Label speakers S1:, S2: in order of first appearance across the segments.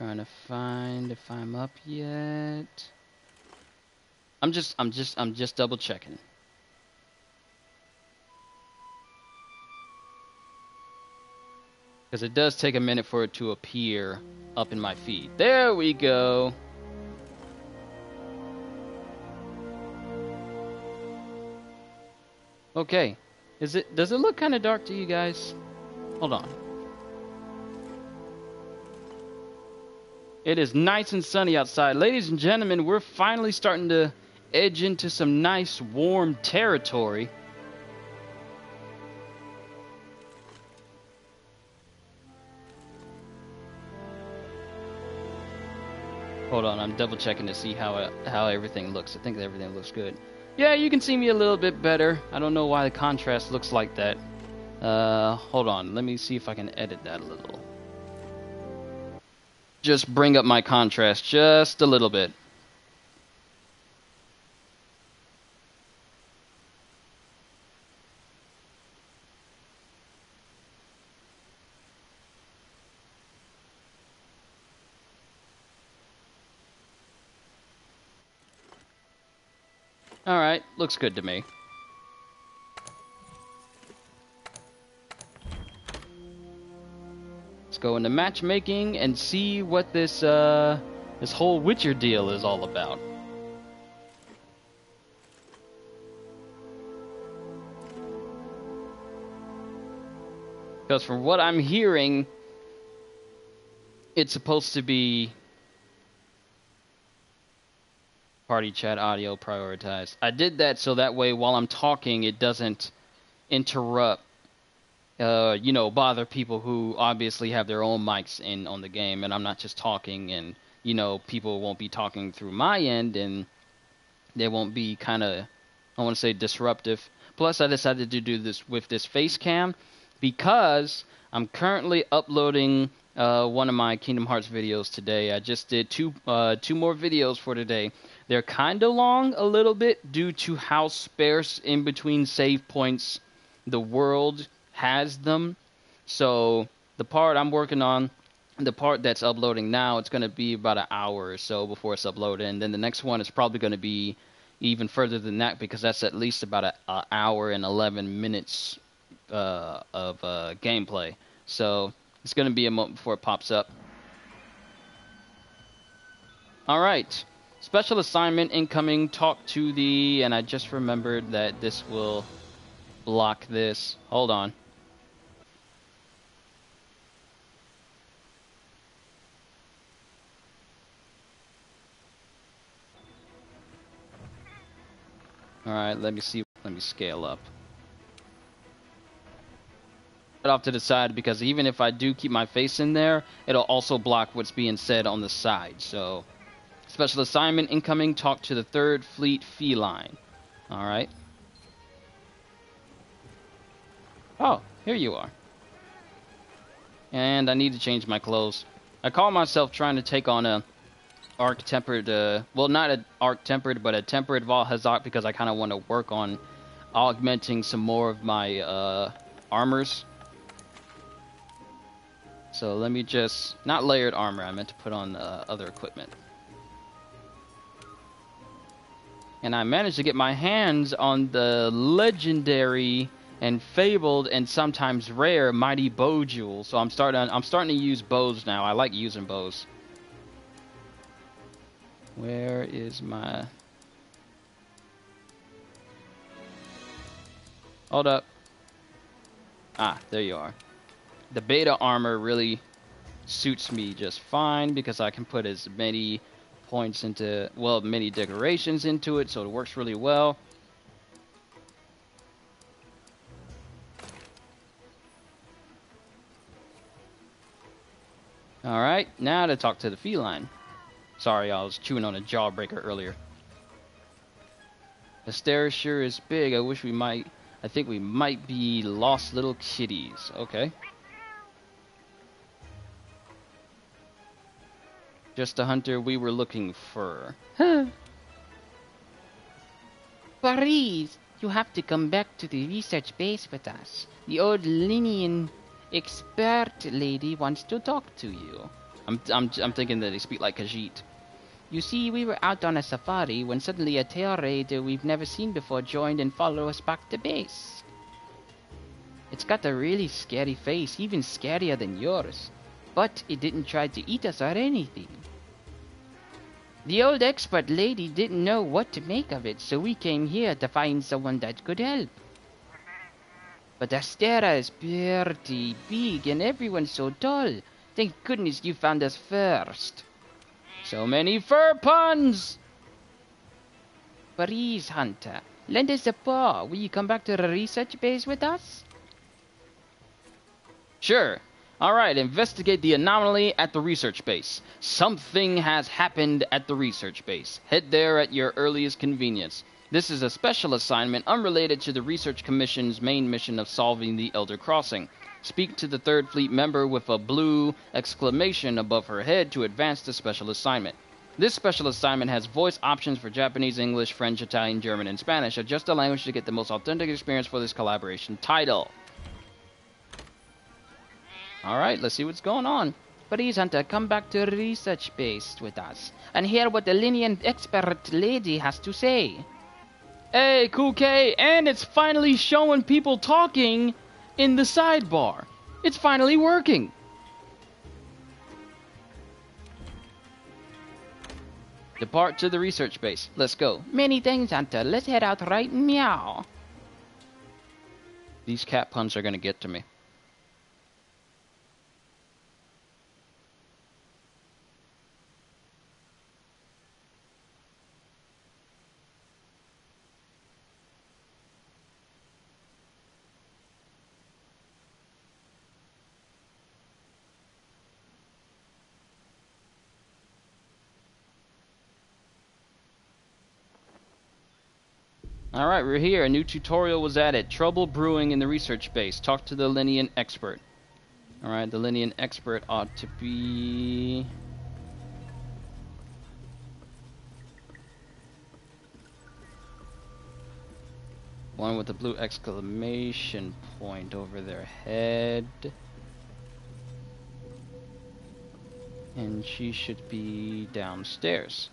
S1: trying to find if I'm up yet. I'm just double checking. Because it does take a minute for it to appear up in my feed. There we go. Okay. Does it look kind of dark to you guys? Hold on. It is nice and sunny outside. Ladies and gentlemen, we're finally starting to edge into some nice warm territory. Hold on, I'm double checking to see how everything looks. I think everything looks good. Yeah, you can see me a little bit better. I don't know why the contrast looks like that. Hold on, let me see if I can edit that a little. Just bring up my contrast just a little bit. Alright, looks good to me. Let's go into matchmaking and see what this this whole Witcher deal is all about. Because from what I'm hearing, it's supposed to be party chat audio prioritized. I did that so that way while I'm talking it doesn't interrupt, bother people who obviously have their own mics in on the game, and I'm not just talking, and people won't be talking through my end, and they won't be kind of, I want to say, disruptive. Plus, I decided to do this with this face cam because I'm currently uploading one of my Kingdom Hearts videos today. I just did two more videos for today. They're kind of long a little bit due to how sparse in between save points the world has them. So the part I'm working on, the part that's uploading now, it's going to be about an hour or so before it's uploaded. And then the next one is probably going to be even further than that because that's at least about an hour and 11 minutes of gameplay. So it's going to be a moment before it pops up. All right. Special assignment incoming. Talk to the... And I just remembered that this will block this. Hold on. All right, let me see. Let me scale up. Off to the side because even if I do keep my face in there, it'll also block what's being said on the side. So, special assignment incoming. Talk to the 3rd Fleet Feline. All right. Oh, here you are. And I need to change my clothes. I call myself trying to take on a arc-tempered, well, not an arc-tempered, but a tempered Valhazak because I kind of want to work on augmenting some more of my armors. So let me just, not layered armor, I meant to put on other equipment. And I managed to get my hands on the legendary and fabled and sometimes rare mighty bow jewel. So I'm starting to use bows now. I like using bows. Where is my... Hold up. Ah, there you are. The beta armor really suits me just fine because I can put as many points into, well, many decorations into it, so it works really well. Alright, now to talk to the feline. Sorry, I was chewing on a jawbreaker earlier. Asteris sure is big. I think we might be lost little kitties. Okay. Just a hunter we were looking for. Huh. Paris, you have to come back to the research base with us. The old Linian expert lady wants to talk to you. I'm thinking that they speak like Khajiit. You see, we were out on a safari when suddenly a tail raider we've never seen before joined and followed us back to base. It's got a really scary face, even scarier than yours. But it didn't try to eat us or anything. The old expert lady didn't know what to make of it, so we came here to find someone that could help. But Astera is pretty big and everyone's so tall. Thank goodness you found us first. So many fur puns! Please, Hunter, lend us a paw. Will you come back to the research base with us? Sure. Alright, investigate the anomaly at the research base. Something has happened at the research base. Head there at your earliest convenience. This is a special assignment unrelated to the Research Commission's main mission of solving the Elder Crossing. Speak to the 3rd Fleet member with a blue exclamation above her head to advance the special assignment. This special assignment has voice options for Japanese, English, French, Italian, German, and Spanish. Adjust the language to get the most authentic experience for this collaboration title. Alright, let's see what's going on. Please, Hunter, come back to the research base with us and hear what the Linian expert lady has to say. Hey, Cool K, and it's finally showing people talking in the sidebar. It's finally working. Depart to the research base. Let's go. Many thanks, Hunter. Let's head out right meow. These cat puns are gonna get to me. Alright, we're here. A new tutorial was added. Trouble brewing in the research base. Talk to the Linian expert. Alright, the Linian expert ought to be... one with the blue exclamation point over their head. And she should be downstairs.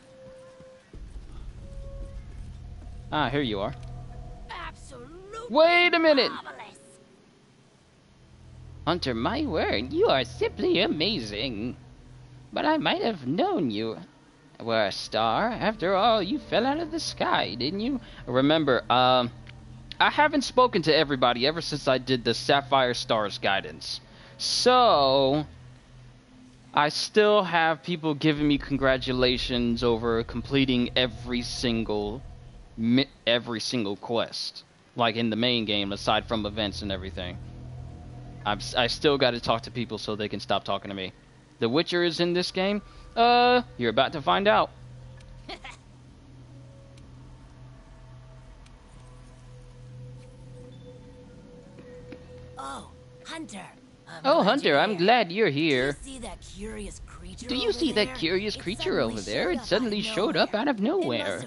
S1: Ah, here you are. Absolutely wait a minute! Marvelous. Hunter, my word, you are simply amazing. But I might have known you were a star. After all, you fell out of the sky, didn't you? Remember, I haven't spoken to everybody ever since I did the Sapphire Stars guidance. So... I still have people giving me congratulations over completing every single quest, like in the main game, aside from events and everything. I still got to talk to people so they can stop talking to me. The Witcher is in this game? You're about to find out.
S2: Oh, Hunter.
S1: Oh, Hunter, I'm glad you're here.
S2: Do you see that curious creature
S1: Do you see that curious creature over there? It suddenly showed up out of nowhere.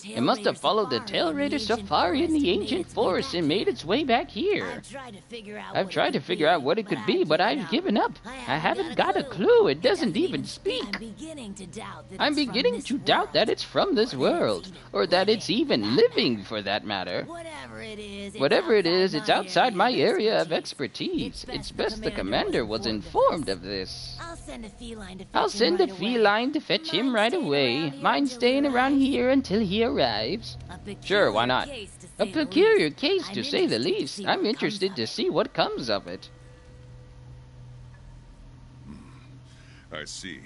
S1: It must have followed the Tail Raider Safari in the ancient forest and made its way back here. I've tried to figure out what it could be, but I've given up. I haven't got a clue. It doesn't even speak. I'm beginning to doubt that it's from this world, or that it's even living, for that matter. Whatever it is, it's outside my area of expertise. It's best the commander was informed of this. I'll send a feline to fetch him right away. Mind staying around here until he arrives? Sure, why not? A peculiar case, to say the least. I'm interested to see what comes of it.
S3: I see.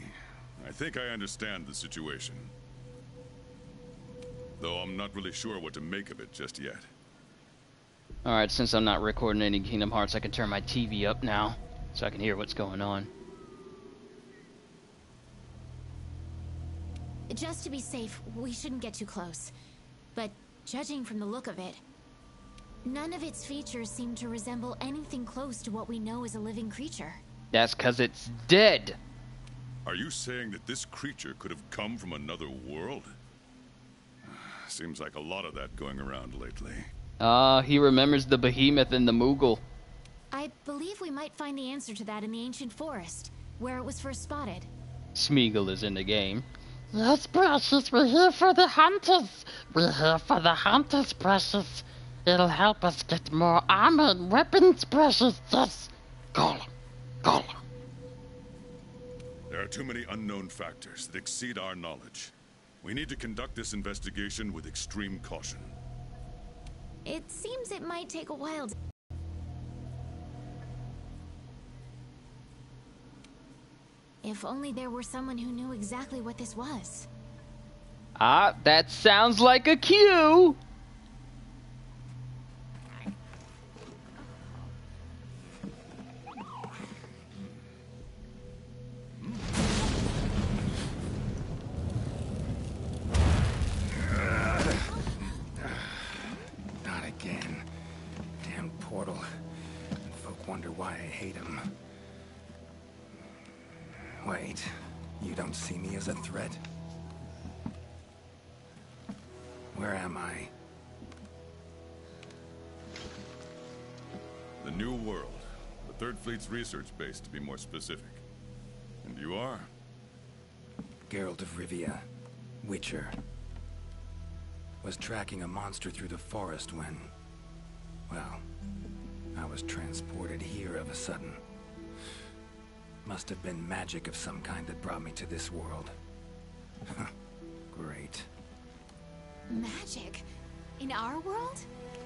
S3: I think I understand the situation. Though I'm not really sure what to make of it just yet.
S1: Alright, since I'm not recording any Kingdom Hearts, I can turn my TV up now, so I can hear what's going on.
S4: Just to be safe, we shouldn't get too close. But judging from the look of it, none of its features seem to resemble anything close to what we know as a living creature.
S1: That's 'cause it's dead!
S3: Are you saying that this creature could have come from another world? Seems like a lot of that going around lately.
S1: He remembers the behemoth and the Moogle.
S4: I believe we might find the answer to that in the ancient forest. where it was first spotted.
S1: Smeagol is in the game.
S5: Yes, Precious, we're here for the hunters. We're here for the hunters, Precious. It'll help us get more armor and weapons, Precious. Yes. Gollum. Gollum.
S3: There are too many unknown factors that exceed our knowledge. We need to conduct this investigation with extreme caution.
S4: It seems it might take a while to... If only there were someone who knew exactly what this was.
S1: Ah, that sounds like a cue!
S6: Not again. Damn portal. Folk wonder why I hate him. Wait, you don't see me as a threat? Where am I?
S3: The New World. The Third Fleet's research base, to be more specific. And you are?
S6: Geralt of Rivia. Witcher. Was tracking a monster through the forest when... well, I was transported here of a sudden. Must have been magic of some kind that brought me to this world. Great.
S4: Magic? In our world?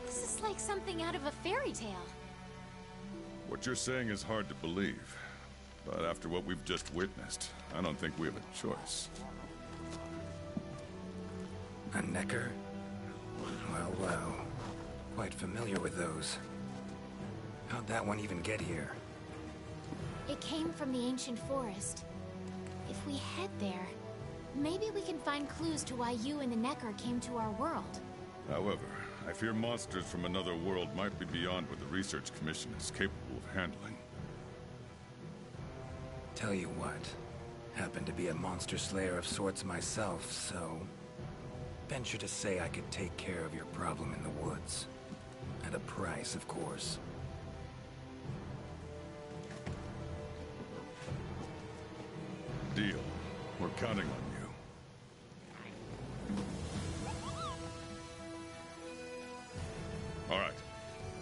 S4: This is like something out of a fairy tale.
S3: What you're saying is hard to believe. But after what we've just witnessed, I don't think we have a choice.
S6: A Necker? Well, well. Quite familiar with those. How'd that one even get here?
S4: It came from the ancient forest. If we head there, maybe we can find clues to why you and the Necker came to our world.
S3: However, I fear monsters from another world might be beyond what the Research Commission is capable of handling.
S6: Tell you what, happen to be a monster slayer of sorts myself, so... venture to say I could take care of your problem in the woods. At a price, of course.
S3: Deal. We're counting on you. All right.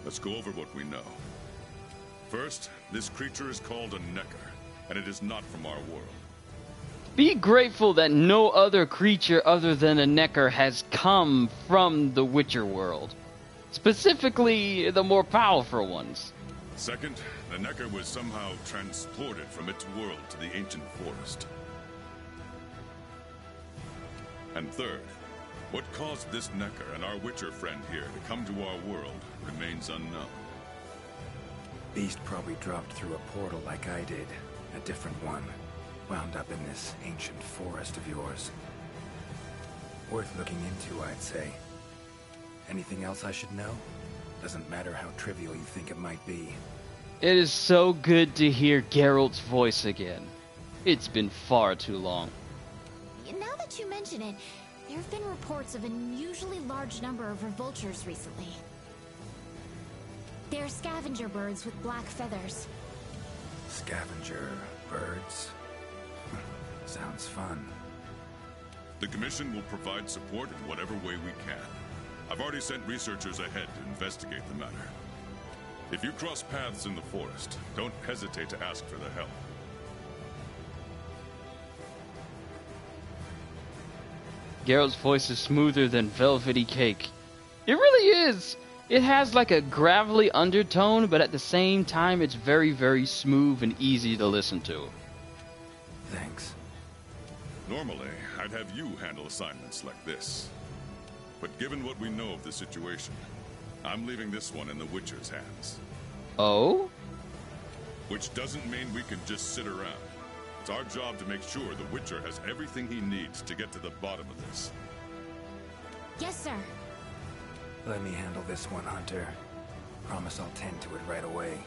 S3: Let's go over what we know. First, this creature is called a Necker, and it is not from our world.
S1: Be grateful that no other creature other than a Necker has come from the Witcher world. Specifically, the more powerful ones.
S3: Second, the Necker was somehow transported from its world to the ancient forest. And third, what caused this Necker and our Witcher friend here to come to our world remains unknown.
S6: Beast probably dropped through a portal like I did. A different one. Wound up in this ancient forest of yours. Worth looking into, I'd say. Anything else I should know? Doesn't matter how trivial you think it might be.
S1: It is so good to hear Geralt's voice again. It's been far too long.
S4: Now that you mention it, there have been reports of an unusually large number of revoltures recently. They're scavenger birds with black feathers.
S6: Scavenger birds? Sounds fun.
S3: The Commission will provide support in whatever way we can. I've already sent researchers ahead to investigate the matter. If you cross paths in the forest, don't hesitate to ask for their help.
S1: Geralt's voice is smoother than velvety cake. It really is! It has like a gravelly undertone, but at the same time it's very, very smooth and easy to listen to.
S6: Thanks.
S3: Normally, I'd have you handle assignments like this. But given what we know of the situation, I'm leaving this one in the Witcher's hands.
S1: Oh?
S3: Which doesn't mean we can just sit around. It's our job to make sure the Witcher has everything he needs to get to the bottom of this.
S4: Yes, sir.
S6: Let me handle this one, Hunter. Promise I'll tend to it right away.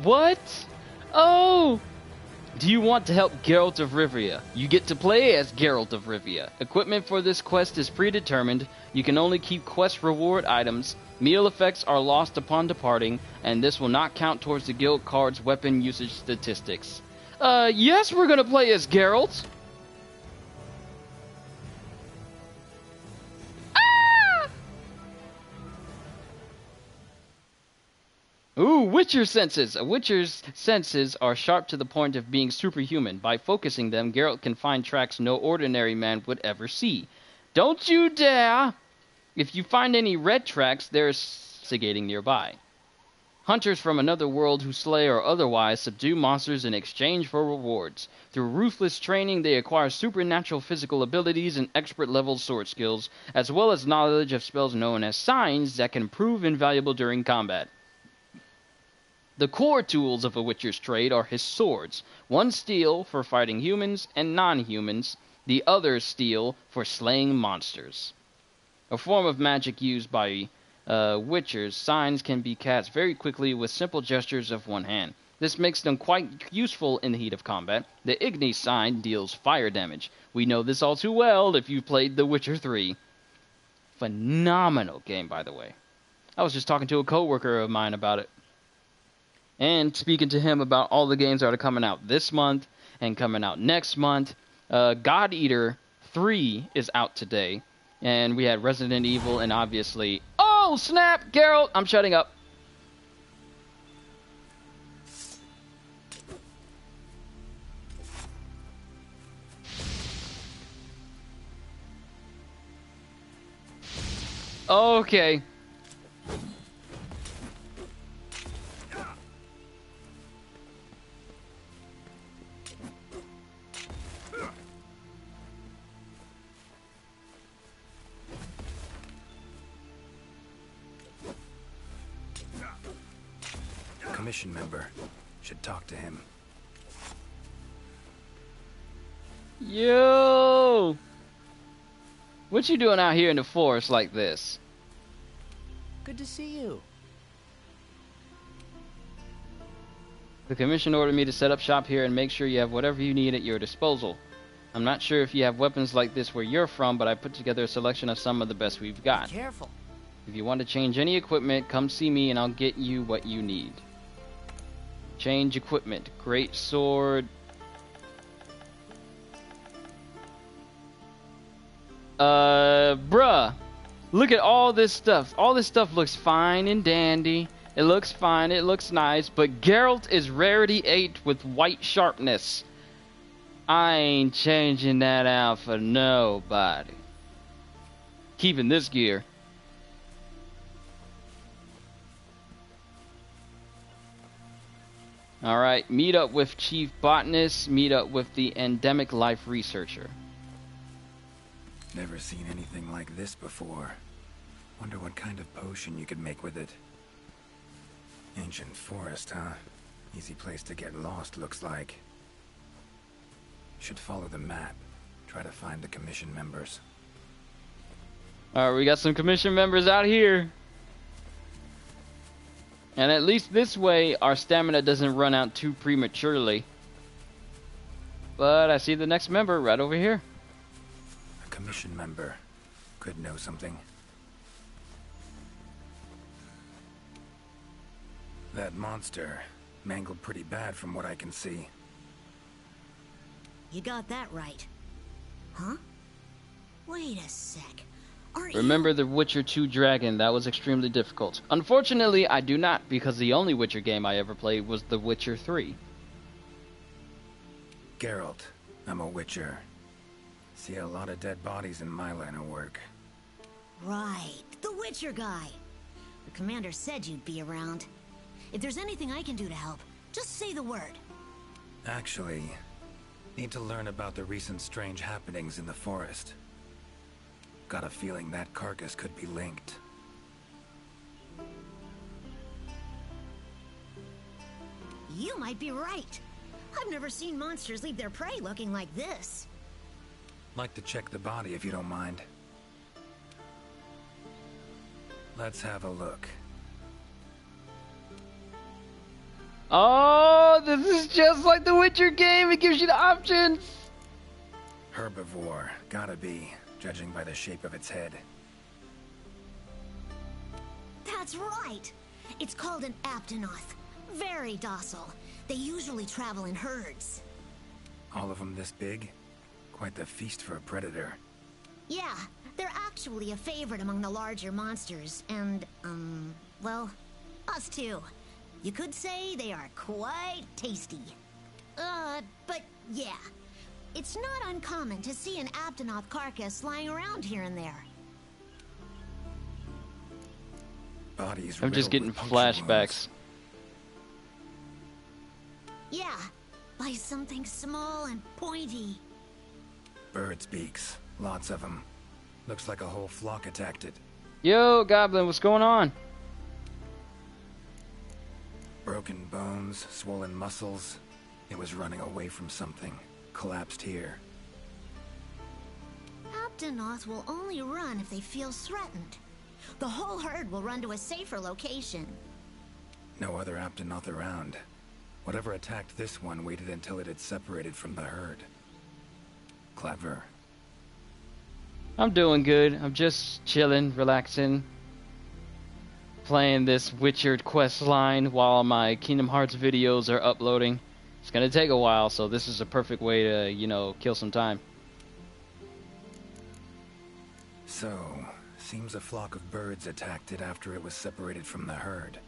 S1: What? Oh! Do you want to help Geralt of Rivia? You get to play as Geralt of Rivia. Equipment for this quest is predetermined. You can only keep quest reward items Meal effects are lost upon departing, and this will not count towards the guild card's weapon usage statistics. Yes, we're gonna play as Geralt. Ooh, Witcher senses! A Witcher's senses are sharp to the point of being superhuman. By focusing them, Geralt can find tracks no ordinary man would ever see. Don't you dare! If you find any red tracks, they're investigating nearby. Hunters from another world who slay or otherwise subdue monsters in exchange for rewards. Through ruthless training, they acquire supernatural physical abilities and expert-level sword skills, as well as knowledge of spells known as signs that can prove invaluable during combat. The core tools of a Witcher's trade are his swords. One steel for fighting humans and non-humans, the other steel for slaying monsters. A form of magic used by Witchers, signs can be cast very quickly with simple gestures of one hand. This makes them quite useful in the heat of combat. The Igni sign deals fire damage. We know this all too well if you've played The Witcher 3. Phenomenal game, by the way. I was just talking to a coworker of mine about it. And speaking to him about all the games that are coming out this month and coming out next month. God Eater 3 is out today. And we had Resident Evil and obviously... Oh, snap! Geralt! I'm shutting up. Okay.
S6: Commission member. Should talk to him.
S1: Yo! What you doing out here in the forest like this?
S7: Good to see you.
S1: The commission ordered me to set up shop here and make sure you have whatever you need at your disposal. I'm not sure if you have weapons like this where you're from, but I put together a selection of some of the best we've got.
S7: Careful.
S1: If you want to change any equipment, come see me and I'll get you what you need. Change equipment. Great sword. Bruh. Look at all this stuff. All this stuff looks fine and dandy. It looks fine. It looks nice. But Geralt is rarity 8 with white sharpness. I ain't changing that out for nobody. Keeping this gear. Alright, meet up with Chief Botanist, meet up with the Endemic Life Researcher.
S6: Never seen anything like this before. Wonder what kind of potion you could make with it. Ancient forest, huh? Easy place to get lost, looks like. Should follow the map. Try to find the commission members.
S1: Alright, we got some commission members out here. And at least this way, our stamina doesn't run out too prematurely. But I see the next member right over here.
S6: A commission member. Could know something. That monster mangled pretty bad from what I can see.
S2: You got that right. Huh? Wait a sec. Aren't
S1: Remember the Witcher 2 Dragon? That was extremely difficult. Unfortunately, I do not, because the only Witcher game I ever played was The Witcher 3.
S6: Geralt, I'm a Witcher. See a lot of dead bodies in my line of work.
S2: Right, the Witcher guy. The commander said you'd be around. If there's anything I can do to help, just say the word.
S6: Actually, need to learn about the recent strange happenings in the forest. Got a feeling that carcass could be linked.
S2: You might be right. I've never seen monsters leave their prey looking like this.
S6: Like to check the body if you don't mind. Let's have a look.
S1: Oh, this is just like the Witcher game. It gives you the options.
S6: Herbivore, gotta be, judging by the shape of its head.
S2: That's right. It's called an Aptonoth. Very docile. They usually travel in herds.
S6: All of them this big? Quite the feast for a predator.
S2: Yeah, they're actually a favorite among the larger monsters, and, well, us too. You could say they are quite tasty. But yeah, it's not uncommon to see an Aptonoth carcass lying around here and there.
S6: Bodies
S1: I'm just
S6: riddled
S1: getting
S6: with puncture
S1: flashbacks.
S6: wounds.
S2: Yeah, by something small and pointy.
S6: Birds' beaks. Lots of them. Looks like a whole flock attacked it.
S1: Yo, Goblin, what's going on?
S6: Broken bones, swollen muscles. It was running away from something. Collapsed here.
S2: Aptonoth will only run if they feel threatened. The whole herd will run to a safer location.
S6: No other Aptonoth around. Whatever attacked this one waited until it had separated from the herd. Clever.
S1: I'm doing good. I'm just chilling, relaxing, playing this Witcher quest line while my Kingdom Hearts videos are uploading. It's gonna take a while, so this is a perfect way to, you know, kill some time.
S6: So, seems a flock of birds attacked it after it was separated from the herd.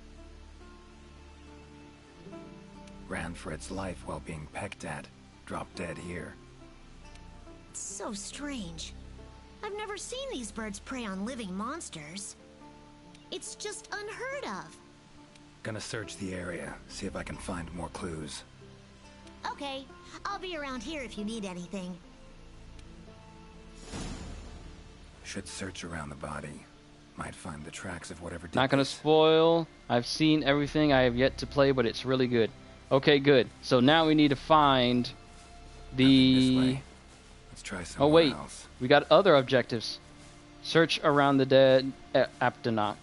S6: Ran for its life while being pecked at. Dropped dead here.
S2: It's so strange. I've never seen these birds prey on living monsters. It's just unheard of.
S6: Gonna search the area, see if I can find more clues.
S2: Okay, I'll be around here if you need anything.
S6: Should search around the body. Might find the tracks of whatever did
S1: Not gonna
S6: this.
S1: spoil. I've seen everything. I have yet to play, but it's really good. Okay, good. So now we need to find
S6: Nothing this
S1: the...
S6: way. Let's try
S1: Oh
S6: somewhere
S1: wait,
S6: else.
S1: we got other objectives. Search around the dead Aptonoth.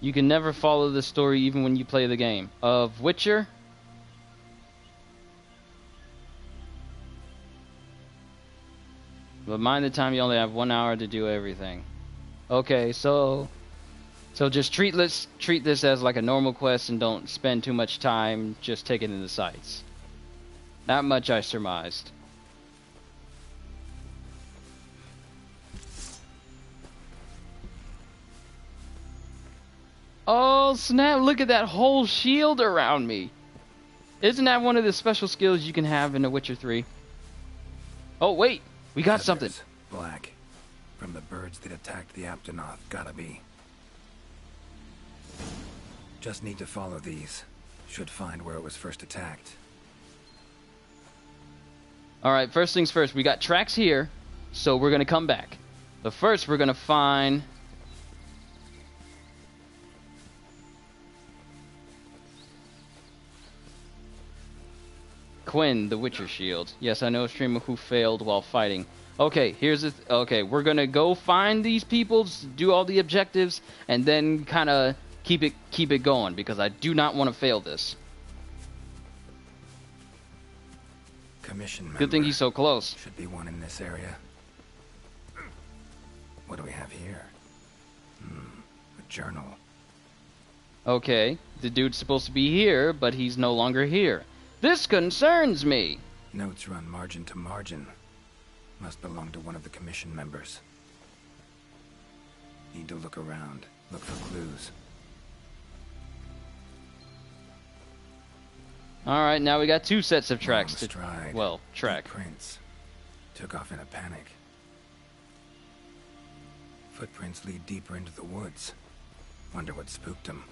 S1: You can never follow the story even when you play the game. Of Witcher? But mind the time, you only have 1 hour to do everything. Okay, so just treat this as like a normal quest and don't spend too much time just taking in the sights. That much I surmised. Oh snap, look at that whole shield around me. Isn't that one of the special skills you can have in The Witcher 3? Oh wait, we got something.
S6: Feathers, black. From the birds that attacked the Aptonoth, gotta be. Just need to follow these. Should find where it was first attacked.
S1: Alright, first things first, we got tracks here, so we're gonna come back. But first we're gonna find... Quinn, the Witcher shield. Yes, I know a streamer who failed while fighting. Okay, here's the... okay, we're gonna go find these people, do all the objectives, and then kind of keep it going, because I do not want to fail this.
S6: Commission member.
S1: Good thing he's so close.
S6: Should be one in this area. What do we have here? A journal.
S1: Okay, the dude's supposed to be here, but he's no longer here. This concerns me.
S6: Notes run margin to margin. Must belong to one of the commission members. Need to look around. Look for clues.
S1: Alright, now we got 2 sets of tracks
S6: Long
S1: to...
S6: stride.
S1: well, track.
S6: Footprints. Took off in a panic. Footprints lead deeper into the woods. Wonder what spooked him.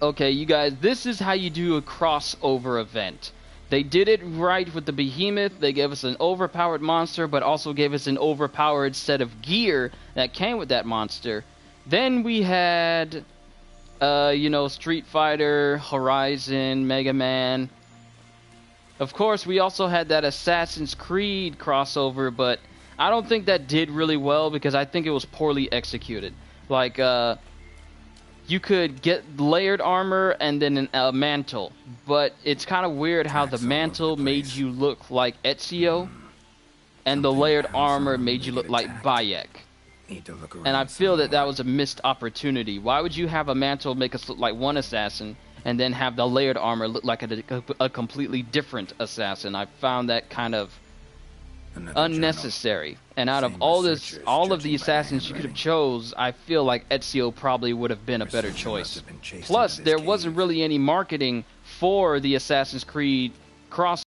S1: Okay, you guys, this is how you do a crossover event. They did it right with the Behemoth. They gave us an overpowered monster, but also gave us an overpowered set of gear that came with that monster. Then we had, you know, Street Fighter, Horizon, Mega Man. Of course, we also had that Assassin's Creed crossover, but I don't think that did really well because I think it was poorly executed. Like, you could get layered armor and then a mantle, but it's kind of weird how the mantle made you look like Ezio, and the layered armor made you look like Bayek. And I feel that that was a missed opportunity. Why would you have a mantle make us look like one assassin, and then have the layered armor look like a completely different assassin? I found that kind of unnecessary. And out of all of the assassins you could have chose, I feel like Ezio probably would have been a better choice. Plus, there wasn't really any marketing for the Assassin's Creed cross,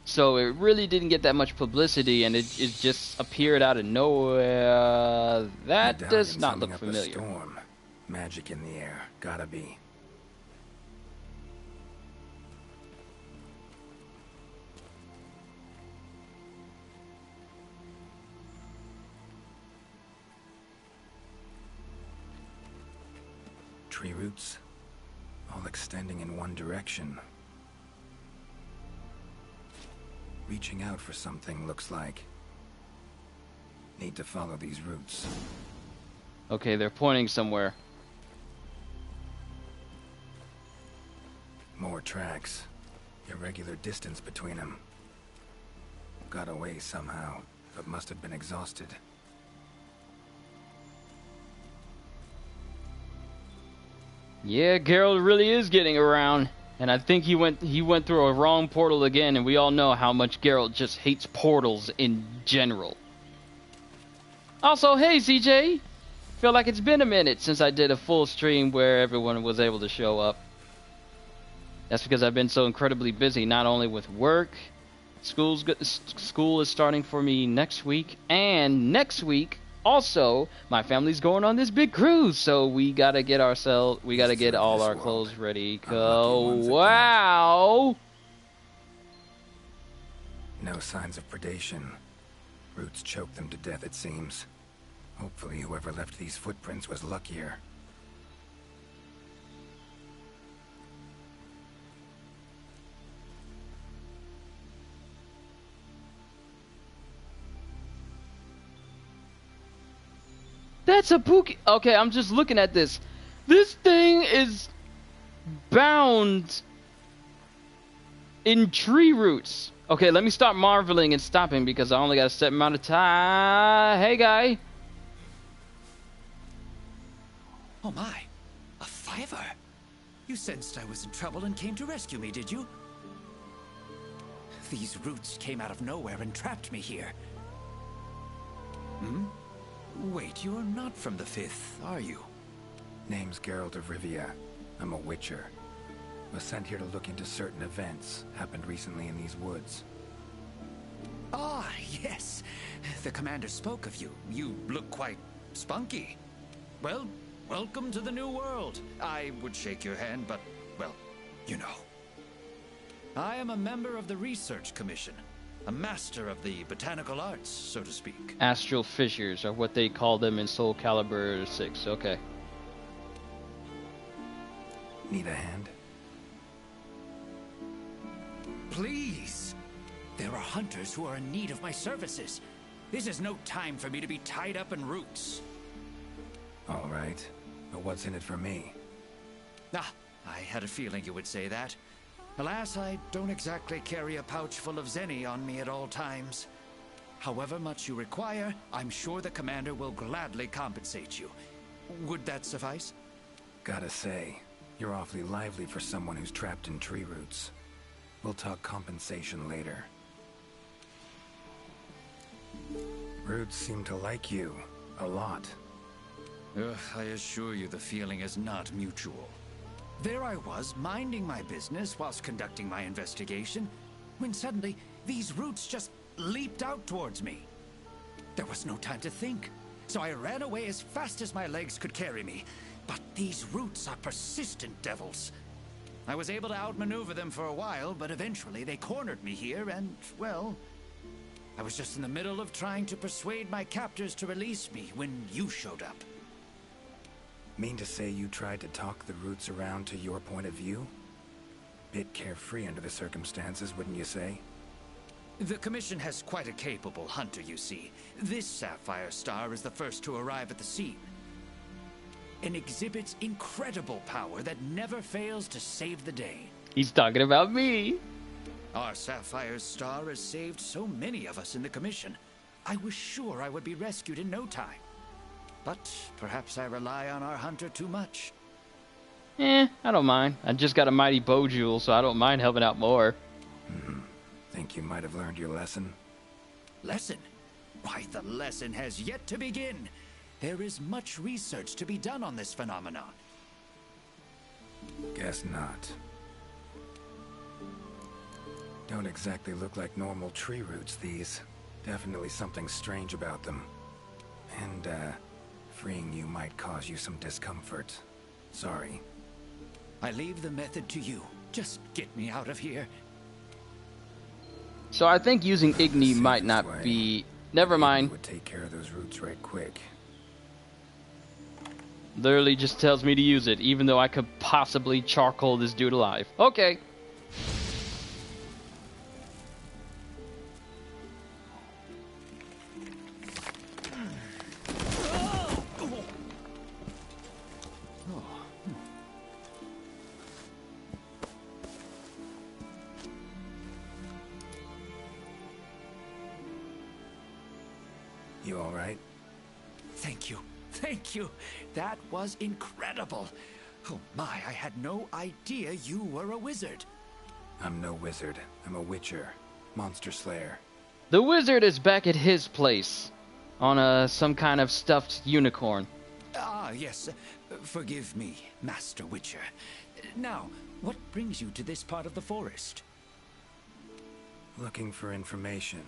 S1: so it really didn't get that much publicity, and it just appeared out of nowhere. That does not look familiar.
S6: Storm. Magic in the air, gotta be. Tree roots, all extending in one direction. Reaching out for something, looks like. Need to follow these roots.
S1: Okay, they're pointing somewhere.
S6: More tracks. Irregular distance between them. Got away somehow, but must have been exhausted.
S1: Yeah, Geralt really is getting around, and I think he went through a wrong portal again, and we all know how much Geralt just hates portals in general. Also, hey CJ, feel like it's been a minute since I did a full stream where everyone was able to show up. That's because I've been so incredibly busy, not only with work. School is starting for me next week, and next week also my family's going on this big cruise, so we gotta get all our clothes ready. Wow!
S6: No signs of predation. Roots choked them to death, it seems. Hopefully whoever left these footprints was luckier.
S1: That's a Pookie. Okay, I'm just looking at this. This thing is bound in tree roots. Okay, let me start marveling and stopping because I only got a set amount of time. Hey, guy.
S8: Oh my, a fiver. You sensed I was in trouble and came to rescue me, did you? These roots came out of nowhere and trapped me here. Hmm? Wait, you're not from the Fifth, are you?
S6: Name's Geralt of Rivia. I'm a Witcher. Was sent here to look into certain events happened recently in these woods.
S8: Ah, yes. The commander spoke of you. You look quite spunky. Well, welcome to the new world. I would shake your hand, but, well, you know. I am a member of the Research Commission. A master of the botanical arts, so to speak.
S1: Astral fissures are what they call them in Soul Calibur 6. Okay.
S6: Need a hand?
S8: Please. There are hunters who are in need of my services. This is no time for me to be tied up in roots.
S6: All right. But what's in it for me?
S8: Ah, I had a feeling you would say that. Alas, I don't exactly carry a pouch full of Zenny on me at all times. However much you require, I'm sure the commander will gladly compensate you. Would that suffice?
S6: Gotta say, you're awfully lively for someone who's trapped in tree roots. We'll talk compensation later. Roots seem to like you. A lot.
S8: I assure you the feeling is not mutual. There I was, minding my business whilst conducting my investigation, when suddenly these roots just leaped out towards me. There was no time to think, so I ran away as fast as my legs could carry me. But these roots are persistent devils. I was able to outmaneuver them for a while, but eventually they cornered me here and, well, I was just in the middle of trying to persuade my captors to release me when you showed up.
S6: Mean to say you tried to talk the roots around to your point of view? Bit carefree under the circumstances, wouldn't you say?
S8: The Commission has quite a capable hunter, you see. This Sapphire Star is the first to arrive at the scene, and exhibits incredible power that never fails to save the day.
S1: He's talking about me.
S8: Our Sapphire Star has saved so many of us in the Commission. I was sure I would be rescued in no time. But perhaps I rely on our hunter too much.
S1: I don't mind. I just got a mighty bow jewel, so I don't mind helping out more.
S6: Think you might have learned your lesson?
S8: Lesson? Why, the lesson has yet to begin. There is much research to be done on this phenomenon.
S6: Guess not. Don't exactly look like normal tree roots, these. Definitely something strange about them. And, freeing you might cause you some discomfort. Sorry.
S8: I leave the method to you. Just get me out of here.
S1: So I think using Igni might not be... Never mind.
S6: Would take care of those roots right quick.
S1: Literally just tells me to use it, even though I could possibly charcoal this dude alive. Okay.
S6: You all right?
S8: Thank you. Thank you. That was incredible. Oh my, I had no idea you were a wizard.
S6: I'm no wizard. I'm a witcher. Monster slayer.
S1: The wizard is back at his place. On some kind of stuffed unicorn.
S8: Ah, yes. Forgive me, Master Witcher. Now, what brings you to this part of the forest?
S6: Looking for information.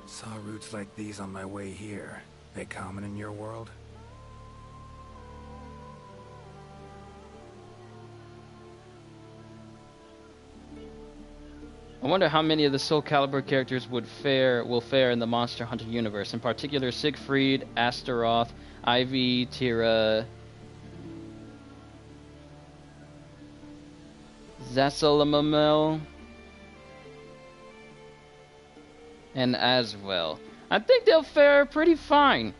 S6: Saw roots like these on my way here. They common in your world?
S1: I wonder how many of the Soul Calibur characters will fare in the Monster Hunter universe. In particular, Siegfried, Astaroth, Ivy, Tira, Zasalamamel, and Aswell. I think they'll fare pretty fine,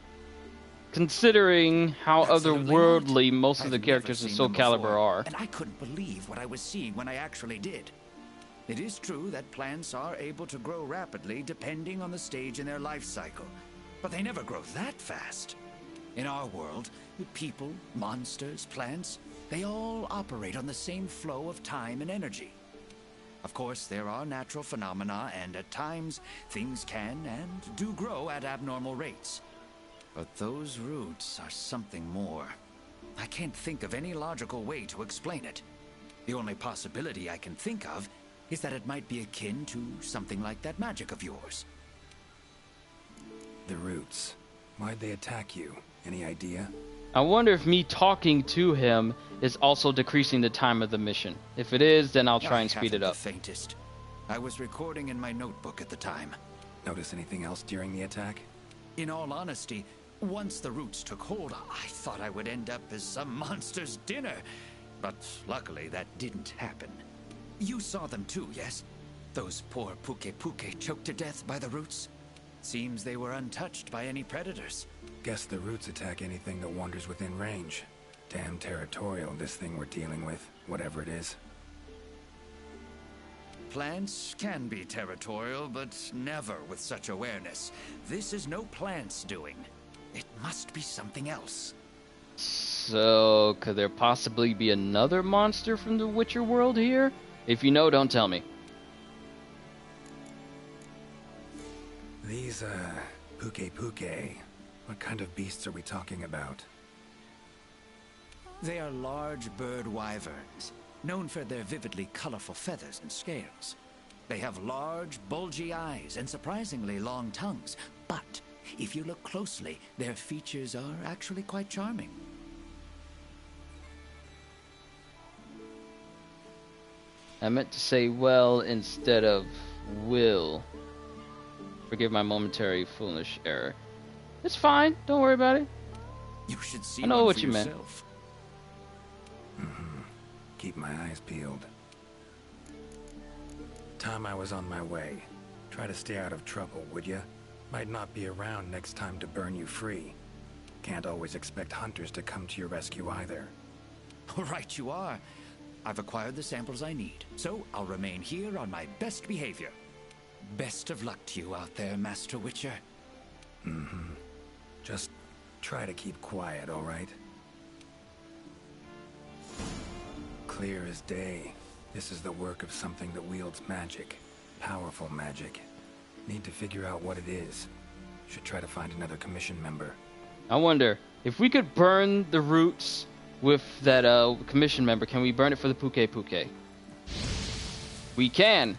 S1: considering how otherworldly most of the characters in Soul Calibur are.
S8: And I couldn't believe what I was seeing when I actually did. It is true that plants are able to grow rapidly depending on the stage in their life cycle, but they never grow that fast. In our world, people, monsters, plants, they all operate on the same flow of time and energy. Of course, there are natural phenomena, and at times, things can and do grow at abnormal rates. But those roots are something more. I can't think of any logical way to explain it. The only possibility I can think of is that it might be akin to something like that magic of yours.
S6: The roots. Why'd they attack you? Any idea?
S1: I wonder if me talking to him is also decreasing the time of the mission. If it is, then I'll try and speed it up.
S8: The faintest. I was recording in my notebook at the time.
S6: Notice anything else during the attack?
S8: In all honesty, once the roots took hold, I thought I would end up as some monster's dinner. But luckily, that didn't happen. You saw them too, yes? Those poor Puke choked to death by the roots? Seems they were untouched by any predators.
S6: Guess the roots attack anything that wanders within range. Damn territorial, this thing we're dealing with, whatever it is.
S8: Plants can be territorial, but never with such awareness. This is no plant's doing. It must be something else.
S1: So, could there possibly be another monster from the Witcher world here? If you know, don't tell me.
S6: These, Puke. What kind of beasts are we talking about?
S8: They are large bird wyverns, known for their vividly colorful feathers and scales. They have large, bulgy eyes and surprisingly long tongues, but if you look closely, their features are actually quite charming.
S1: I meant to say well instead of will. Forgive my momentary foolish error. It's fine. Don't worry about it.
S8: You should see
S1: I know what
S8: for
S1: you meant.
S8: yourself.
S6: Keep my eyes peeled. Time I was on my way. Try to stay out of trouble, would ya? Might not be around next time to burn you free. Can't always expect hunters to come to your rescue either.
S8: Right you are. I've acquired the samples I need, so I'll remain here on my best behavior. Best of luck to you out there, Master Witcher.
S6: Mm-hmm. Just try to keep quiet, all right? Clear as day. This is the work of something that wields magic. Powerful magic. Need to figure out what it is. Should try to find another commission member.
S1: I wonder, if we could burn the roots with that commission member, can we burn it for the Puke Puke? We can!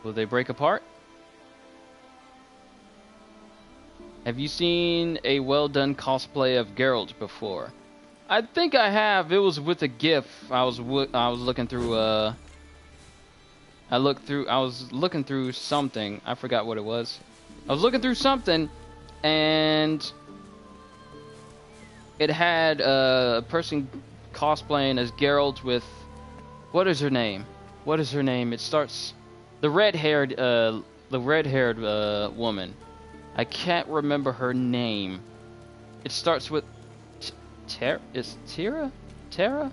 S1: Will they break apart? Have you seen a well-done cosplay of Geralt before? I think I have. It was with a GIF. I was looking through. I was looking through something. I forgot what it was. I was looking through something, and it had a person cosplaying as Geralt with, what is her name? What is her name? It starts, the red-haired woman. I can't remember her name. It starts with is Tira? Tara?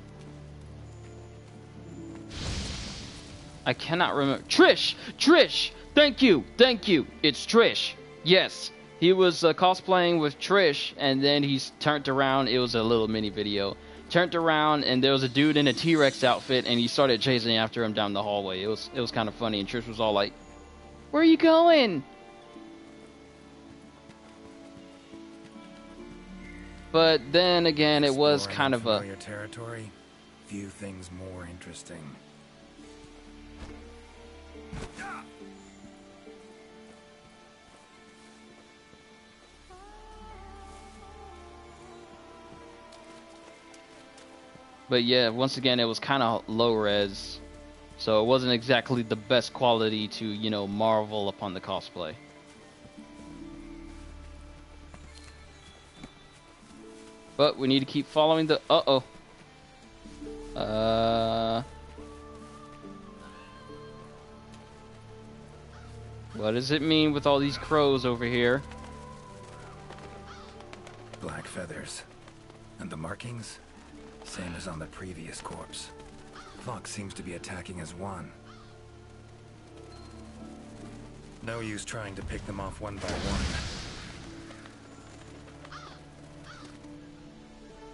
S1: I cannot remember. Trish! Trish! Thank you! Thank you! It's Trish. Yes. He was cosplaying with Trish, and then he's turned around. It was a little mini video. Turned around, and there was a dude in a T-Rex outfit, and he started chasing after him down the hallway. It was kind of funny, and Trish was all like, "Where are you going?" But then again, it was kind of a
S6: territory. Few things more interesting.
S1: But yeah, once again, it was kind of low res, so it wasn't exactly the best quality to, you know, marvel upon the cosplay. But we need to keep following the... What does it mean with all these crows over here?
S6: Black feathers. And the markings? Same as on the previous corpse. Fox seems to be attacking as one. No use trying to pick them off one by one.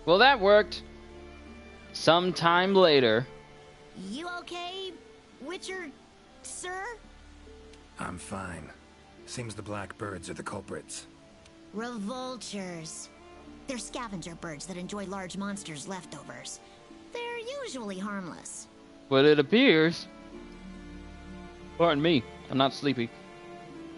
S1: Well, that worked. Sometime later.
S2: You okay, Witcher, sir?
S6: I'm fine. Seems the black birds are the culprits.
S2: Revoltures. They're scavenger birds that enjoy large monsters' leftovers. They're usually harmless.
S1: But it appears... Pardon me, I'm not sleepy.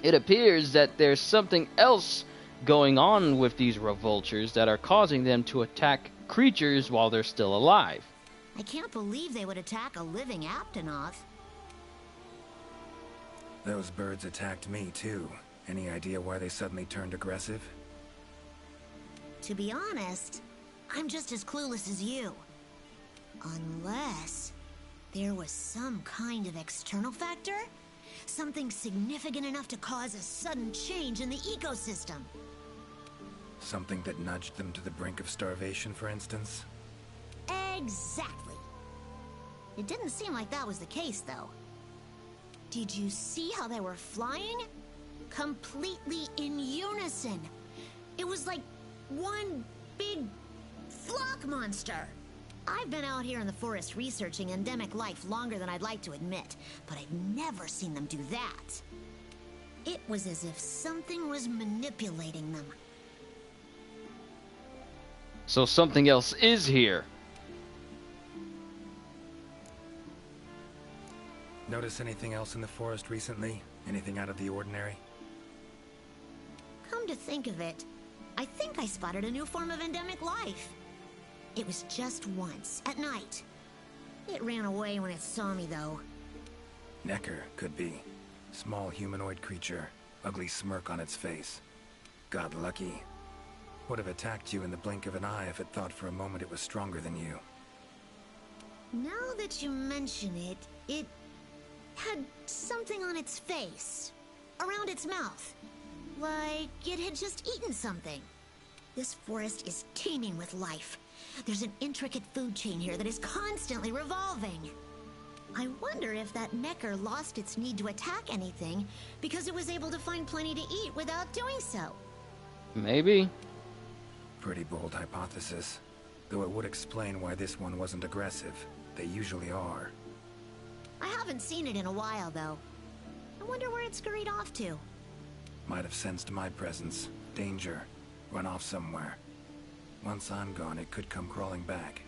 S1: It appears that there's something else going on with these revoltures that are causing them to attack creatures while they're still alive.
S2: I can't believe they would attack a living Aptonoth.
S6: Those birds attacked me too. Any idea why they suddenly turned aggressive?
S2: To be honest, I'm just as clueless as you. Unless there was some kind of external factor? Something significant enough to cause a sudden change in the ecosystem.
S6: Something that nudged them to the brink of starvation, for instance?
S2: Exactly. It didn't seem like that was the case, though. Did you see how they were flying? Completely in unison. It was like one big flock monster. I've been out here in the forest researching endemic life longer than I'd like to admit, but I've never seen them do that. It was as if something was manipulating them.
S1: So something else is here.
S6: Notice anything else in the forest recently? Anything out of the ordinary?
S2: Come to think of it, I think I spotted a new form of endemic life. It was just once, at night. It ran away when it saw me, though.
S6: Necker, could be. Small humanoid creature, ugly smirk on its face. Got lucky. Would have attacked you in the blink of an eye if it thought for a moment it was stronger than you.
S2: Now that you mention it, it had something on its face, around its mouth, like it had just eaten something. This forest is teeming with life. There's an intricate food chain here that is constantly revolving. I wonder if that Necker lost its need to attack anything because it was able to find plenty to eat without doing so.
S1: Maybe.
S6: Pretty bold hypothesis. Though it would explain why this one wasn't aggressive. They usually are.
S2: I haven't seen it in a while, though. I wonder where it scurried off to.
S6: Might have sensed my presence. Danger. Run off somewhere. Once I'm gone, it could come crawling back.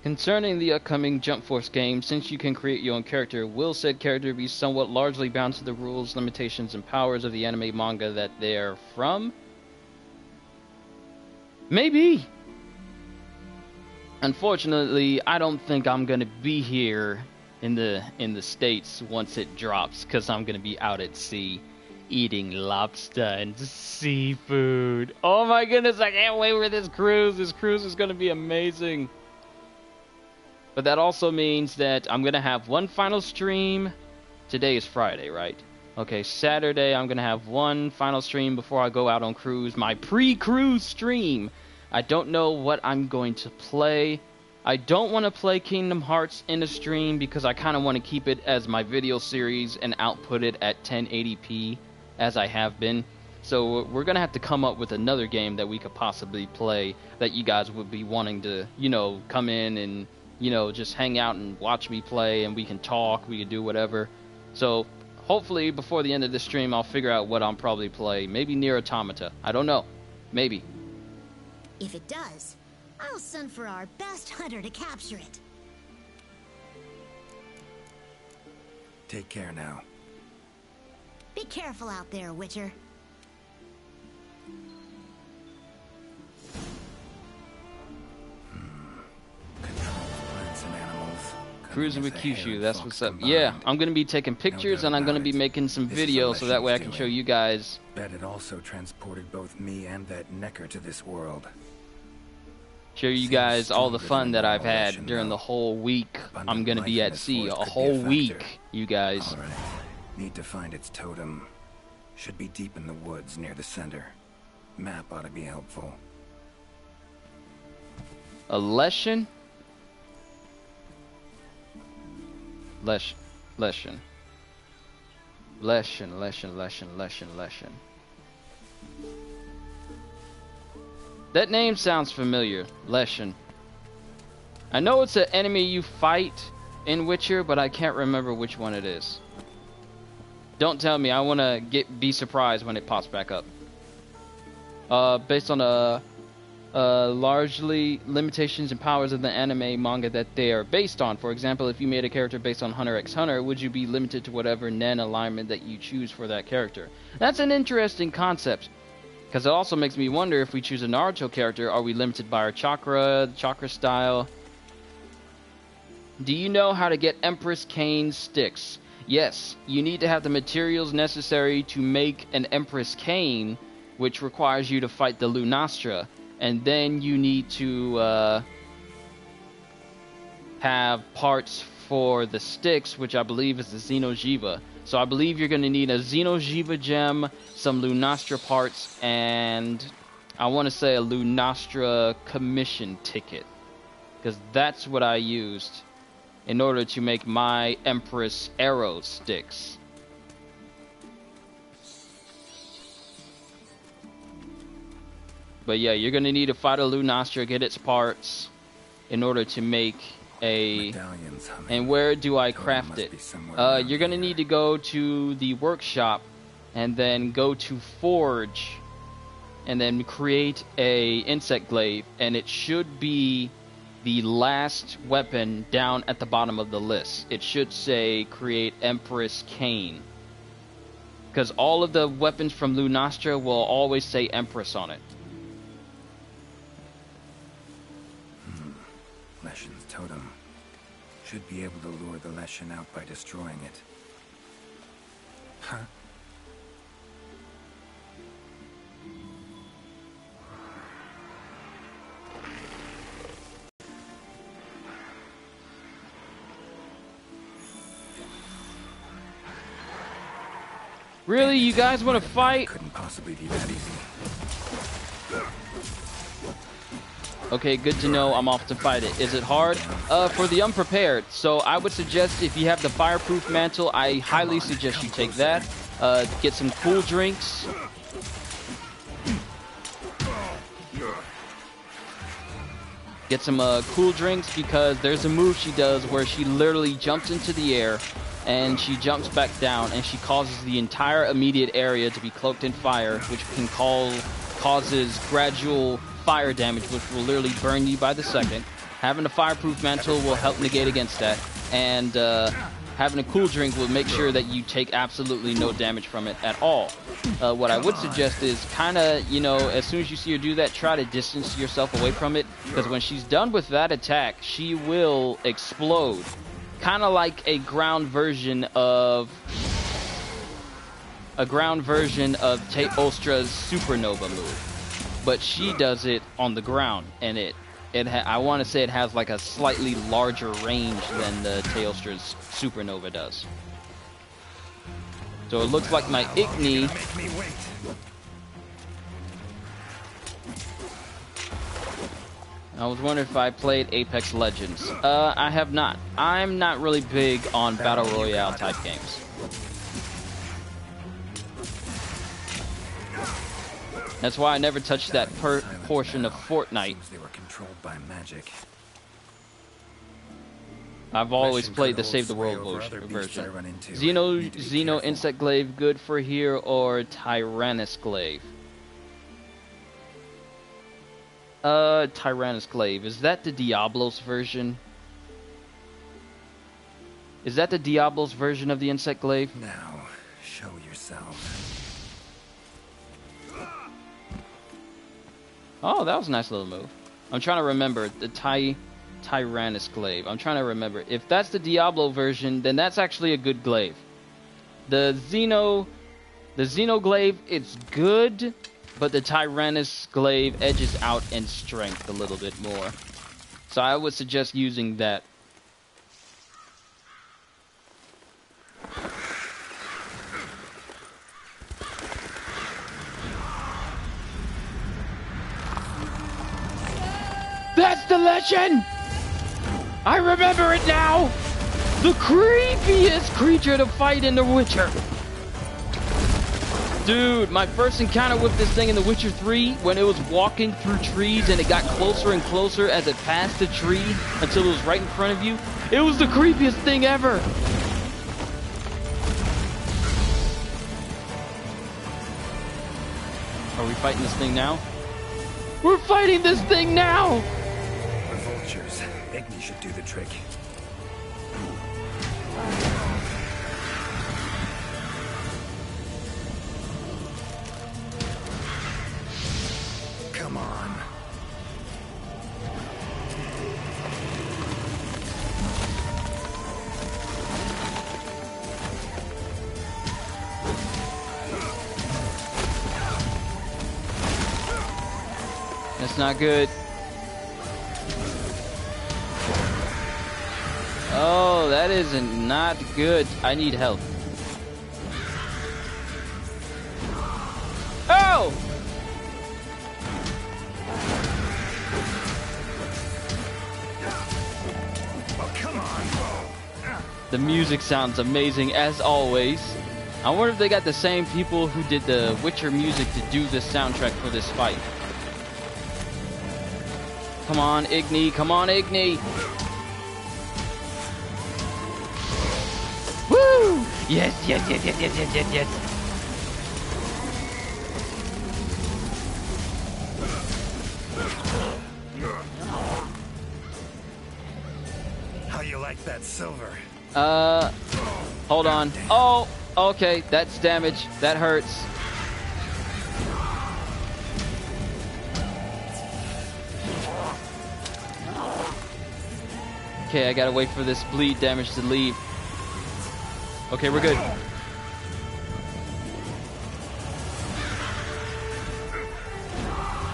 S1: Concerning the upcoming Jump Force game, since you can create your own character, will said character be somewhat largely bound to the rules, limitations, and powers of the anime manga that they're from? Maybe. Unfortunately, I don't think I'm gonna be here in the States once it drops, because I'm gonna be out at sea eating lobster and seafood. Oh my goodness, I can't wait for this cruise. This cruise is gonna be amazing. But that also means that I'm going to have one final stream. Today is Friday, right? Okay, Saturday I'm going to have one final stream before I go out on cruise. My pre-cruise stream. I don't know what I'm going to play. I don't want to play Kingdom Hearts in a stream because I kind of want to keep it as my video series and output it at 1080p as I have been. So we're going to have to come up with another game that we could possibly play that you guys would be wanting to, you know, come in and, you know, just hang out and watch me play, and we can talk, we can do whatever. So hopefully before the end of the stream I'll figure out what I'll probably play. Maybe Nier Automata. I don't know. Maybe.
S2: If it does, I'll send for our best hunter to capture it.
S6: Take care now.
S2: Be careful out there, Witcher.
S1: Cruising with Kyushu, that's what's up. Yeah, I'm going to be taking pictures and I'm going to be making some videos so that way I can show you guys.
S6: Bet it also transported both me and that Necker to this world.
S1: Show you guys all the fun that I've had during the whole week. I'm going to be at sea a whole week, you guys.
S6: Alright, need to find its totem. Should be deep in the woods near the center. Map ought to be helpful.
S1: A Leshen? Leshen. That name sounds familiar. Leshen. I know it's an enemy you fight in Witcher, but I can't remember which one it is. Don't tell me. I want to be surprised when it pops back up. Based on largely limitations and powers of the anime manga that they are based on. For example, if you made a character based on Hunter x Hunter, would you be limited to whatever Nen alignment that you choose for that character? That's an interesting concept, because it also makes me wonder, if we choose a Naruto character, are we limited by our chakra style? Do you know how to get Empress Cane sticks? Yes, you need to have the materials necessary to make an Empress Cane, which requires you to fight the Lunastra. And then you need to have parts for the sticks, which I believe is the Xeno'jiiva. So I believe you're going to need a Xeno'jiiva gem, some Lunastra parts, and I want to say a Lunastra commission ticket. Because that's what I used in order to make my Empress arrow sticks. But yeah, you're going to need to fight a Lunastra, get its parts, in order to make a... And where do I craft it? You're going to need to go to the workshop, and then go to Forge, and then create a insect glaive, and it should be the last weapon down at the bottom of the list. It should say create Empress Cane. Because all of the weapons from Lunastra will always say Empress on it.
S6: Leshen's totem. Should be able to lure the Leshen out by destroying it. Huh?
S1: Really? You guys want to fight?
S6: Couldn't possibly be that easy.
S1: Okay, good to know. I'm off to fight it. Is it hard? For the unprepared. So I would suggest if you have the fireproof mantle, I highly suggest you take that. Get some cool drinks. Get some cool drinks because there's a move she does where she literally jumps into the air and she jumps back down and she causes the entire immediate area to be cloaked in fire, which causes gradual fire damage, which will literally burn you by the second. Having a fireproof mantle will help negate against that, and having a cool drink will make sure that you take absolutely no damage from it at all. What I would suggest is kind of, you know, as soon as you see her do that, try to distance yourself away from it, because when she's done with that attack, she will explode. Kind of like a ground version of Teostra's supernova move, but she does it on the ground, and I want to say it has like a slightly larger range than the Teostra's supernova does. So it looks like my Igni. I was wondering if I played Apex Legends. I have not. I'm not really big on Battle Royale type games. That's why I never touched that portion of Fortnite.
S6: They were controlled by magic.
S1: I've always played the Save the World version. Xeno Insect Glaive good for here, or Tyrannus Glaive? Tyrannus Glaive. Is that the Diablos version? Is that the Diablos version of the Insect Glaive?
S6: Now, show yourself.
S1: Oh, that was a nice little move. I'm trying to remember the Tyrannus Glaive. I'm trying to remember. If that's the Diablo version, then that's actually a good glaive. The Xeno Glaive, it's good, but the Tyrannus Glaive edges out in strength a little bit more. So I would suggest using that. That's the legend! I remember it now! The creepiest creature to fight in The Witcher! Dude, my first encounter with this thing in The Witcher 3, when it was walking through trees and it got closer and closer as it passed the tree until it was right in front of you, it was the creepiest thing ever! Are we fighting this thing now? We're fighting this thing now!
S6: The vultures. Igni should do the trick. Come on.
S1: That's not good. Oh, that isn't not good. I need help. Oh!
S6: Oh, come on.
S1: The music sounds amazing as always. I wonder if they got the same people who did the Witcher music to do the soundtrack for this fight. Come on, Igni. Come on, Igni. Woo! Yes, yes, yes, yes, yes, yes, yes, yes.
S6: How you like that silver?
S1: Hold on. Oh, okay. That's damage. That hurts. Okay, I gotta wait for this bleed damage to leave. Okay, we're good.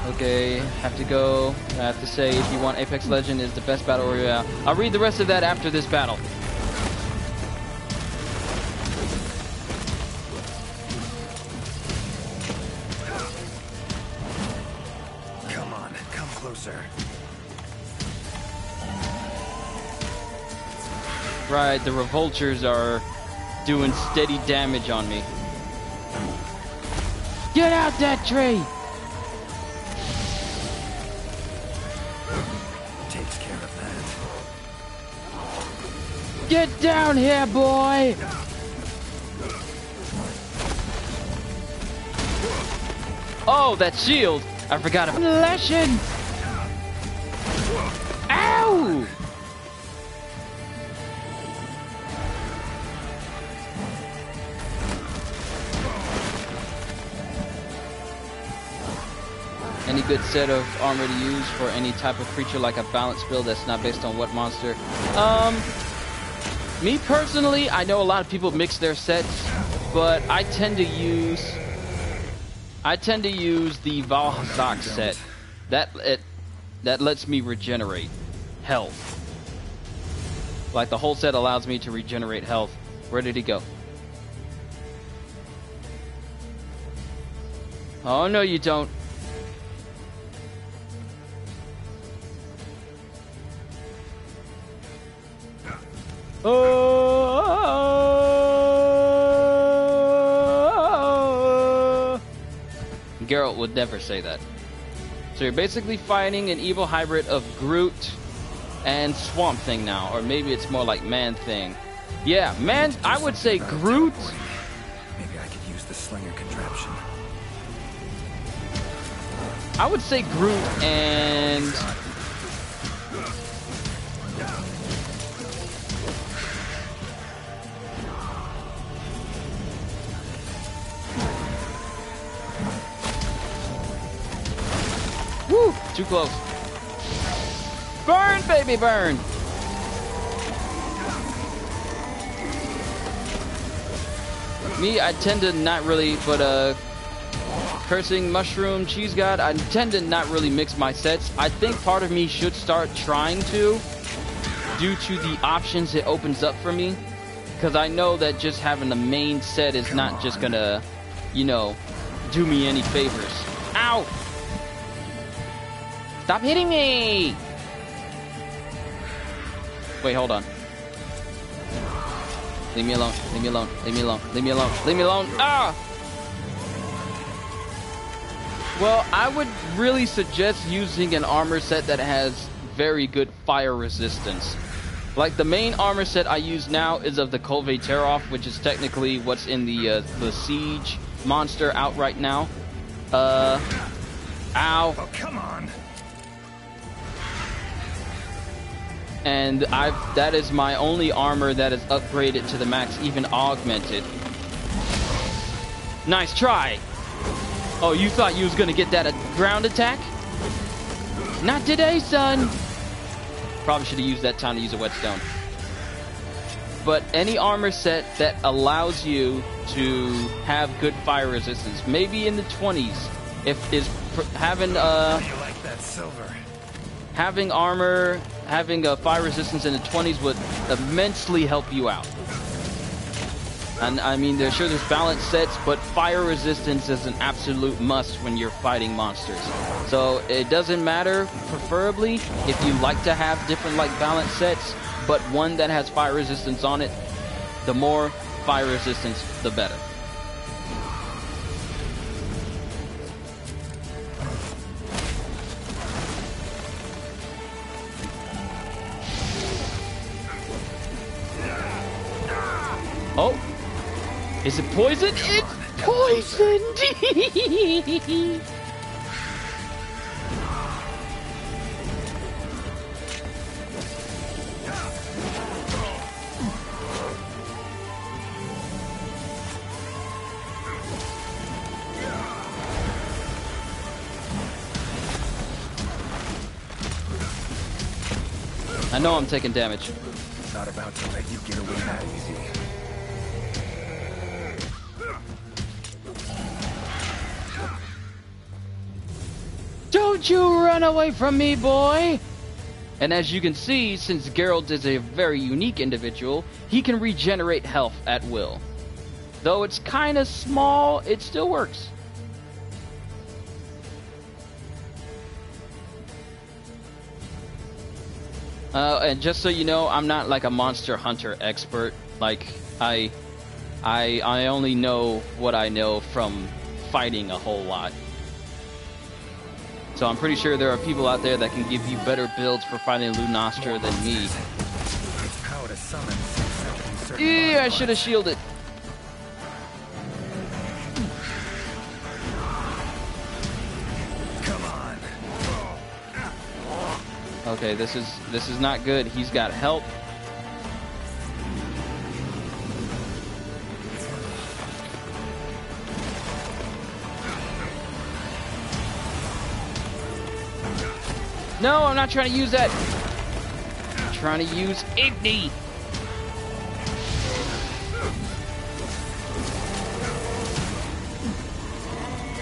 S1: Okay, have to go. I have to say, if you want, Apex Legend is the best battle royale. I'll read the rest of that after this battle. right. The revolters are doing steady damage on me. Get out that tree!
S6: Takes care of that.
S1: Get down here, boy! Oh, that shield! I forgot about lesson. Ow! Any good set of armor to use for any type of creature, like a balanced build that's not based on what monster? Me personally, I know a lot of people mix their sets, but I tend to use the Valhazak set. That lets me regenerate health. Like the whole set allows me to regenerate health. Where did he go? Oh no, you don't. Oh, Geralt would never say that. So you're basically fighting an evil hybrid of Groot and Swamp Thing now, or maybe it's more like Man-Thing. Yeah, I would say Groot.
S6: Maybe I could use the slinger contraption.
S1: I would say Groot and woo! Too close. Burn, baby, burn! Me, I tend to not really, but Cursing Mushroom, Cheese God, I tend to not really mix my sets. I think part of me should start trying to, due to the options it opens up for me. Because I know that just having the main set is not just gonna, you know, do me any favors. Ow! Stop hitting me! Wait, hold on. Leave me alone, leave me alone, leave me alone, leave me alone, leave me alone. Ah! Well, I would really suggest using an armor set that has very good fire resistance. Like the main armor set I use now is of the Kolve Teroff, which is technically what's in the Siege monster out right now. Ow.
S6: Oh, come on.
S1: And that is my only armor that is upgraded to the max, even augmented. Nice try. Oh, you thought you was gonna get that ground attack? Not today, son. Probably should have used that time to use a whetstone. But any armor set that allows you to have good fire resistance, maybe in the 20s, having
S6: You like that silver?
S1: having armor, having a fire resistance in the 20s would immensely help you out. And I mean, there's balanced sets, but fire resistance is an absolute must when you're fighting monsters. So it doesn't matter, preferably, if you like to have different like balanced sets, but one that has fire resistance on it, the more fire resistance, the better. Oh! Is it poison? It's poisoned! I know I'm taking damage.
S6: Not about to let you get away that easy.
S1: Don't you run away from me, boy! And as you can see, since Geralt is a very unique individual, he can regenerate health at will. Though it's kind of small, it still works. And just so you know, I'm not like a monster hunter expert. Like I only know what I know from fighting a whole lot. So I'm pretty sure there are people out there that can give you better builds for fighting Lunastra than me. Yeah, I should have shielded. Okay, this is not good. He's got help. No, I'm not trying to use that. I'm trying to use Igni.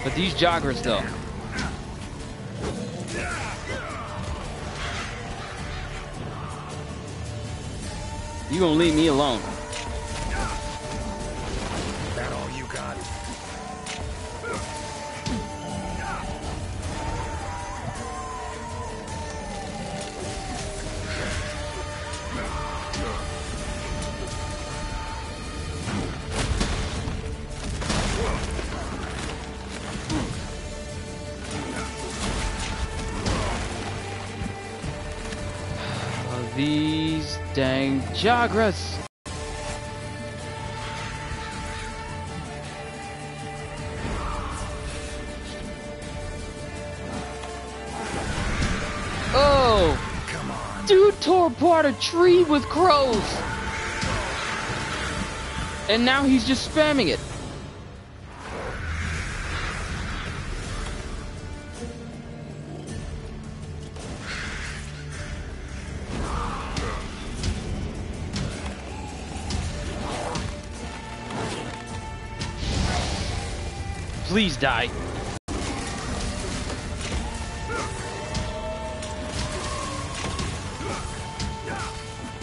S1: But these joggers, though. You gonna leave me alone?
S6: That all you got?
S1: These dang Jagras. Oh!
S6: Come on.
S1: Dude tore apart a tree with crows. And now he's just spamming it. Please die.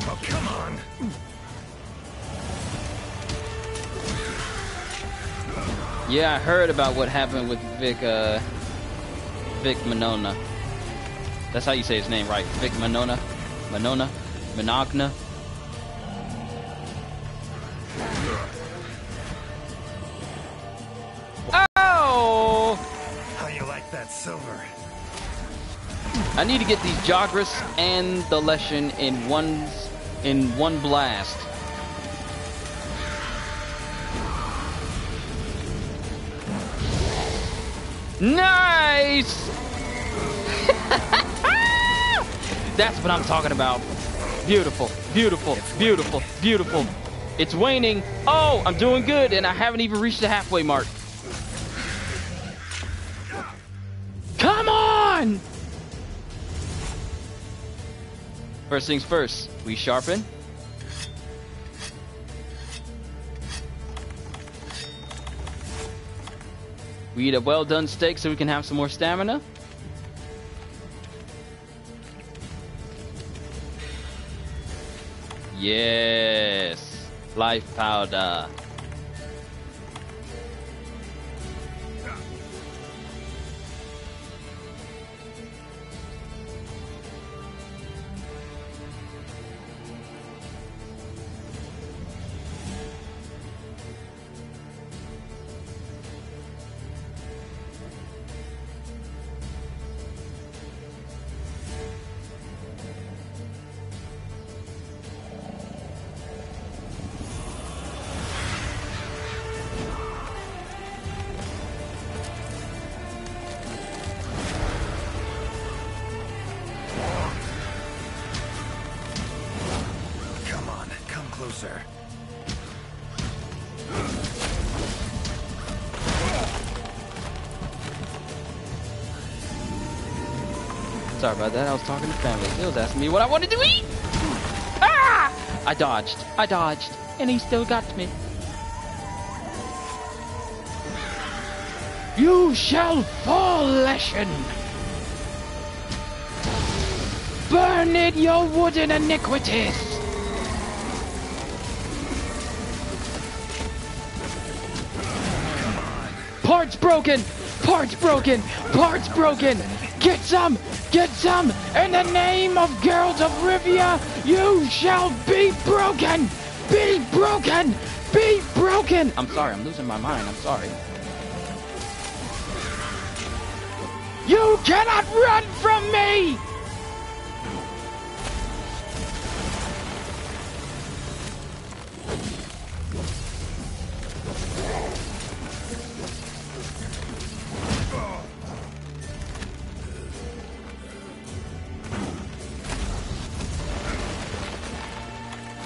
S6: Oh, come on.
S1: Yeah, I heard about what happened with Vic Monona. That's how you say his name, right? Vic Monona? Monogna? Oh!
S6: How you like that silver?
S1: I need to get these Jagras and the Leshen in one blast. Nice! That's what I'm talking about. Beautiful, beautiful, beautiful, beautiful. It's waning. Oh, I'm doing good, and I haven't even reached the halfway mark. Come on! First things first, we sharpen. We eat a well-done steak so we can have some more stamina. Yes, life powder.
S6: Closer.
S1: Sorry about that. I was talking to family. He was asking me what I wanted to eat. Ah! I dodged, and he still got me. You shall fall, Leshen. Burn in your wooden iniquities. Parts broken. Parts broken! Parts broken! Get some! Get some! In the name of Geralt of Rivia, you shall be broken! Be broken! Be broken! I'm sorry, I'm losing my mind, I'm sorry. You cannot run from me!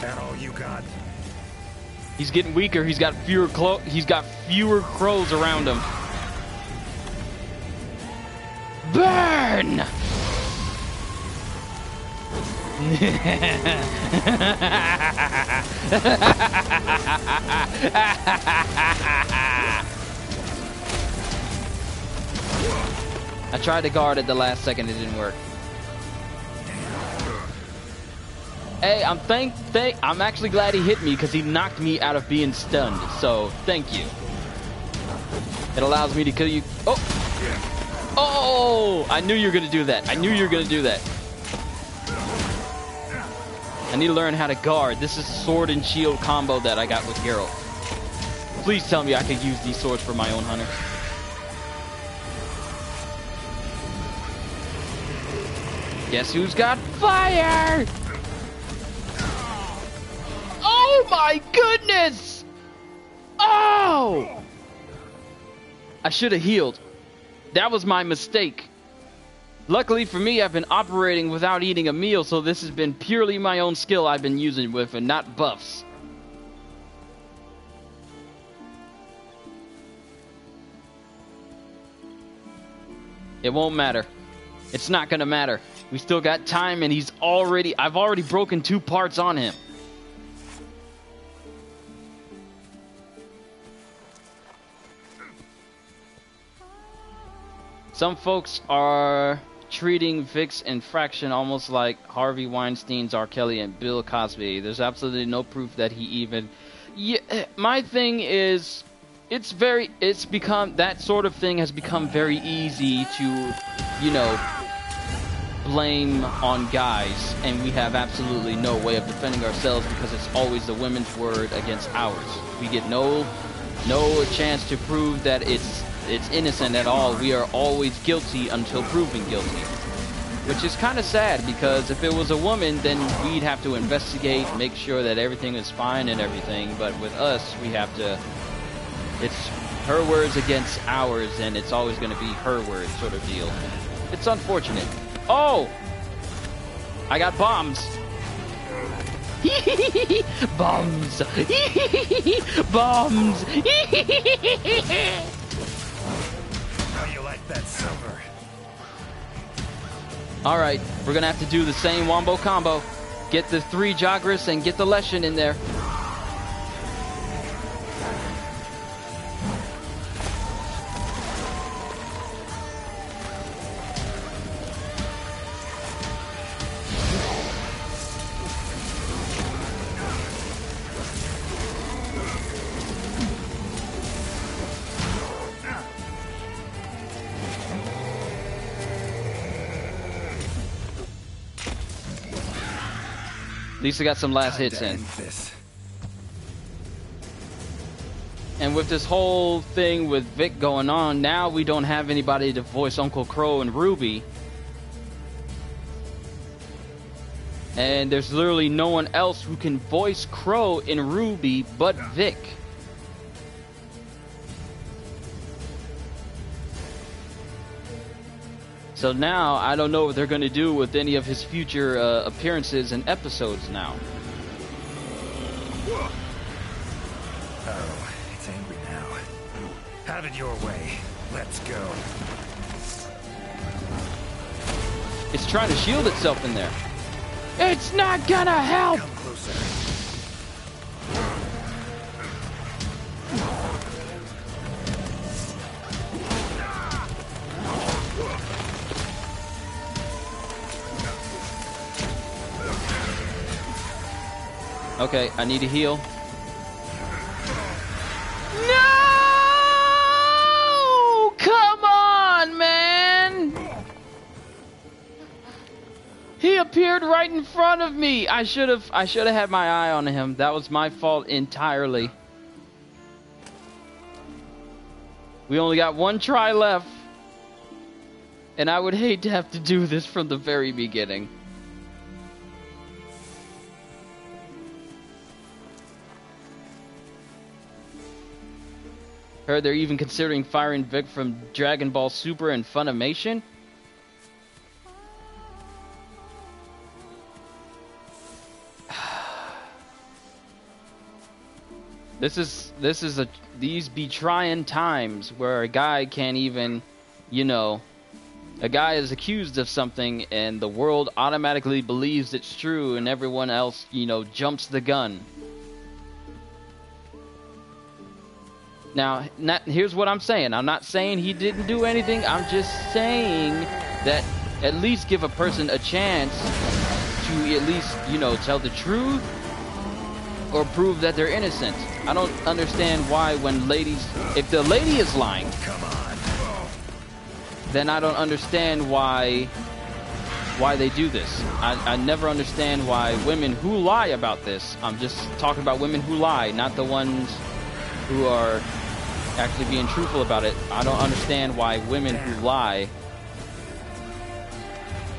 S6: That all you got?
S1: He's getting weaker. He's got fewer crows around him. Burn! I tried to guard at the last second. It didn't work. Hey, I'm actually glad he hit me because he knocked me out of being stunned. So, thank you. It allows me to kill you. Oh! Oh! I knew you were going to do that. I knew you were going to do that. I need to learn how to guard. This is sword and shield combo that I got with Geralt. Please tell me I can use these swords for my own hunter. Guess who's got fire? Oh my goodness! Oh! I should have healed. That was my mistake. Luckily for me, I've been operating without eating a meal, so this has been purely my own skill I've been using with and not buffs. It won't matter. It's not gonna matter. We still got time and I've already broken 2 parts on him. Some folks are treating Vic's infraction almost like Harvey Weinstein's R. Kelly and Bill Cosby. There's absolutely no proof that he even... Yeah, my thing is, it's become, that sort of thing has become very easy to, you know, blame on guys, and we have absolutely no way of defending ourselves because it's always the women's word against ours. We get no chance to prove that it's innocent at all. We are always guilty until proven guilty, which is kind of sad because if it was a woman, then we'd have to investigate, make sure that everything is fine and everything. But with us, we have to, it's her words against ours, and it's always going to be her words sort of deal. It's unfortunate. Oh, I got bombs. Bombs. Bombs.
S6: How you like that silver?
S1: Alright, we're gonna have to do the same wombo combo. Get the 3 Jagras and get the Leshen in there. At least I got some last hits in. And with this whole thing with Vic going on, now we don't have anybody to voice Uncle Crow and Ruby. And there's literally no one else who can voice Crow and Ruby but Vic. So now, I don't know what they're going to do with any of his future appearances and episodes now.
S6: Oh, it's angry now. Have it your way. Let's go.
S1: It's trying to shield itself in there. It's not gonna help!
S6: Come closer.
S1: Okay, I need to heal. No! Come right in front of me. I should have had my eye on him. That was my fault entirely. We only got one try left. And I would hate to have to do this from the very beginning. Heard they're even considering firing Vic from Dragon Ball Super and Funimation. These be trying times where a guy can't even, a guy is accused of something and the world automatically believes it's true and everyone else, jumps the gun. Now, here's what I'm saying. I'm not saying he didn't do anything. I'm just saying that at least give a person a chance to at least, tell the truth or prove that they're innocent. I don't understand why when if the lady is lying, then I don't understand why they do this. I never understand why women who lie about this, I'm just talking about women who lie, not the ones who are actually being truthful about it. I don't understand why women who lie.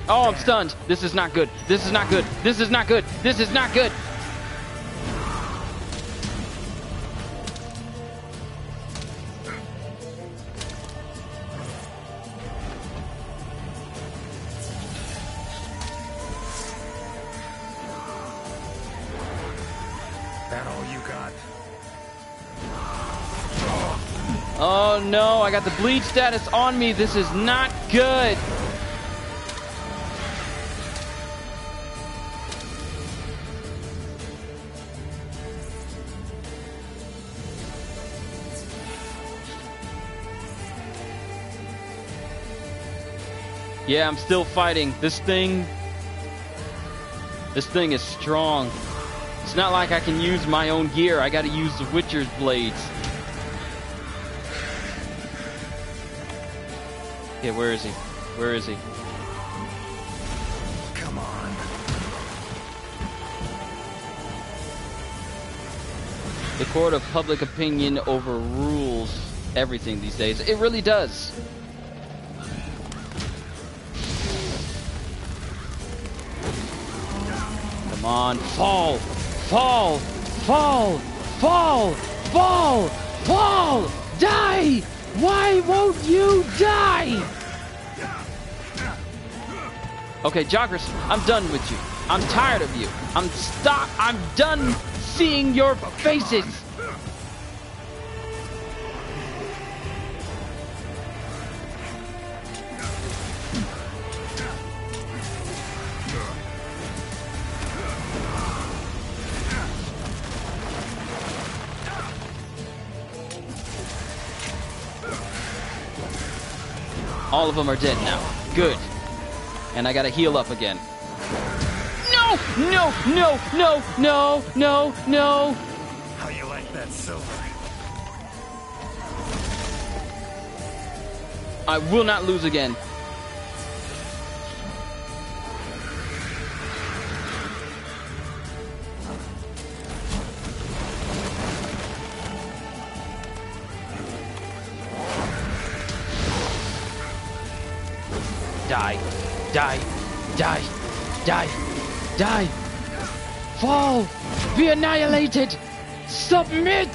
S1: Oh, I'm stunned. This is not good. This is not good. This is not good. This is not good.
S6: That all you got?
S1: Oh no, I got the bleed status on me. This is not good. Yeah, I'm still fighting. This thing is strong. It's not like I can use my own gear. I gotta use the Witcher's blades. Okay, where is he? Where is he?
S6: Come on.
S1: The court of public opinion overrules everything these days. It really does. Come on, fall! Fall! Fall! Fall! Fall! Fall! Die! Why won't you die? Okay, joggers, I'm done with you. I'm tired of you. I'm done seeing your faces. All of them are dead now. Good. And I gotta heal up again. No! No! No! No! No! No! No!
S6: How you like that silver?
S1: I will not lose again. Die. Die. Die. Die. Die. Fall. Be annihilated. Submit.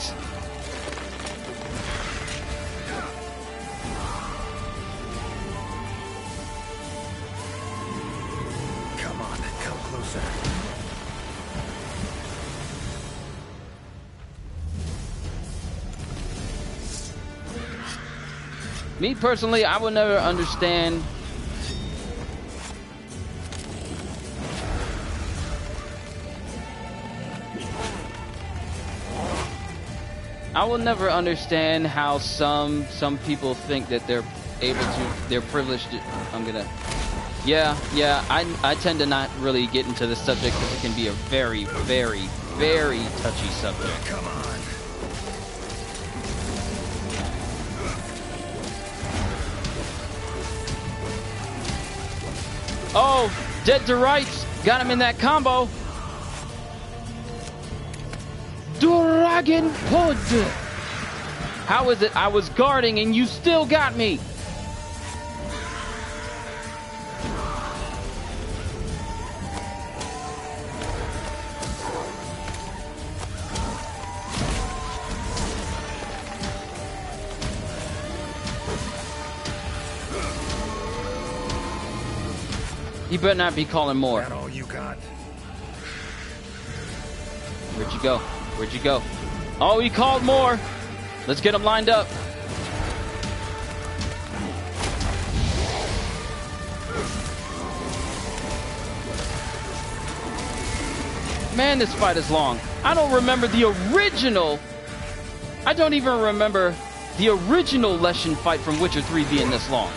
S6: Come on, come closer.
S1: Me personally, I will never understand how some people think that they're privileged. I tend to not really get into this subject because it can be a very, very, very touchy subject.
S6: Come on.
S1: Oh, dead to rights. Got him in that combo. Dragon Pod. How is it I was guarding and you still got me? You better not be calling more.
S6: That all you got?
S1: Where'd you go? Where'd you go? Oh, he called more. Let's get him lined up. Man, this fight is long. I don't remember the original. I don't even remember the original Leshen fight from Witcher 3 being this long.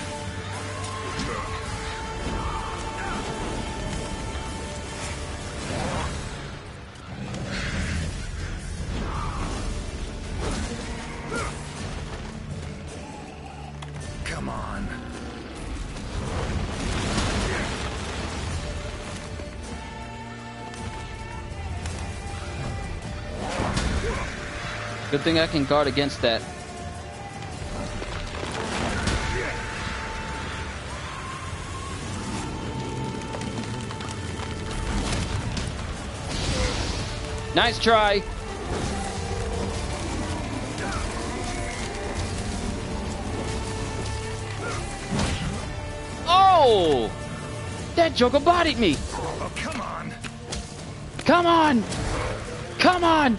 S6: Come on.
S1: Good thing I can guard against that. Nice try. Oh! That joker bodied me.
S6: Oh, come on.
S1: Come on! Come on!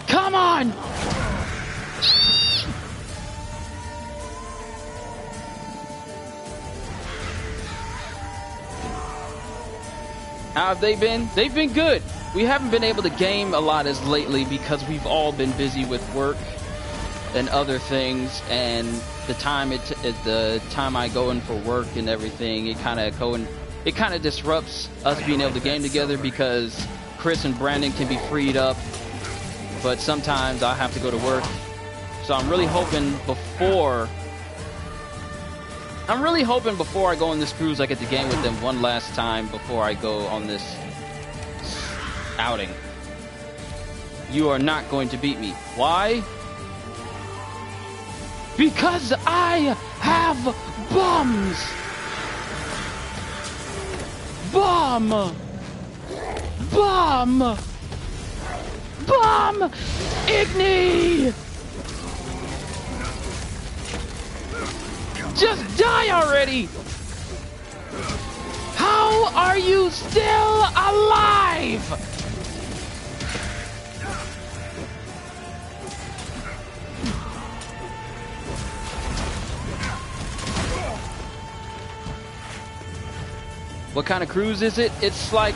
S1: Come on! How have they been? They've been good. We haven't been able to game a lot as lately because we've all been busy with work and other things, and the time the time I go in for work and everything, it kind of disrupts us being able to game together because Chris and Brandon can be freed up, but sometimes I have to go to work. So I'm really hoping before I go on this cruise, I get to game with them one last time before I go on this outing. You are not going to beat me. Why? Because I have bombs! Bomb! Bomb! Bomb! Igni! Just die already! How are you still alive? What kind of cruise is it? It's like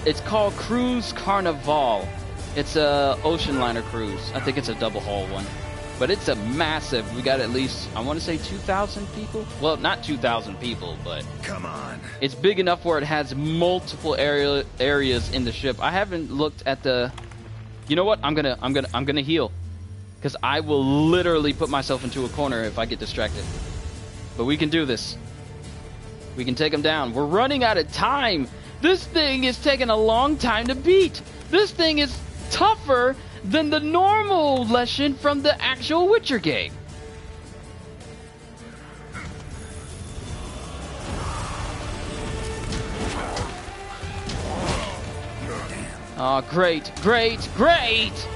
S1: it's called Cruise Carnival. It's a ocean liner cruise. I think it's a double hull one. But it's a massive, we got at least, I want to say 2,000 people? Well, not 2,000 people, but
S6: come on.
S1: It's big enough where it has multiple areas in the ship. I haven't looked at the, you know what? I'm gonna heal. Because I will literally put myself into a corner if I get distracted. But we can do this. We can take him down. We're running out of time. This thing is taking a long time to beat. This thing is tougher than the normal Leshen from the actual Witcher game. Oh, great, great, great!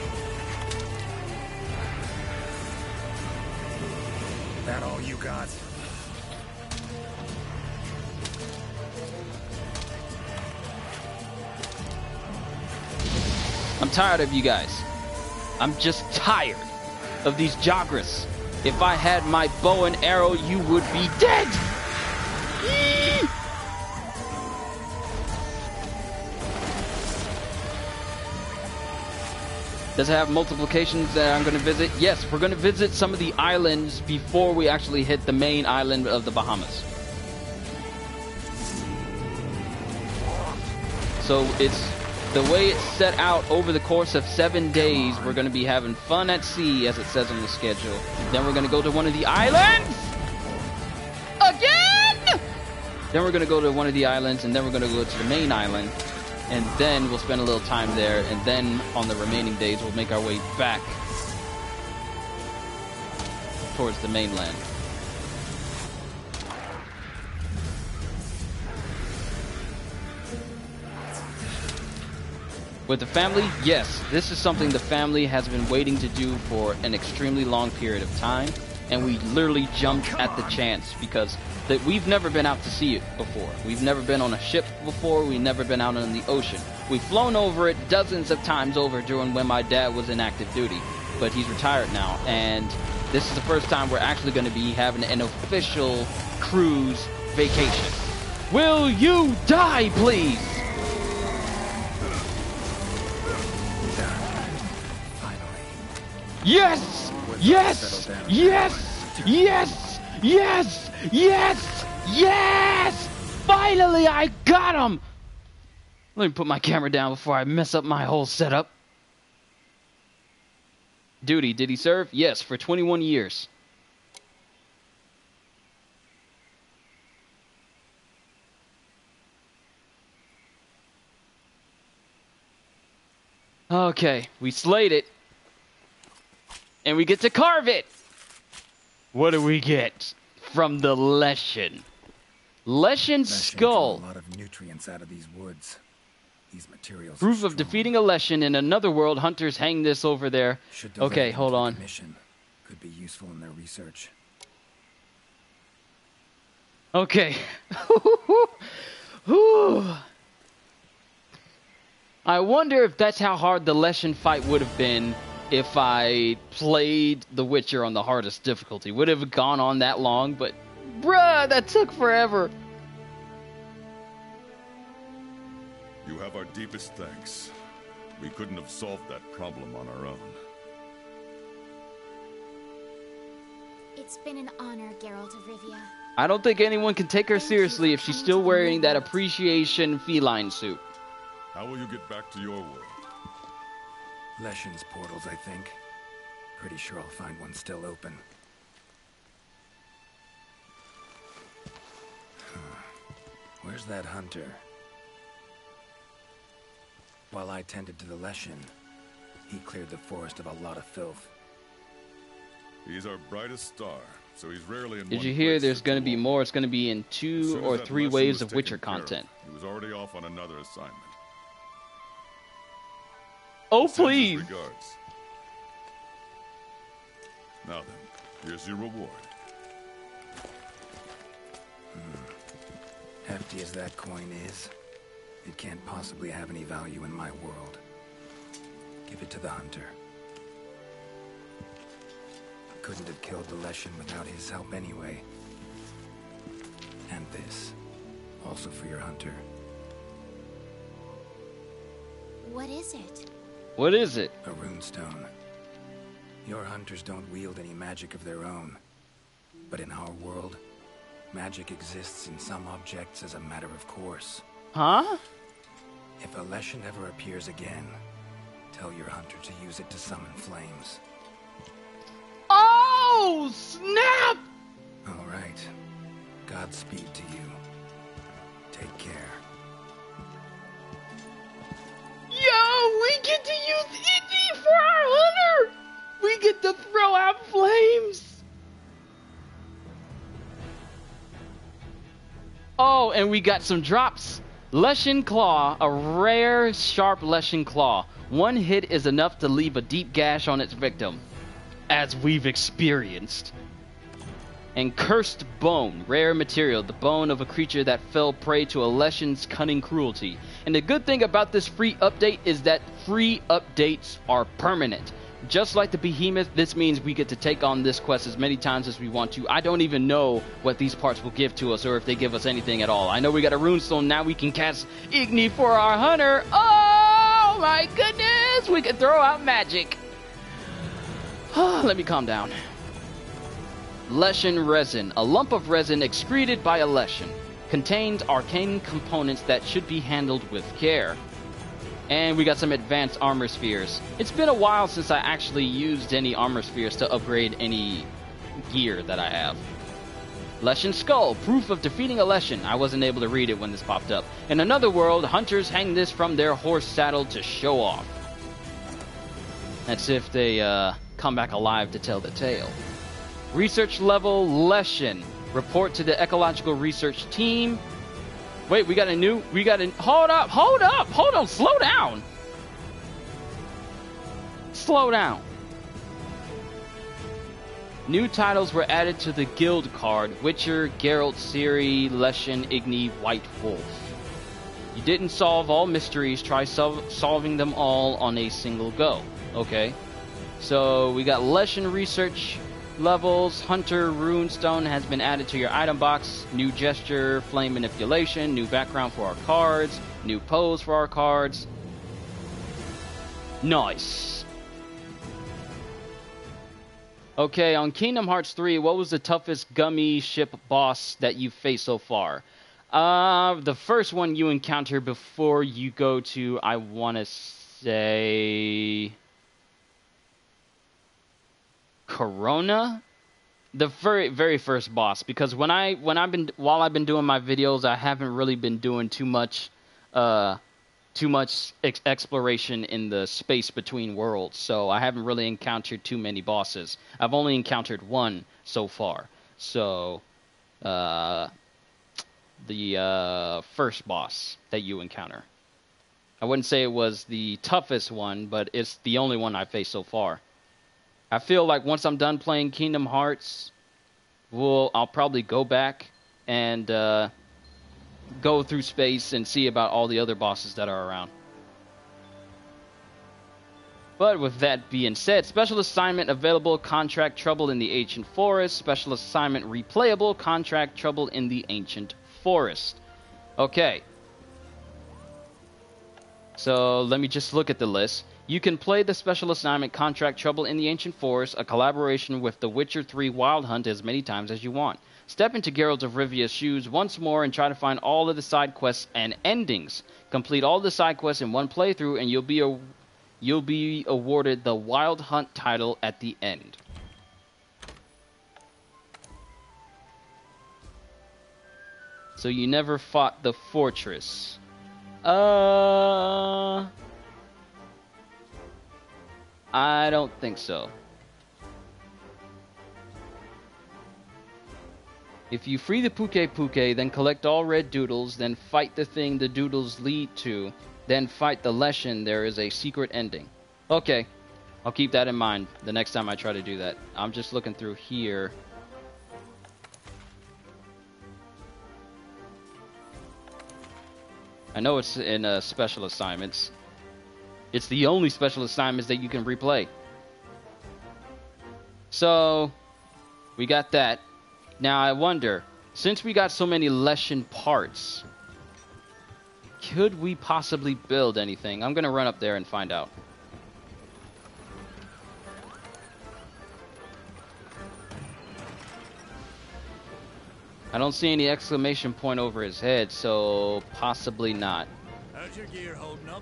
S6: That all you got?
S1: I'm tired of you guys. I'm just tired of these Jagras. If I had my bow and arrow, you would be dead! Eee! Does it have multiplications that I'm going to visit? Yes, we're going to visit some of the islands before we actually hit the main island of the Bahamas. So it's the way it's set out over the course of 7 days. We're going to be having fun at sea, as it says on the schedule. Then we're going to go to one of the islands again. Then we're going to go to one of the islands, and then we're going to go to the main island. And then we'll spend a little time there, and then on the remaining days, we'll make our way back towards the mainland. With the family, yes, this is something the family has been waiting to do for an extremely long period of time, and we literally jumped at the chance because we've never been out to sea it before. We've never been on a ship before. We've never been out in the ocean. We've flown over it dozens of times over during when my dad was in active duty, but he's retired now, and this is the first time we're actually going to be having an official cruise vacation. Will you die, please? Yes! Yes! Yes! Yes! Yes! Yes! Yes! Finally, I got him! Let me put my camera down before I mess up my whole setup. Duty, did he serve? Yes, for 21 years. Okay, we slayed it. And we get to carve it. What do we get from the Leshen? Leshen skull.
S6: A lot of nutrients out of these woods. These materials.
S1: Proof of defeating a Leshen in another world. Hunters hang this over there. Okay, hold on.
S6: Could be useful in their research.
S1: Okay. I wonder if that's how hard the Leshen fight would have been if I played The Witcher on the hardest difficulty. Would have gone on that long, but bruh, that took forever.
S3: You have our deepest thanks. We couldn't have solved that problem on our own.
S4: It's been an honor, Geralt of Rivia.
S1: I don't think anyone can take her seriously if she's still wearing that appreciation feline suit.
S3: How will you get back to your world?
S6: Leshen's portals, I think. Pretty sure I'll find one still open. Where's that hunter? While I tended to the Leshen, he cleared the forest of a lot of filth.
S3: He's our brightest star, so he's rarely in
S1: Did you hear there's going to be more? It's going to be in 2 or 3 waves of Witcher content.
S3: He was already off on another assignment.
S1: Oh, please.
S3: Regards. Now then, here's your reward.
S6: Hefty as that coin is, it can't possibly have any value in my world. Give it to the hunter. Couldn't have killed the Leshen without his help anyway. And this, also for your hunter.
S4: What is it?
S1: What is it?
S6: A runestone. Your hunters don't wield any magic of their own. But in our world, magic exists in some objects as a matter of course.
S1: Huh?
S6: If a Leshen ever appears again, tell your hunter to use it to summon flames.
S1: Oh, snap!
S6: All right. Godspeed to you. Take care.
S1: Yo, we get to use Igni for our hunter! We get to throw out flames! Oh, and we got some drops. Leshen Claw, a rare, sharp Leshen Claw. One hit is enough to leave a deep gash on its victim, as we've experienced. And Cursed Bone, rare material, the bone of a creature that fell prey to a Leshen's cunning cruelty. And the good thing about this free update is that free updates are permanent. Just like the Behemoth, this means we get to take on this quest as many times as we want to. I don't even know what these parts will give to us or if they give us anything at all. I know we got a runestone, now we can cast Igni for our hunter. Oh my goodness, we can throw out magic. Let me calm down. Leshen resin, a lump of resin excreted by a Leshen, contains arcane components that should be handled with care. And we got some advanced armor spheres. It's been a while since I actually used any armor spheres to upgrade any gear that I have. Leshen Skull, proof of defeating a Leshen. I wasn't able to read it when this popped up. In another world, hunters hang this from their horse saddle to show off. That's if they come back alive to tell the tale. Research level Leshen. Report to the ecological research team. Wait, hold on, slow down. Slow down. New titles were added to the guild card: Witcher, Geralt, Ciri, Leshen, Igni, White Wolf. You didn't solve all mysteries, try solving them all on a single go. Okay, so we got Leshen research levels. Hunter runestone has been added to your item box. New gesture, flame manipulation, new background for our cards, new pose for our cards. Nice. Okay, on Kingdom Hearts 3, what was the toughest gummy ship boss that you've faced so far? The first one you encounter before you go to, I want to say, Corona? The very first boss, because while I've been doing my videos, I haven't really been doing too much exploration in the space between worlds, so I haven't really encountered too many bosses. I've only encountered one so far. So, the first boss that you encounter. I wouldn't say it was the toughest one, but it's the only one I've faced so far. I feel like once I'm done playing Kingdom Hearts, I'll probably go back and go through space and see about all the other bosses that are around. But with that being said, special assignment available, Contract Trouble in the Ancient Forest. Special assignment replayable, Contract Trouble in the Ancient Forest. Okay. So let me just look at the list. You can play the special assignment Contract Trouble in the Ancient Forest, a collaboration with The Witcher 3 Wild Hunt, as many times as you want. Step into Geralt of Rivia's shoes once more and try to find all of the side quests and endings. Complete all the side quests in one playthrough and you'll be awarded the Wild Hunt title at the end. So you never fought the fortress. I don't think so. If you free the Puke, then collect all red doodles, then fight the thing the doodles lead to, then fight the Leshen, there is a secret ending. Okay, I'll keep that in mind the next time I try to do that. I'm just looking through here. I know it's in special assignments. It's the only special assignments that you can replay. So, we got that. Now I wonder, since we got so many Leshen parts, could we possibly build anything? I'm going to run up there and find out. I don't see any exclamation point over his head, so possibly not.
S9: How's your gear holding up?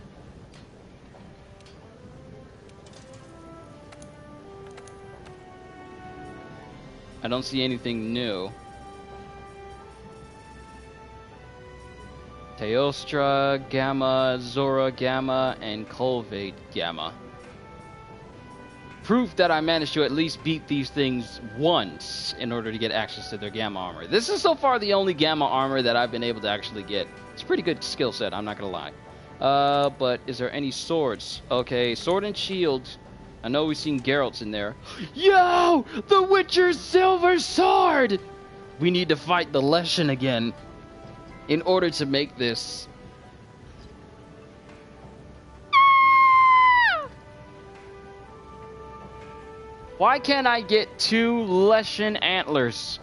S1: I don't see anything new. Teostra, Gamma, Zora, Gamma, and Colvade, Gamma. Proof that I managed to at least beat these things once in order to get access to their Gamma armor. This is so far the only Gamma armor that I've been able to actually get. It's a pretty good skill set, I'm not gonna lie. But is there any swords? Okay, sword and shield. I know we've seen Geralt's in there. Yo! The Witcher's Silver Sword! We need to fight the Leshen again in order to make this. Why can't I get 2 Leshen antlers?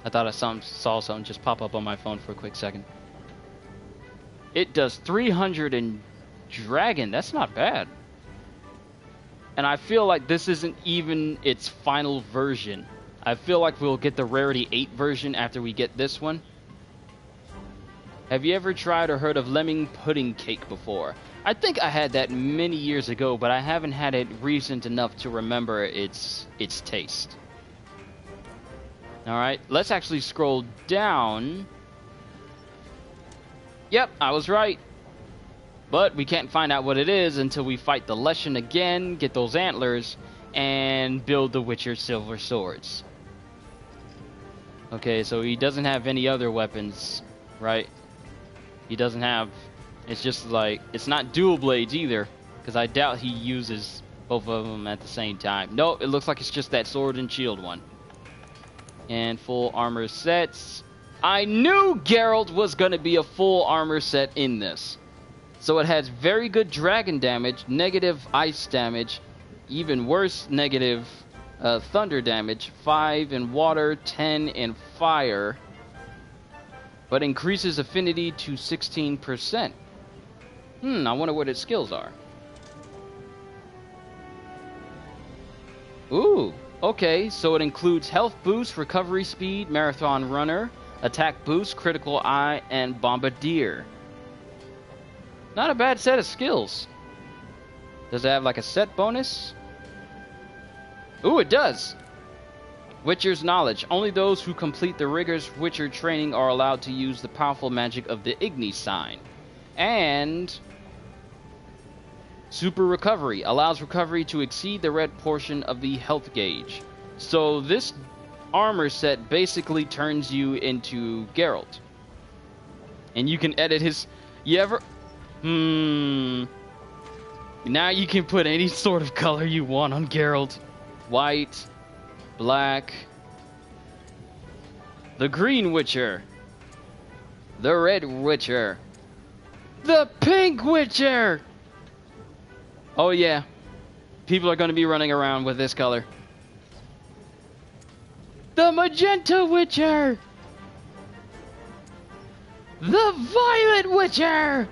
S1: I thought I saw something just pop up on my phone for a quick second. It does 300 in Dragon. That's not bad. And I feel like this isn't even its final version. I feel like we'll get the Rarity 8 version after we get this one. Have you ever tried or heard of Lemming Pudding Cake before? I think I had that many years ago, but I haven't had it recent enough to remember its taste. Alright, let's actually scroll down. Yep, I was right. But we can't find out what it is until we fight the Leshen again, get those antlers, and build the Witcher Silver Swords. Okay, so he doesn't have any other weapons, right? He doesn't have... It's just like... It's not dual blades either, because I doubt he uses both of them at the same time. No, it looks like it's just that sword and shield one. And full armor sets. I knew Geralt was going to be a full armor set in this. So it has very good dragon damage, negative ice damage, even worse negative thunder damage, 5 in water, 10 in fire, but increases affinity to 16%. I wonder what its skills are. Ooh, okay, so it includes health boost, recovery speed, marathon runner, attack boost, critical eye, and bombardier. Not a bad set of skills. Does it have like a set bonus? Ooh, it does. Witcher's knowledge. Only those who complete the rigorous Witcher training are allowed to use the powerful magic of the Igni sign. And super recovery. Allows recovery to exceed the red portion of the health gauge. So this armor set basically turns you into Geralt. And you can edit his... You ever... Now you can put any sort of color you want on Geralt. White, black, the Green Witcher, the Red Witcher, the Pink Witcher! Oh yeah, people are going to be running around with this color. The Magenta Witcher! The Violet Witcher!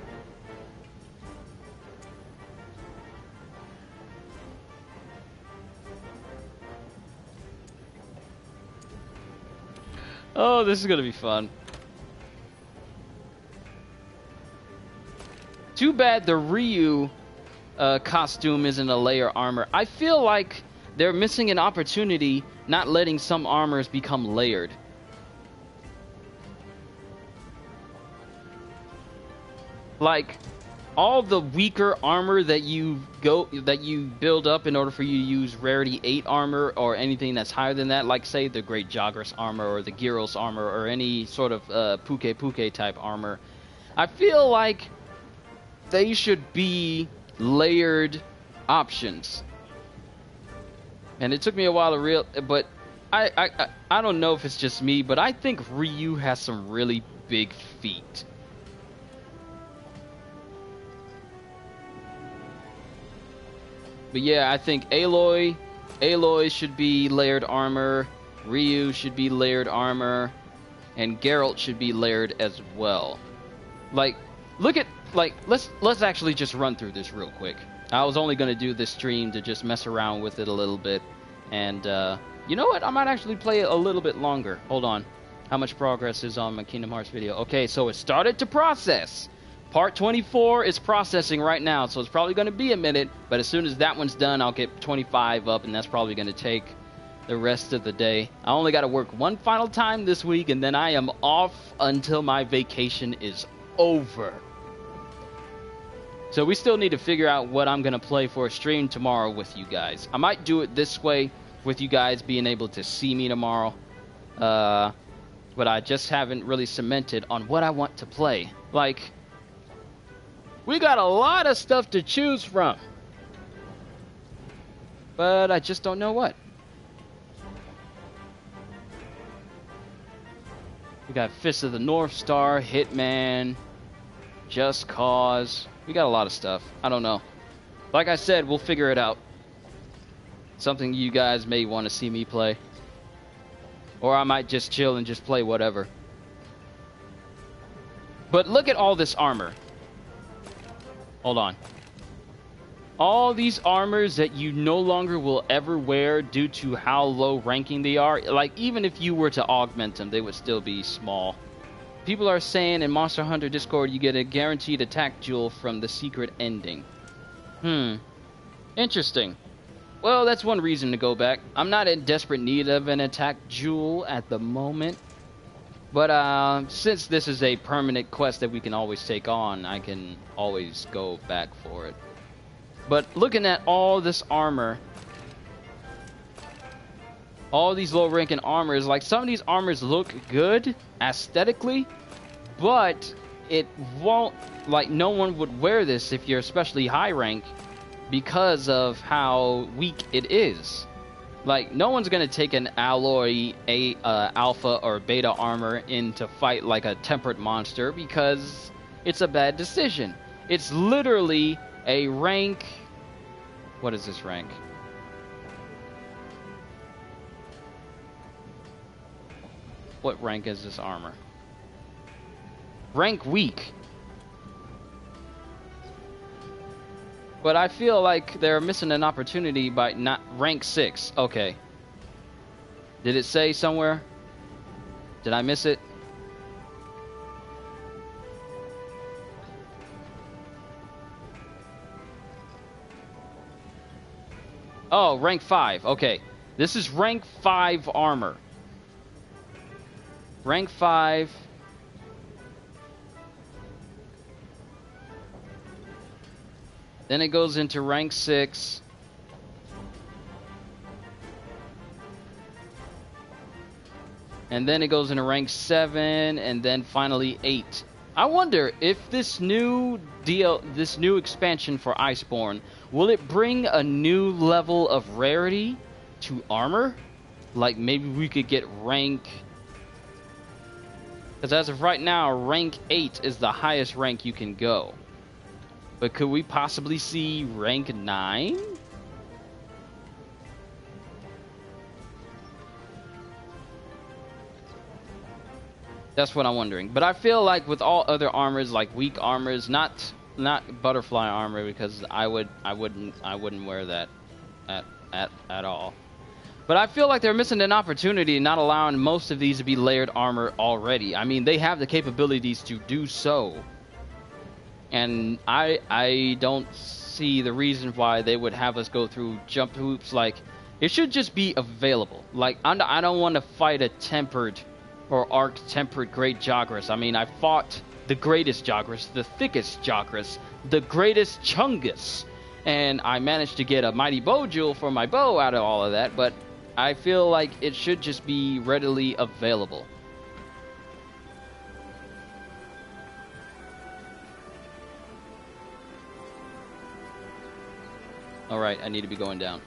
S1: Oh, this is gonna be fun. Too bad the Ryu costume isn't a layer armor. I feel like they're missing an opportunity not letting some armors become layered. Like all the weaker armor that you build up in order for you to use rarity 8 armor or anything that's higher than that, like say the Great Jagras armor or the Gyros armor or any sort of Puke type armor. I feel like they should be layered options. And it took me a while to but I don't know if it's just me, but I think Ryu has some really big feet. But yeah, I think Aloy should be layered armor, Ryu should be layered armor, and Geralt should be layered as well. Like, look at, like, let's actually just run through this real quick. I was only going to do this stream to just mess around with it a little bit. And, you know what? I might actually play it a little bit longer. Hold on. How much progress is on my Kingdom Hearts video? Okay, so it started to process. Part 24 is processing right now, so it's probably going to be a minute, but as soon as that one's done, I'll get 25 up, and that's probably going to take the rest of the day. I only got to work one final time this week, and then I am off until my vacation is over. So we still need to figure out what I'm going to play for a stream tomorrow with you guys. I might do it this way, with you guys being able to see me tomorrow, but I just haven't really cemented on what I want to play. Like... we got a lot of stuff to choose from. But I just don't know what. We got Fist of the North Star, Hitman, Just Cause. We got a lot of stuff. I don't know. Like I said, we'll figure it out. Something you guys may want to see me play. Or I might just chill and just play whatever. But look at all this armor. Hold on. All these armors that you no longer will ever wear due to how low ranking they are, like even if you were to augment them, they would still be small. People are saying in Monster Hunter Discord you get a guaranteed attack jewel from the secret ending. Interesting. well, that's one reason to go back. I'm not in desperate need of an attack jewel at the moment. But since this is a permanent quest that we can always take on, I can always go back for it. But looking at all this armor, all these low ranking armors, like some of these armors look good aesthetically, but it won't, like no one would wear this if you're especially high rank because of how weak it is. Like, no one's gonna take an alloy alpha or beta armor in to fight like a tempered monster because it's a bad decision. It's literally a rank. What is this rank? What rank is this armor? Rank weak. But I feel like they're missing an opportunity by not rank 6. Okay. Did it say somewhere? Did I miss it? Oh, rank 5. Okay. This is rank 5 armor. Rank 5. Then it goes into rank 6. And then it goes into rank 7, and then finally 8. I wonder if this new expansion for Iceborne, will it bring a new level of rarity to armor? Like maybe we could get rank... Because as of right now, rank 8 is the highest rank you can go. But could we possibly see rank 9? That's what I'm wondering. But I feel like with all other armors, like weak armors, not butterfly armor, because I wouldn't wear that at all. But I feel like they're missing an opportunity not allowing most of these to be layered armor already. I mean, they have the capabilities to do so. And I don't see the reason why they would have us go through jump hoops. Like, it should just be available. Like, I don't want to fight a tempered or arc-tempered Great Jagras. I mean, I fought the greatest Jagras, the thickest Jagras, the greatest Chungus. And I managed to get a Mighty Bow Jewel for my bow out of all of that. But I feel like it should just be readily available. Alright, I need to be going down.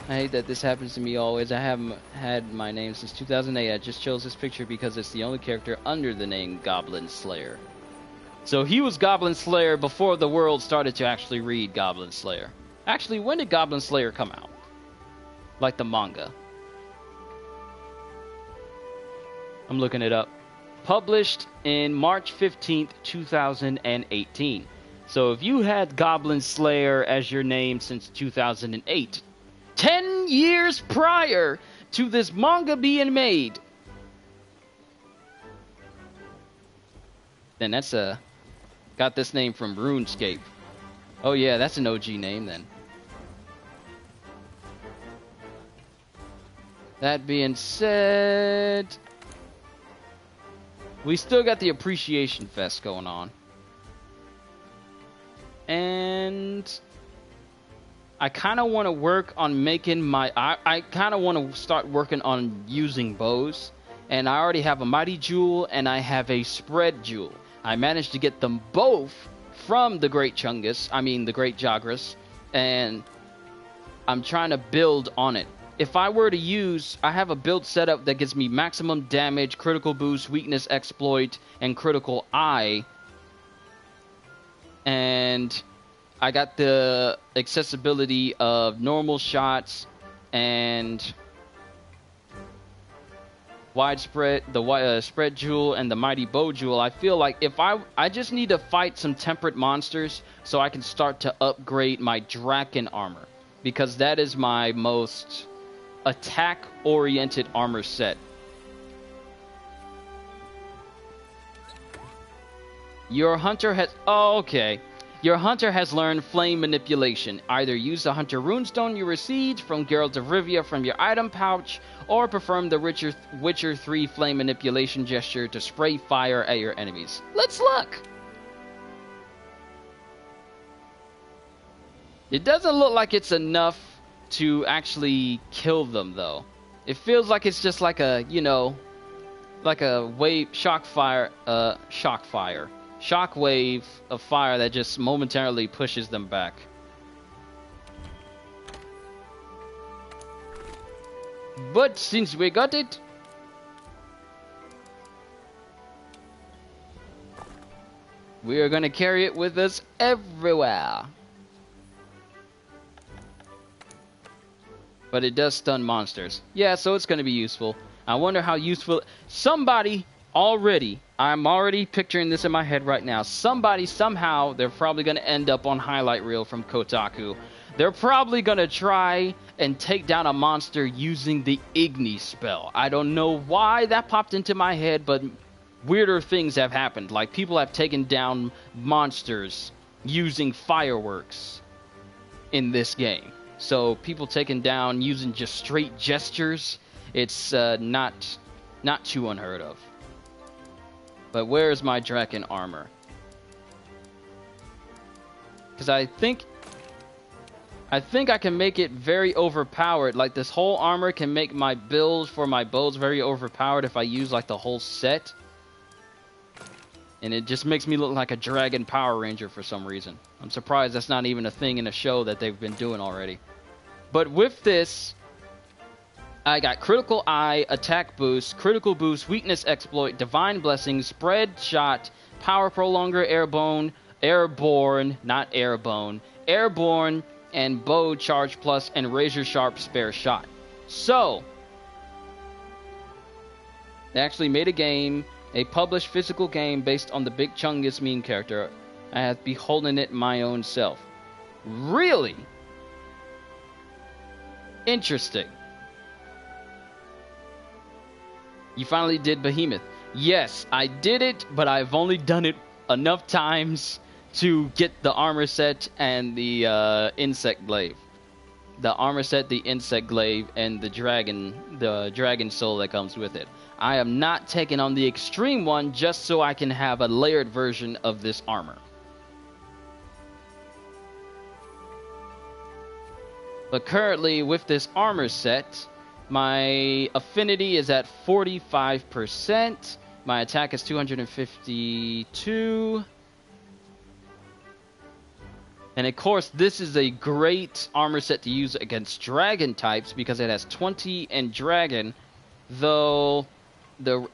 S1: I hate that this happens to me always. I haven't had my name since 2008. I just chose this picture because it's the only character under the name Goblin Slayer. So he was Goblin Slayer before the world started to actually read Goblin Slayer. Actually, when did Goblin Slayer come out? Like the manga. I'm looking it up. Published in March 15th, 2018. So if you had Goblin Slayer as your name since 2008, 10 years prior to this manga being made, then that's got this name from RuneScape. Oh yeah, that's an OG name then. That being said, we still got the Appreciation Fest going on. And I kind of want to work on making my... I kind of want to start working on using bows. And I already have a Mighty Jewel and I have a Spread Jewel. I managed to get them both from the Great Chungus. I mean, the Great Jagras. And I'm trying to build on it. If I were to use... I have a build setup that gives me maximum damage, critical boost, weakness exploit, and critical eye. And I got the accessibility of normal shots and widespread, the spread jewel and the Mighty Bow Jewel. I feel like if I just need to fight some temperate monsters so I can start to upgrade my Draken armor, because that is my most attack-oriented armor set. Your hunter has... Oh, okay. Your hunter has learned flame manipulation. Either use the hunter runestone you received from Geralt of Rivia from your item pouch, or perform the Witcher 3 flame manipulation gesture to spray fire at your enemies. Let's look! It doesn't look like it's enough to actually kill them, though. It feels like it's just like a, you know, like a shock wave of fire that just momentarily pushes them back. But since we got it, we are gonna carry it with us everywhere. But it does stun monsters. Yeah, so it's gonna be useful. I wonder how useful... Somebody already... I'm already picturing this in my head right now. Somebody, somehow, they're probably going to end up on highlight reel from Kotaku. They're probably going to try and take down a monster using the Igni spell. I don't know why that popped into my head, but weirder things have happened. Like, people have taken down monsters using fireworks in this game. So, people taken down using just straight gestures, it's not too unheard of. But where is my Draken armor? Because I think I can make it very overpowered. Like, this whole armor can make my build for my bows very overpowered if I use like the whole set. And it just makes me look like a Dragon Power Ranger for some reason. I'm surprised that's not even a thing in a show that they've been doing already. But with this, I got Critical Eye, Attack Boost, Critical Boost, Weakness Exploit, Divine Blessing, Spread Shot, Power Prolonger, Airborne, not Airbone, Airborne, and Bow Charge Plus, and Razor Sharp Spare Shot. So, they actually made a game, a published physical game based on the Big Chungus meme character. I have beholden it my own self. Really? Interesting. You finally did Behemoth. Yes, I did it, but I've only done it enough times to get the armor set and the insect glaive. The armor set, the insect glaive, and the dragon soul that comes with it. I am not taking on the extreme one just so I can have a layered version of this armor. But currently, with this armor set, my affinity is at 45%. My attack is 252. And of course, this is a great armor set to use against dragon types because it has 20 and dragon, though the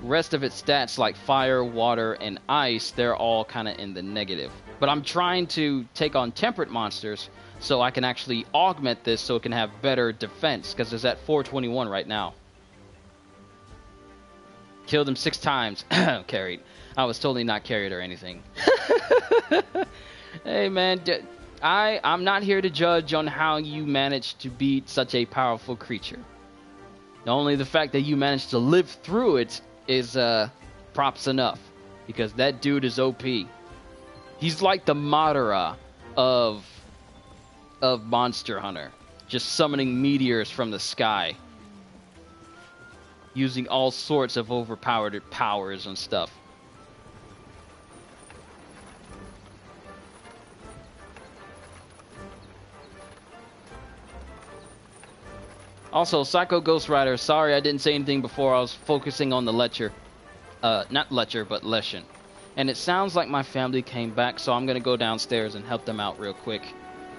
S1: rest of its stats like fire, water, and ice, they're all kind of in the negative. But I'm trying to take on temperate monsters so I can actually augment this so it can have better defense, because it's at 421 right now. Killed him 6 times. Carried. I was totally not carried or anything. Hey man, I'm not here to judge on how you managed to beat such a powerful creature. Only the fact that you managed to live through it is props enough, because that dude is OP. He's like the Madara of Monster Hunter, just summoning meteors from the sky, using all sorts of overpowered powers and stuff. Also, Psycho Ghost Rider, sorry I didn't say anything before. I was focusing on the Lecher. Not Lecher, but Leshen. And it sounds like my family came back, so I'm going to go downstairs and help them out real quick.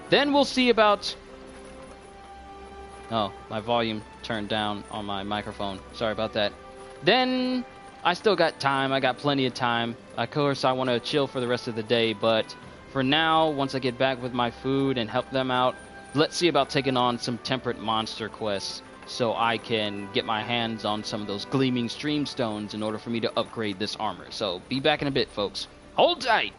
S1: Then we'll see about... Oh, my volume turned down on my microphone. Sorry about that. Then, I still got time. I got plenty of time. Of course, I want to chill for the rest of the day, but for now, once I get back with my food and help them out, let's see about taking on some temperate monster quests so I can get my hands on some of those gleaming stream stones in order for me to upgrade this armor. So, be back in a bit, folks. Hold tight!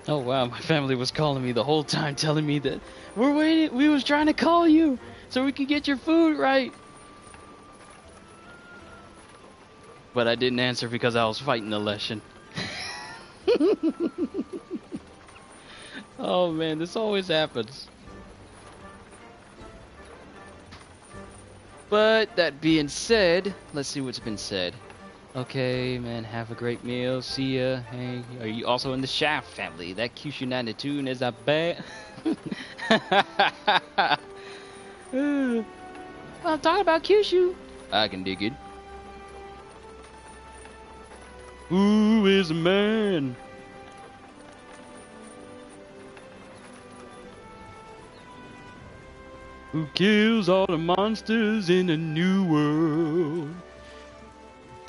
S1: Oh wow, my family was calling me the whole time, telling me that we're waiting. We was trying to call you so we could get your food right. But I didn't answer because I was fighting the Leshen. Oh man, this always happens. But that being said, let's see what's been said. Okay, man, have a great meal. See ya. Hey, are you also in the Shaft family? That Kyushu 92 is a bad. Well, talking about Kyushu, I can dig it. Who is a man? Who kills all the monsters in a new world?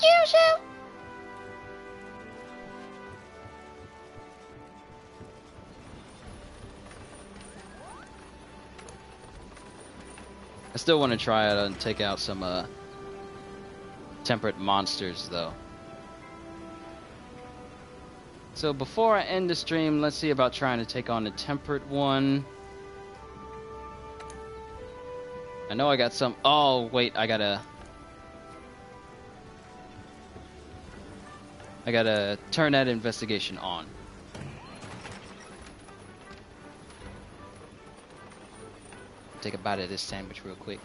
S1: Kyushu! I still want to try it and take out some temperate monsters though. So before I end the stream, let's see about trying to take on a temperate one. I know I got some. Oh wait, I gotta turn that investigation on. Take a bite of this sandwich real quick.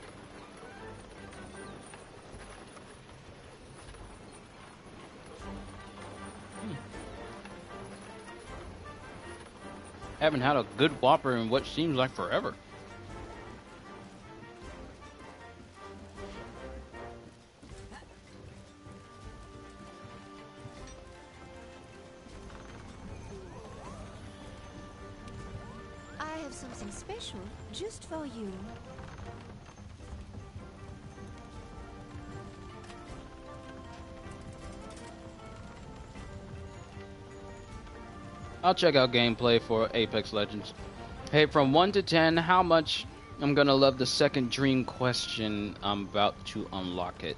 S1: Haven't had a good Whopper in what seems like forever.
S10: I have something special just for you.
S1: I'll check out gameplay for Apex Legends. Hey, from 1 to 10, how much I'm gonna love the second dream question? I'm about to unlock it.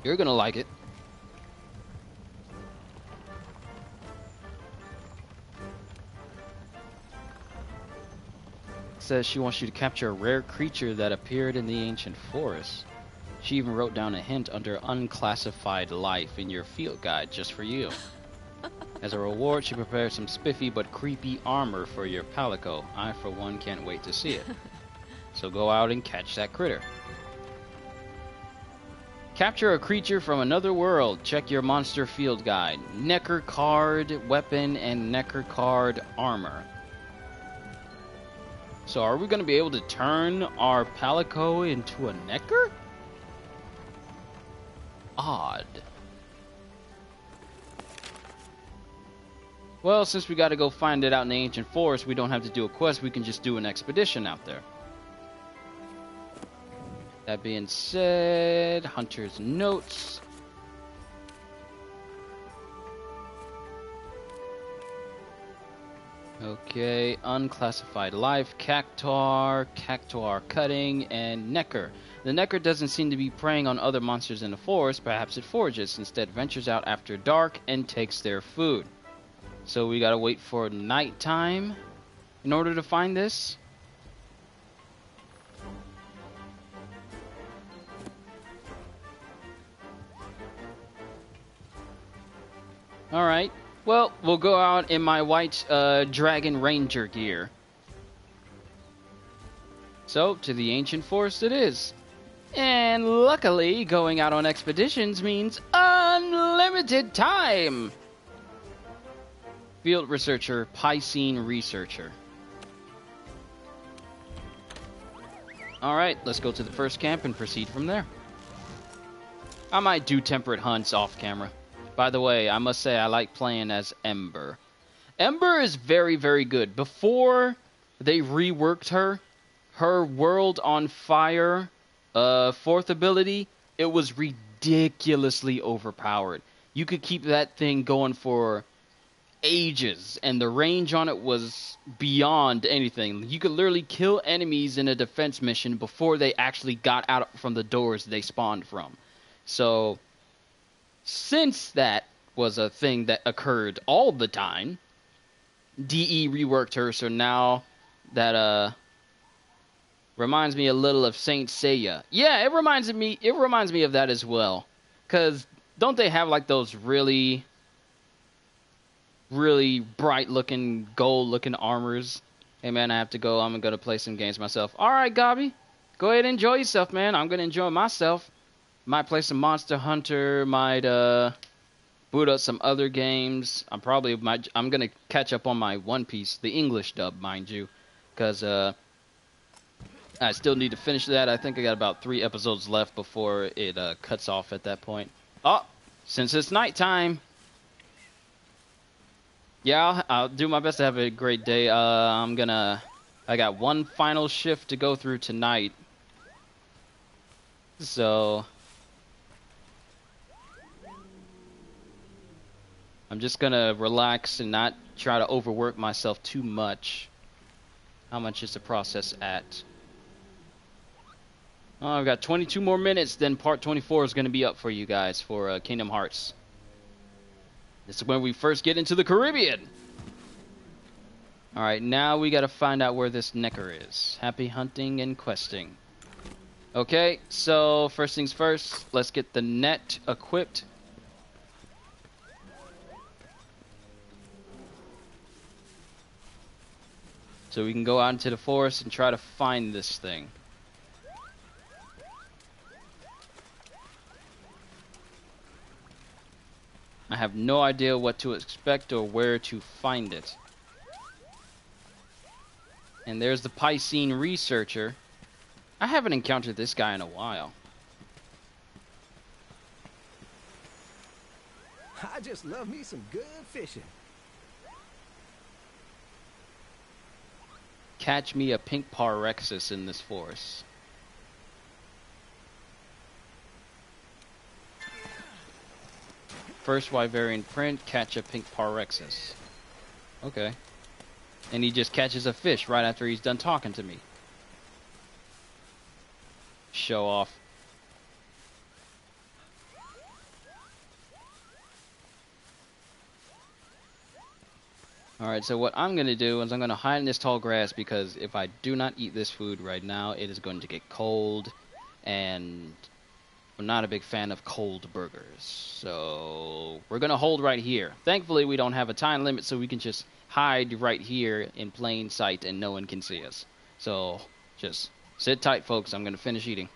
S1: You're gonna like it. Says she wants you to capture a rare creature that appeared in the ancient forest. She even wrote down a hint under unclassified life in your field guide just for you. As a reward, she prepared some spiffy but creepy armor for your Palico. I, for one, can't wait to see it. So go out and catch that critter. Capture a creature from another world. Check your monster field guide. Necker card weapon and Necker card armor. So are we going to be able to turn our Palico into a Necker? Odd. Well, since we got to go find it out in the ancient forest, we don't have to do a quest. We can just do an expedition out there. That being said, Hunter's notes. Okay, unclassified life, Cactuar, Cactuar cutting, and Necker. The Necker doesn't seem to be preying on other monsters in the forest. Perhaps it forages, instead ventures out after dark and takes their food. So we gotta wait for nighttime in order to find this. Alright, well, we'll go out in my white Dragon Ranger gear. So, to the ancient forest it is. And luckily, going out on expeditions means unlimited time! Field researcher, Piscine researcher. Alright, let's go to the first camp and proceed from there. I might do temperate hunts off camera. By the way, I must say I like playing as Ember. Ember is very, very good. Before they reworked her, her World on Fire fourth ability, it was ridiculously overpowered. You could keep that thing going for ages, and the range on it was beyond anything. You could literally kill enemies in a defense mission before they actually got out from the doors they spawned from. So since that was a thing that occurred all the time, DE reworked her, so now that reminds me a little of Saint Seiya. Yeah, it reminds me of that as well. 'Cause don't they have like those really bright looking, gold looking armors? Hey man, I have to go. I'm gonna play some games myself. Alright, Gobby. Go ahead and enjoy yourself, man. I'm gonna enjoy myself. Might play some Monster Hunter, might boot up some other games. I'm gonna catch up on my One Piece, the English dub, mind you. 'Cause I still need to finish that. I think I got about 3 episodes left before it cuts off at that point. Oh, since it's nighttime. Yeah, I'll do my best to have a great day. I got one final shift to go through tonight. So I'm just gonna relax and not try to overwork myself too much. How much is the process at? Oh, I've got 22 more minutes, then part 24 is going to be up for you guys for Kingdom Hearts. This is when we first get into the Caribbean. Alright, now we got to find out where this Necker is. Happy hunting and questing. Okay, so first things first, let's get the net equipped. So we can go out into the forest and try to find this thing. I have no idea what to expect or where to find it. And there's the Piscine researcher. I haven't encountered this guy in a while.
S7: I just love me some good fishing.
S1: Catch me a pink Parexis in this forest. First Wyverian print, catch a pink Parexis. Okay. And he just catches a fish right after he's done talking to me. Show off. Alright, so what I'm going to do is I'm going to hide in this tall grass because if I do not eat this food right now, it is going to get cold. And I'm not a big fan of cold burgers. So we're going to hold right here. Thankfully, we don't have a time limit, so we can just hide right here in plain sight and no one can see us. So just sit tight, folks. I'm going to finish eating.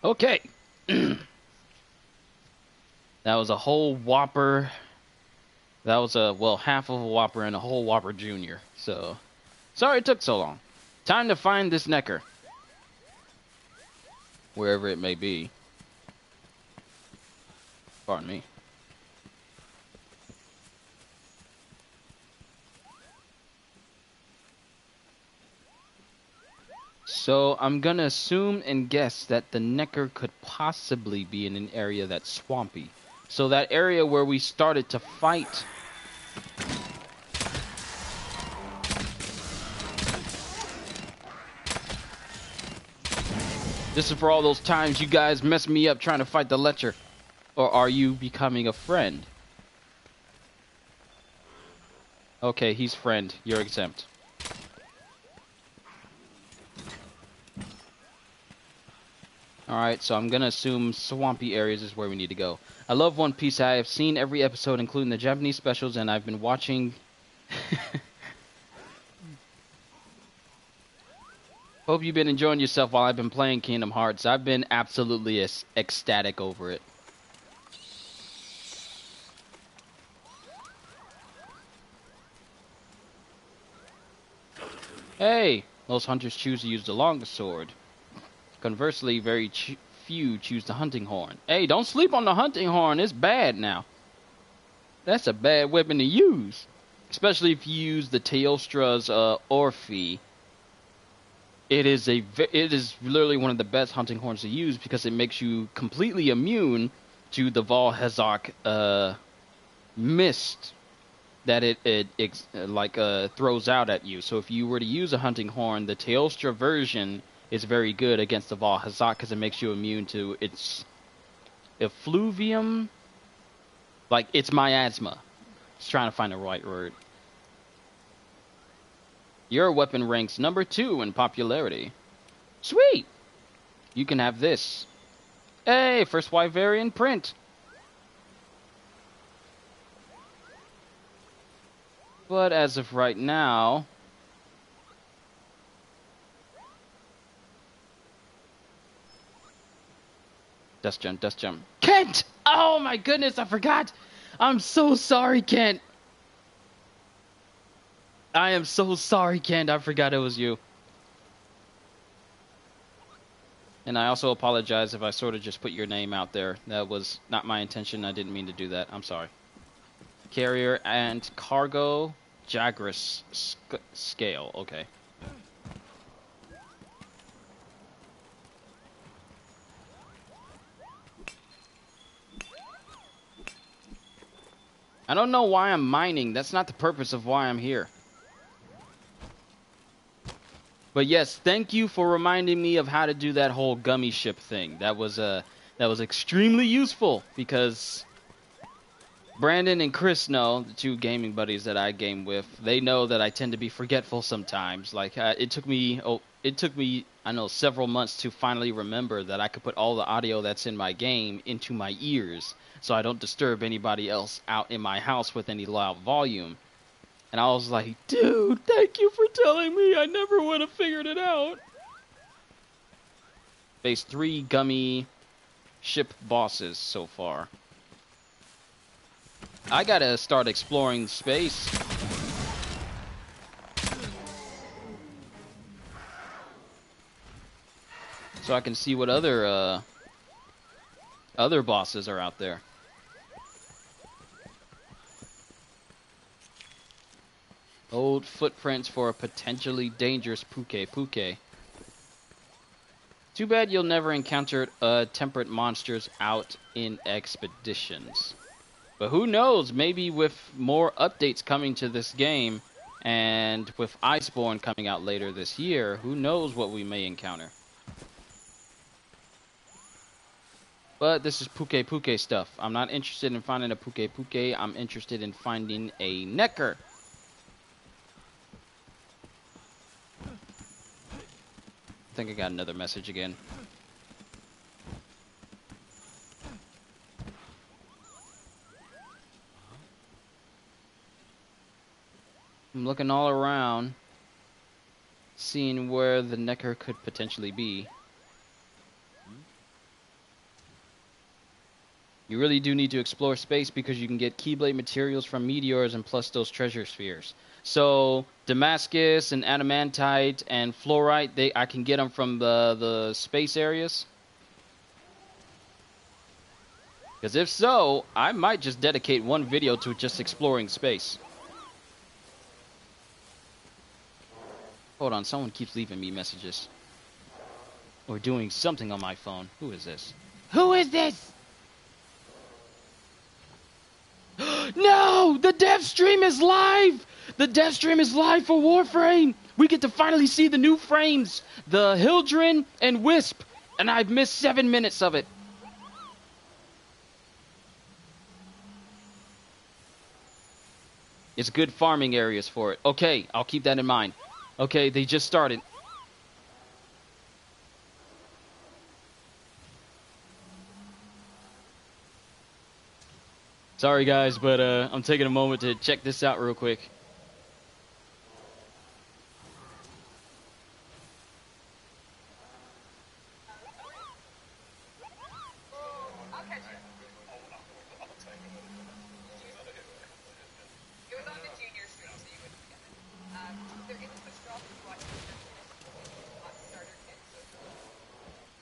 S1: Okay. That was a whole Whopper. That was half of a Whopper and a whole Whopper Jr. So, sorry it took so long. Time to find this Necker. Wherever it may be. Pardon me. So I'm gonna assume and guess that the Necker could possibly be in an area that's swampy. So that area where we started to fight. This is for all those times you guys messed me up trying to fight the Lecher. Or are you becoming a friend? Okay, he's friend. You're exempt. Alright, so I'm gonna assume swampy areas is where we need to go. I love One Piece. I have seen every episode, including the Japanese specials, and I've been watching... Hope you've been enjoying yourself while I've been playing Kingdom Hearts. I've been absolutely ecstatic over it. Hey! Most hunters choose to use the longest sword. Conversely, very few choose the hunting horn. Hey, don't sleep on the hunting horn. It's bad now. That's a bad weapon to use. Especially if you use the Teostra's Orphe. It is literally one of the best hunting horns to use because it makes you completely immune to the Valhazak mist that it throws out at you. So if you were to use a hunting horn, the Teostra version is very good against the Valhazak because it makes you immune to its effluvium. Like, it's miasma. Just trying to find the right word. Your weapon ranks number 2 in popularity. Sweet! You can have this. Hey, first Wyverian print. But as of right now... Dust jump, dust jump. Kent! Oh my goodness, I forgot! I'm so sorry, Kent! I am so sorry, Kent. I forgot it was you. And I also apologize if I sort of just put your name out there. That was not my intention. I didn't mean to do that. I'm sorry. Carrier and cargo Jagras scale. Okay. I don't know why I'm mining. That's not the purpose of why I'm here. But yes, thank you for reminding me of how to do that whole gummy ship thing. That was extremely useful because Brandon and Chris know, the two gaming buddies that I game with. They know that I tend to be forgetful sometimes. Like it took me I know several months to finally remember that I could put all the audio that's in my game into my ears so I don't disturb anybody else out in my house with any loud volume. And I was like, dude, thank you for telling me. I never would have figured it out. Faced 3 gummy ship bosses so far. I gotta start exploring space. So I can see what other bosses are out there. Old footprints for a potentially dangerous Puke. Too bad you'll never encounter temperate monsters out in expeditions. But who knows, maybe with more updates coming to this game, and with Iceborne coming out later this year, who knows what we may encounter. But this is Puke stuff. I'm not interested in finding a Puke. I'm interested in finding a Necker. I think I got another message again. I'm looking all around, seeing where the Necker could potentially be. You really do need to explore space because you can get Keyblade materials from meteors and plus those treasure spheres. So Damascus and Adamantite and Fluorite, I can get them from the space areas. Because if so, I might just dedicate one video to just exploring space. Hold on, someone keeps leaving me messages. Or doing something on my phone. Who is this? Who is this? No! The dev stream is live! The dev stream is live for Warframe! We get to finally see the new frames! The Hildren and Wisp! And I've missed 7 minutes of it. It's good farming areas for it. Okay, I'll keep that in mind. Okay, they just started. Sorry guys, but I'm taking a moment to check this out real quick.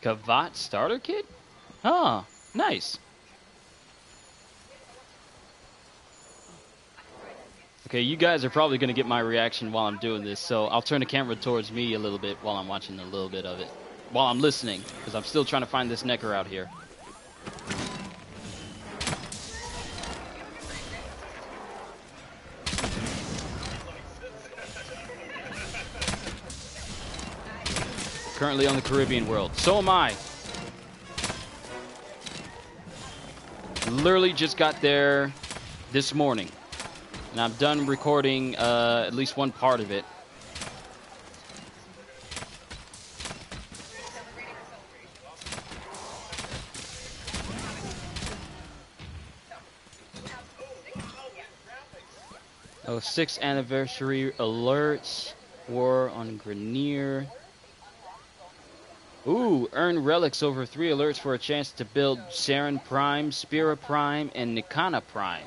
S1: Kavat starter kit? Oh, nice. Okay, you guys are probably going to get my reaction while I'm doing this, so I'll turn the camera towards me a little bit while I'm watching a little bit of it. While I'm listening, because I'm still trying to find this Necker out here. Currently on the Caribbean world. So am I. Literally just got there this morning. And I'm done recording at least one part of it. Oh, 6th anniversary alerts. War on Grenier. Ooh, earn relics over 3 alerts for a chance to build Saren Prime, Spira Prime, and Nikana Prime.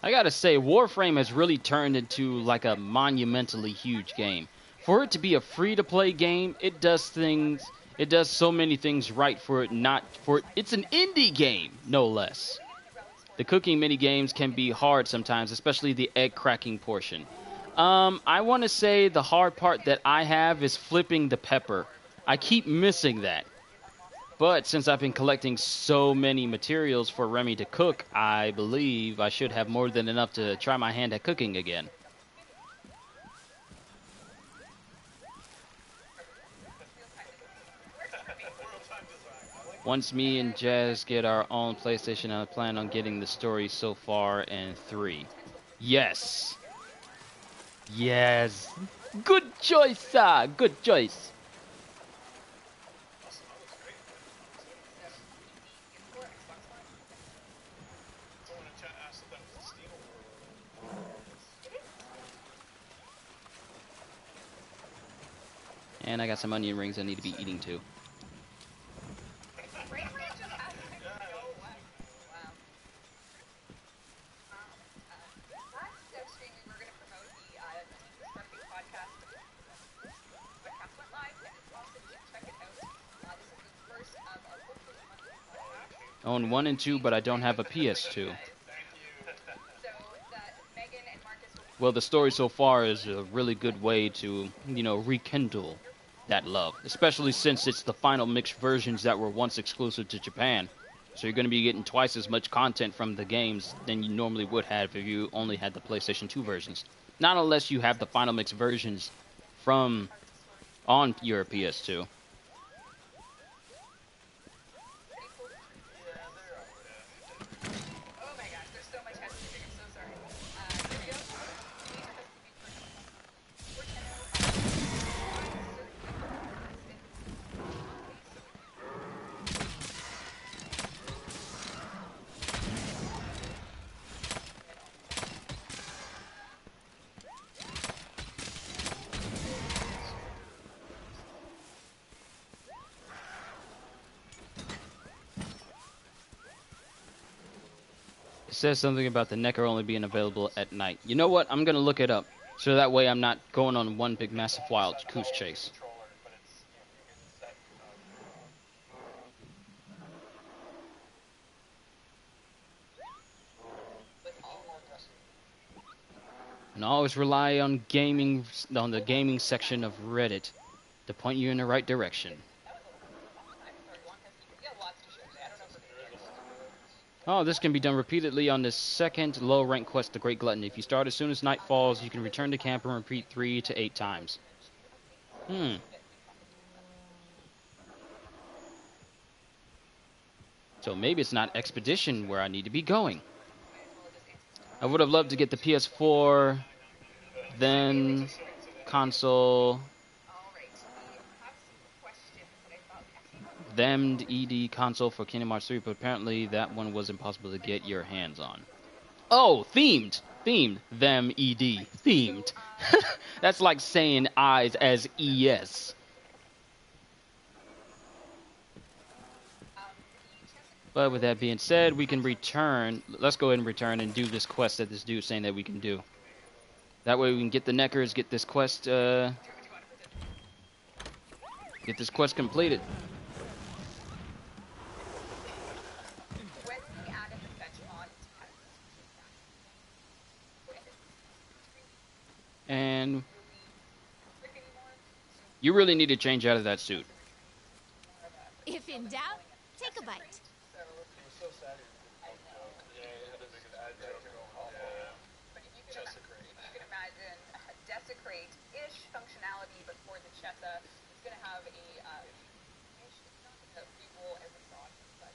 S1: I gotta say, Warframe has really turned into like a monumentally huge game. For it to be a free-to-play game, it does so many things right for it it's an indie game, no less. The cooking mini games can be hard sometimes, especially the egg cracking portion. I want to say the hard part that I have is flipping the pepper. I keep missing that. But since I've been collecting so many materials for Remy to cook, I believe I should have more than enough to try my hand at cooking again. Once me and Jazz get our own PlayStation, I plan on getting the story so far in 3. Yes. Yes. Good choice, sir. Good choice. And I got some onion rings I need to be eating too. Own 1 and 2, but I don't have a PS2. Well, the story so far is a really good way to, you know, rekindle that love. Especially since it's the final mixed versions that were once exclusive to Japan. So you're going to be getting twice as much content from the games than you normally would have if you only had the PlayStation 2 versions. Not unless you have the final mixed versions from on your PS2. It says something about the Necker only being available at night. You know what? I'm going to look it up. So that way I'm not going on one big massive wild goose chase. And always rely on the gaming section of Reddit to point you in the right direction. Oh, this can be done repeatedly on the second low-rank quest, The Great Glutton. If you start as soon as night falls, you can return to camp and repeat 3 to 8 times. So maybe it's not Expedition where I need to be going. I would have loved to get the PS4, then console, then ED console for Kingdom Hearts 3, but apparently that one was impossible to get your hands on. Oh, themed, them ED, themed. That's like saying eyes as ES. But with that being said, we can return. Let's go ahead and return and do this quest that this dude's saying that we can do. That way we can get the Neckers, get this quest completed. And you really need to change out of that suit.
S4: If in doubt, take a bite.
S11: Desecrate-ish functionality, but for the Chessa, it's going to have a reroll every thought, but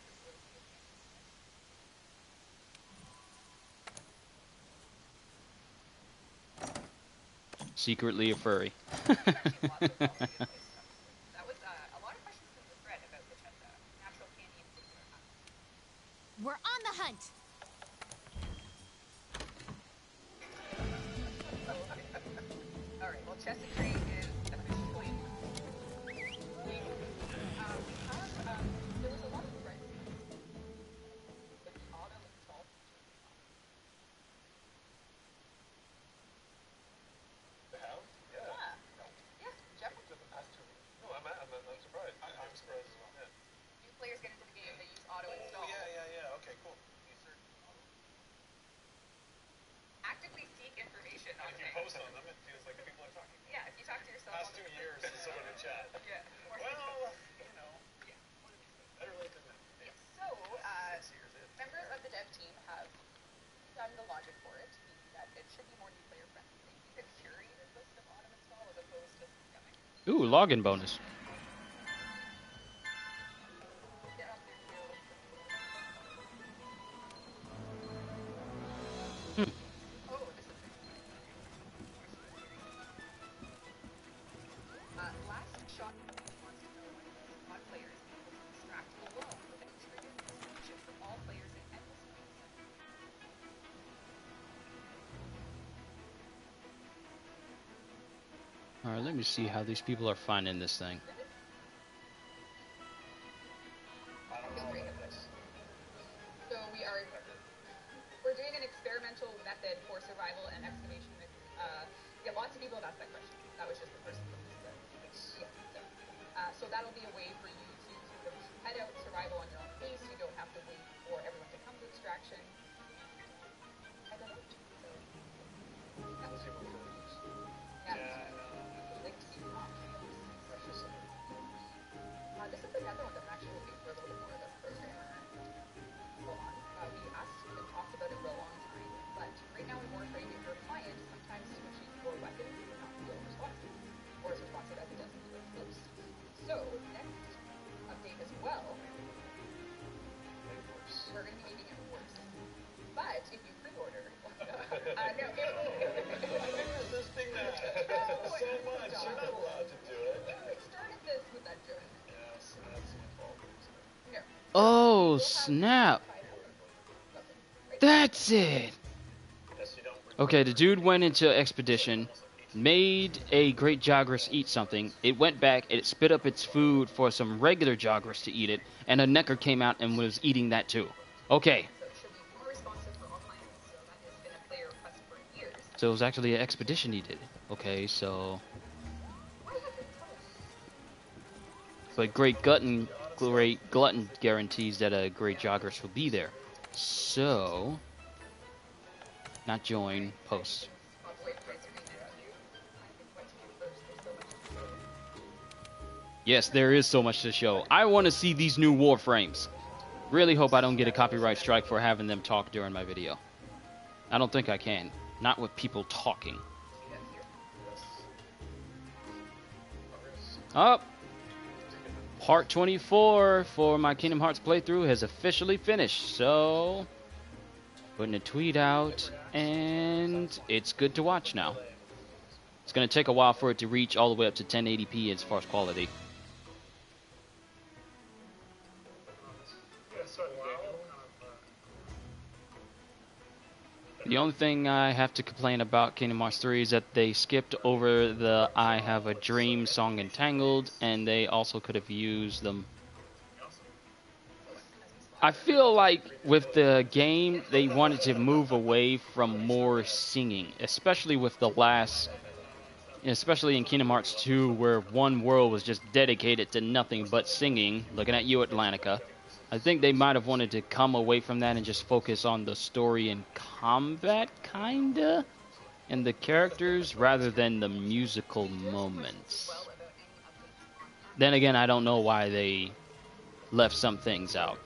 S1: Secretly a furry.
S11: that was a lot of questions from the thread about the Chessa, natural candy in particular.
S4: We're on the hunt.
S11: Alright, well, Desecrate is officially... there was a lot of threads. But the auto install...
S12: The Hound? Yeah.
S11: Yeah, Jeff.
S12: No, I'm surprised. I'm surprised as well. Yeah.
S11: New players get into the game, they use auto install.
S12: Oh, yeah. Okay, cool.
S11: Actively seek information on
S12: If you
S11: things.
S12: post on them, it feels like people are talking.
S11: Yeah, if you talk to yourself...
S12: Past 2 years since someone in chat.
S11: Yeah.
S12: Well, better late than never.
S11: Yeah. So, members of the dev team have done the logic for it, meaning that it should be more new player friendly. They keep a curated list of autumn install as opposed to systemic.
S1: Ooh, login bonus. Alright, let me see how these people are finding this thing.
S11: So we're doing an experimental method for survival and excavation. Yeah, lots of people have asked that question. That was just the person who said. So that'll be a way for you to sort of head out survival on your own pace. You don't have to wait for everyone to come to extraction. I don't know. This is another one that I'm actually looking for a little bit more of a programmer. Hold on. We asked and talked about it for a long time, but right now we're more afraid if your client sometimes switches your weapon and not feel responsive, or as responsive as it does when you're close. So, next update as well, we're going to be making it worse. But if you pre-order, no,
S12: this thing that so much, you're not allowed to do it.
S11: I started this with that joke.
S12: Yes, that's my fault.
S11: No.
S1: Oh, snap. That's it. Okay, the dude went into Expedition, made a great Jagras eat something. It went back, it spit up its food for some regular Jagras to eat it, and a Necker came out and was eating that too. Okay. So it was actually an expedition he did. Okay, so. But Great Glutton guarantees that a Great Joggers will be there. So. Not join, post. Yes, there is so much to show. I want to see these new Warframes. Really hope I don't get a copyright strike for having them talk during my video. I don't think I can. Not with people talking. Up. Part 24 for my Kingdom Hearts playthrough has officially finished. So, putting a tweet out, and it's good to watch now. It's going to take a while for it to reach all the way up to 1080p as far as quality. The only thing I have to complain about Kingdom Hearts 3 is that they skipped over the I Have a Dream song Entangled, and they also could have used them. I feel like with the game, they wanted to move away from more singing, especially with the last, especially in Kingdom Hearts 2, where one world was just dedicated to nothing but singing. Looking at you, Atlantica. I think they might have wanted to come away from that and just focus on the story and combat, kinda, and the characters, rather than the musical moments. Then again, I don't know why they left some things out.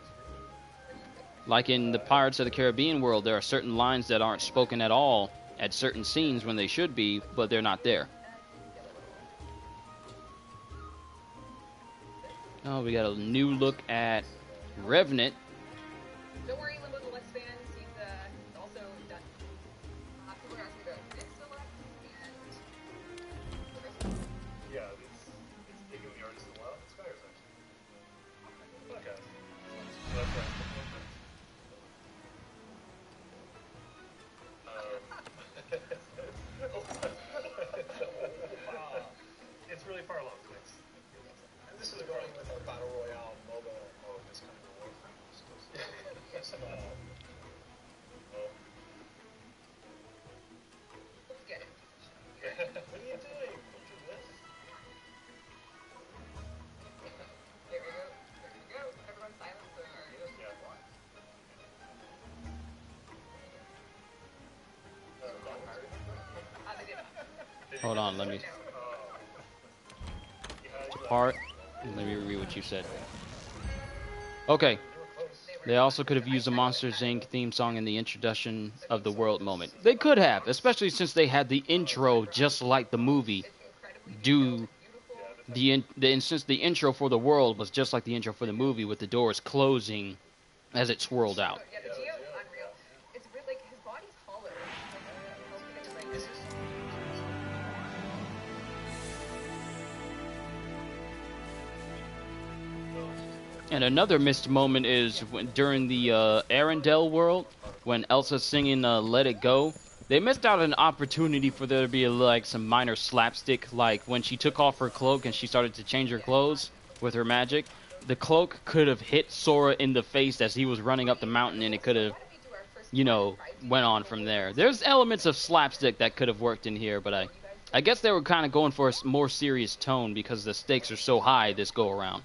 S1: Like in the Pirates of the Caribbean world, there are certain lines that aren't spoken at all at certain scenes when they should be, but they're not there. Oh, we got a new look at Revenant.
S11: Don't worry, Limbo the Let's fans. He's also done. People are asking about this Deluxe and.
S12: Yeah, it's taking the artist a while. It's Skyers actually. Okay. So that's right. It's really far along. This is going with our Battle Royale mobile mode, this kind of Warframe. Yes,
S11: Let's get it.
S12: What are you doing? Don't do this.
S11: There we go. There we go. Everyone silent.
S1: Hold on, let me. Part. Let me read what you said. Okay. They also could have used the Monsters Inc. theme song in the introduction of the world moment. They could have, especially since they had the intro just like the movie. Since the intro for the world was just like the intro for the movie, with the doors closing as it swirled out.
S11: Yeah, the Geo's unreal. It's really like his body's hollow. Like, this is.
S1: And another missed moment is during the Arendelle world, when Elsa's singing Let It Go. They missed out an opportunity for there to be like some minor slapstick, like when she took off her cloak and she started to change her clothes with her magic. The cloak could have hit Sora in the face as he was running up the mountain, and it could have, you know, went on from there. There's elements of slapstick that could have worked in here, but I guess they were kind of going for a more serious tone because the stakes are so high this go around.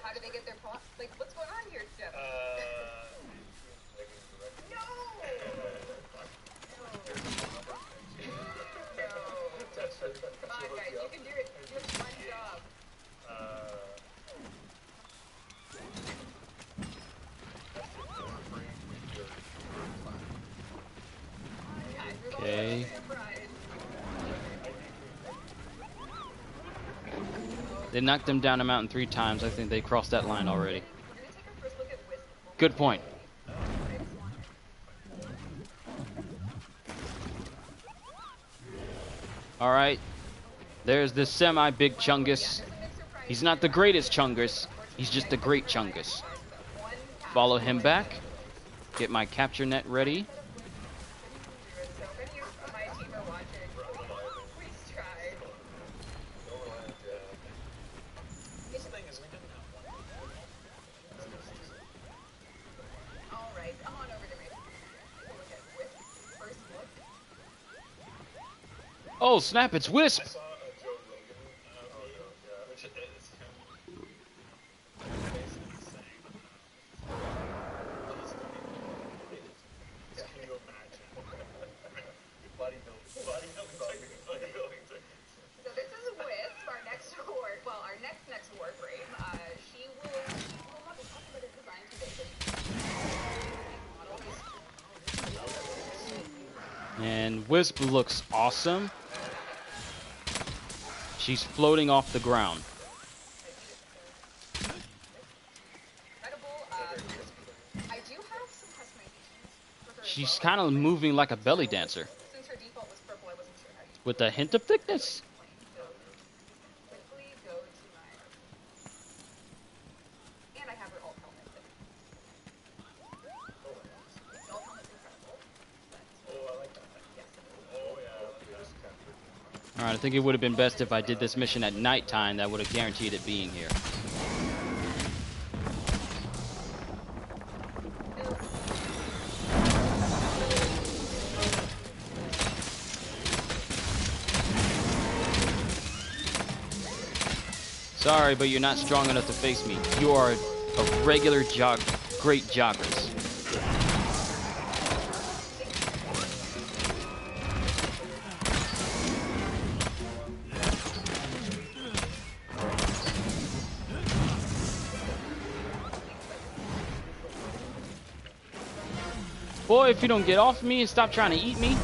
S11: How did they get their plot? Like, what's going on here, Jeff? No! Come on, guys, you can do it. You have one job.
S1: Okay. They knocked them down a mountain 3 times. I think they crossed that line already. Good point. Alright. There's this semi-big Chungus. He's not the greatest Chungus. He's just a great Chungus. Follow him back. Get my capture net ready. Oh snap, it's Wisp! And Wisp looks awesome. She's floating off the ground. She's kind of moving like a belly dancer. With a hint of thickness. Alright, I think it would have been best if I did this mission at nighttime. That would have guaranteed it being here. Sorry, but you're not strong enough to face me. You are a regular great joggers. Boy, if you don't get off me and stop trying to eat me.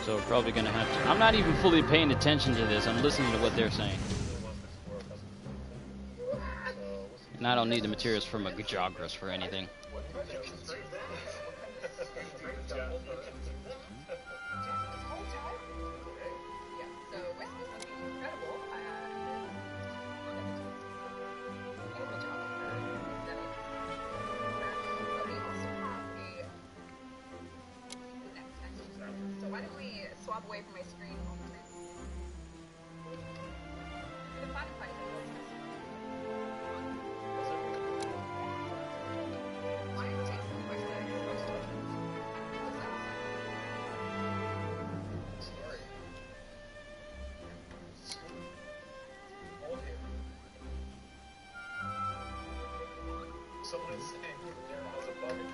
S1: So we're probably gonna have to. I'm not even fully paying attention to this. I'm listening to what they're saying. And I don't need the materials from a Jagras for anything.
S11: Away from my screen.
S12: Someone's saying there was a bug again.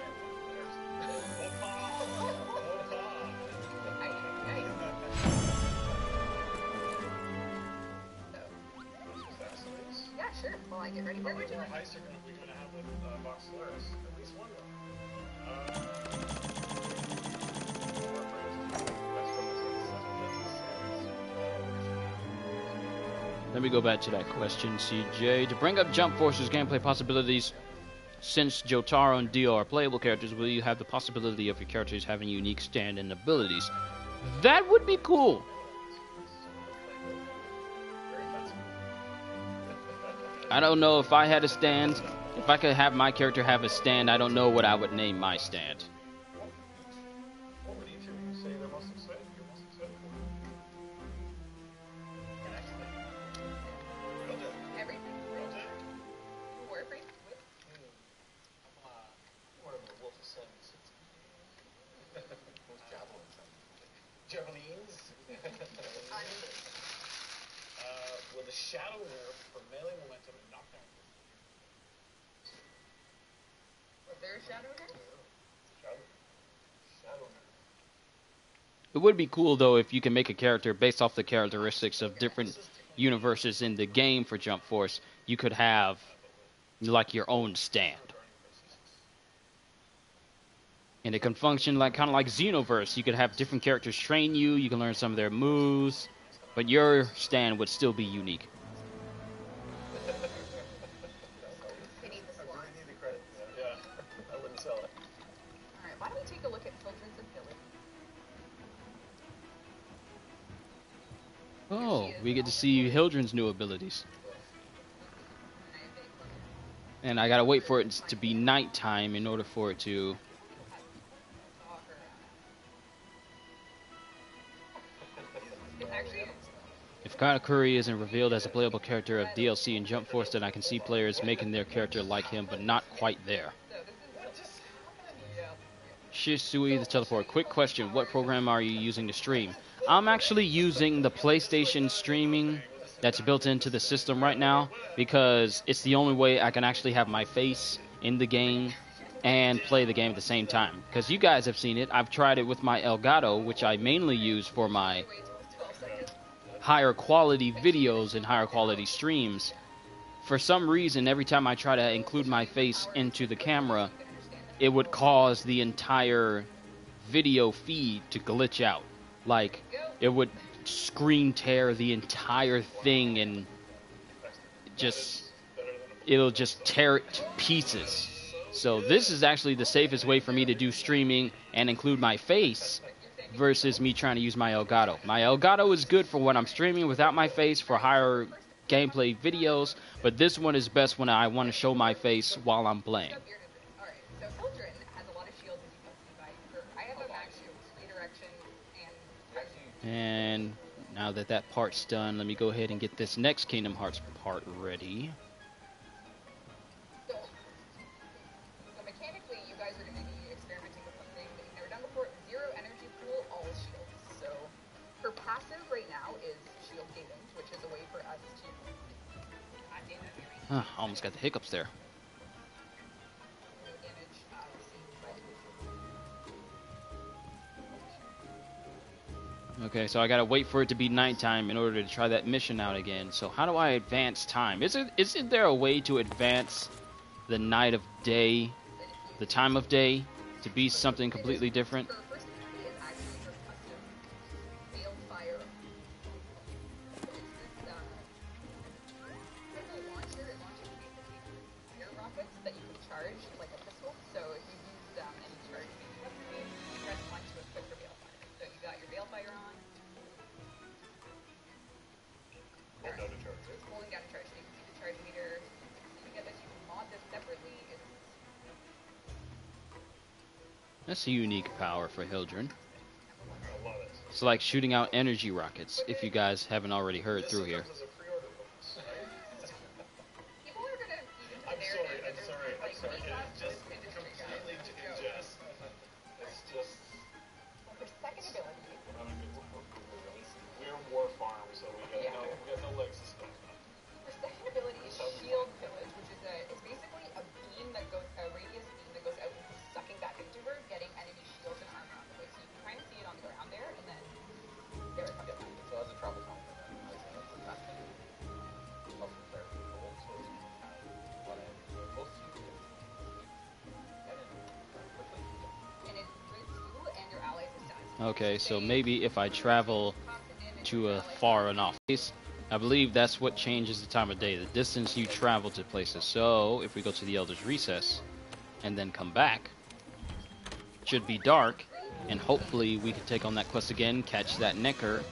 S11: Yeah, sure. Well, I get ready for it.
S12: Which heist are we going to have with Vox Solaris? At least one
S1: of them. Let me go back to that question, CJ. To bring up Jump Force's gameplay possibilities, since Jotaro and Dio are playable characters, will you have the possibility of your characters having unique stand-in abilities? That would be cool. I don't know if I had a stand. If I could have my character have a stand, I don't know what I would name my stand.
S12: What would each of you say they're most excited? You're most excited for?
S11: Everything. Warframe?
S12: One of the Wolf of Suns. Those javelins. Javelins? Will the shadow nerf for melee momentum and knockdown?
S11: Was there a shadow nerf?
S12: Shadow nerf.
S1: It would be cool though if you can make a character based off the characteristics of different, universes in the game for Jump Force, you could have like your own stand. And it can function like kind of like Xenoverse. You could have different characters train you, you can learn some of their moves, but your stand would still be unique.
S11: Why don't we take a look at Hildren's ability?
S1: Oh, we get to see Hildren's new abilities. And I gotta wait for it to be nighttime in order for it to... If Katakuri isn't revealed as a playable character of DLC in Jump Force, then I can see players making their character like him, but not quite there. Shisui the Teleport. Quick question, what program are you using to stream? I'm actually using the PlayStation streaming that's built into the system right now, because it's the only way I can actually have my face in the game and play the game at the same time. Because you guys have seen it. I've tried it with my Elgato, which I mainly use for my higher quality videos and higher quality streams. For some reason, every time I try to include my face into the camera, it would cause the entire video feed to glitch out. Like, it would screen tear the entire thing and it'll just tear it to pieces. So this is actually the safest way for me to do streaming and include my face versus me trying to use my Elgato. My Elgato is good for when I'm streaming without my face for higher gameplay videos, but this one is best when I want to show my face while I'm playing. And now that that part's done, let me go ahead and get this next Kingdom Hearts part ready.
S11: So mechanically, you guys are going to be experimenting with something that you've never done before. Zero energy pool, all shields. So her passive right now is shield damage, which is a way for us to...
S1: Almost got the hiccups there. Okay, so I gotta wait for it to be nighttime in order to try that mission out again. So how do I advance time? Isn't there a way to advance the night of day, the time of day, to be something completely different? That's a unique power for Hildren. It's like shooting out energy rockets, if you guys haven't already heard through here.
S12: I'm sorry. It's just completely in jest. It's just...
S11: Her second ability...
S12: We're war farm, so we got no legs to stand on.
S11: Her second ability is Shield Village, which is it's basically a beam that goes, a radius beam that goes out and sucking back into her, getting enemy shields and armor on the way. So you can kind of see it on the ground there, and then there it comes.
S13: So as a travel time,
S1: Okay, so maybe if I travel to a far enough place, I believe that's what changes the time of day, the distance you travel to places. So if we go to the Elder's Recess and then come back, it should be dark, and hopefully we can take on that quest again, catch that Necker,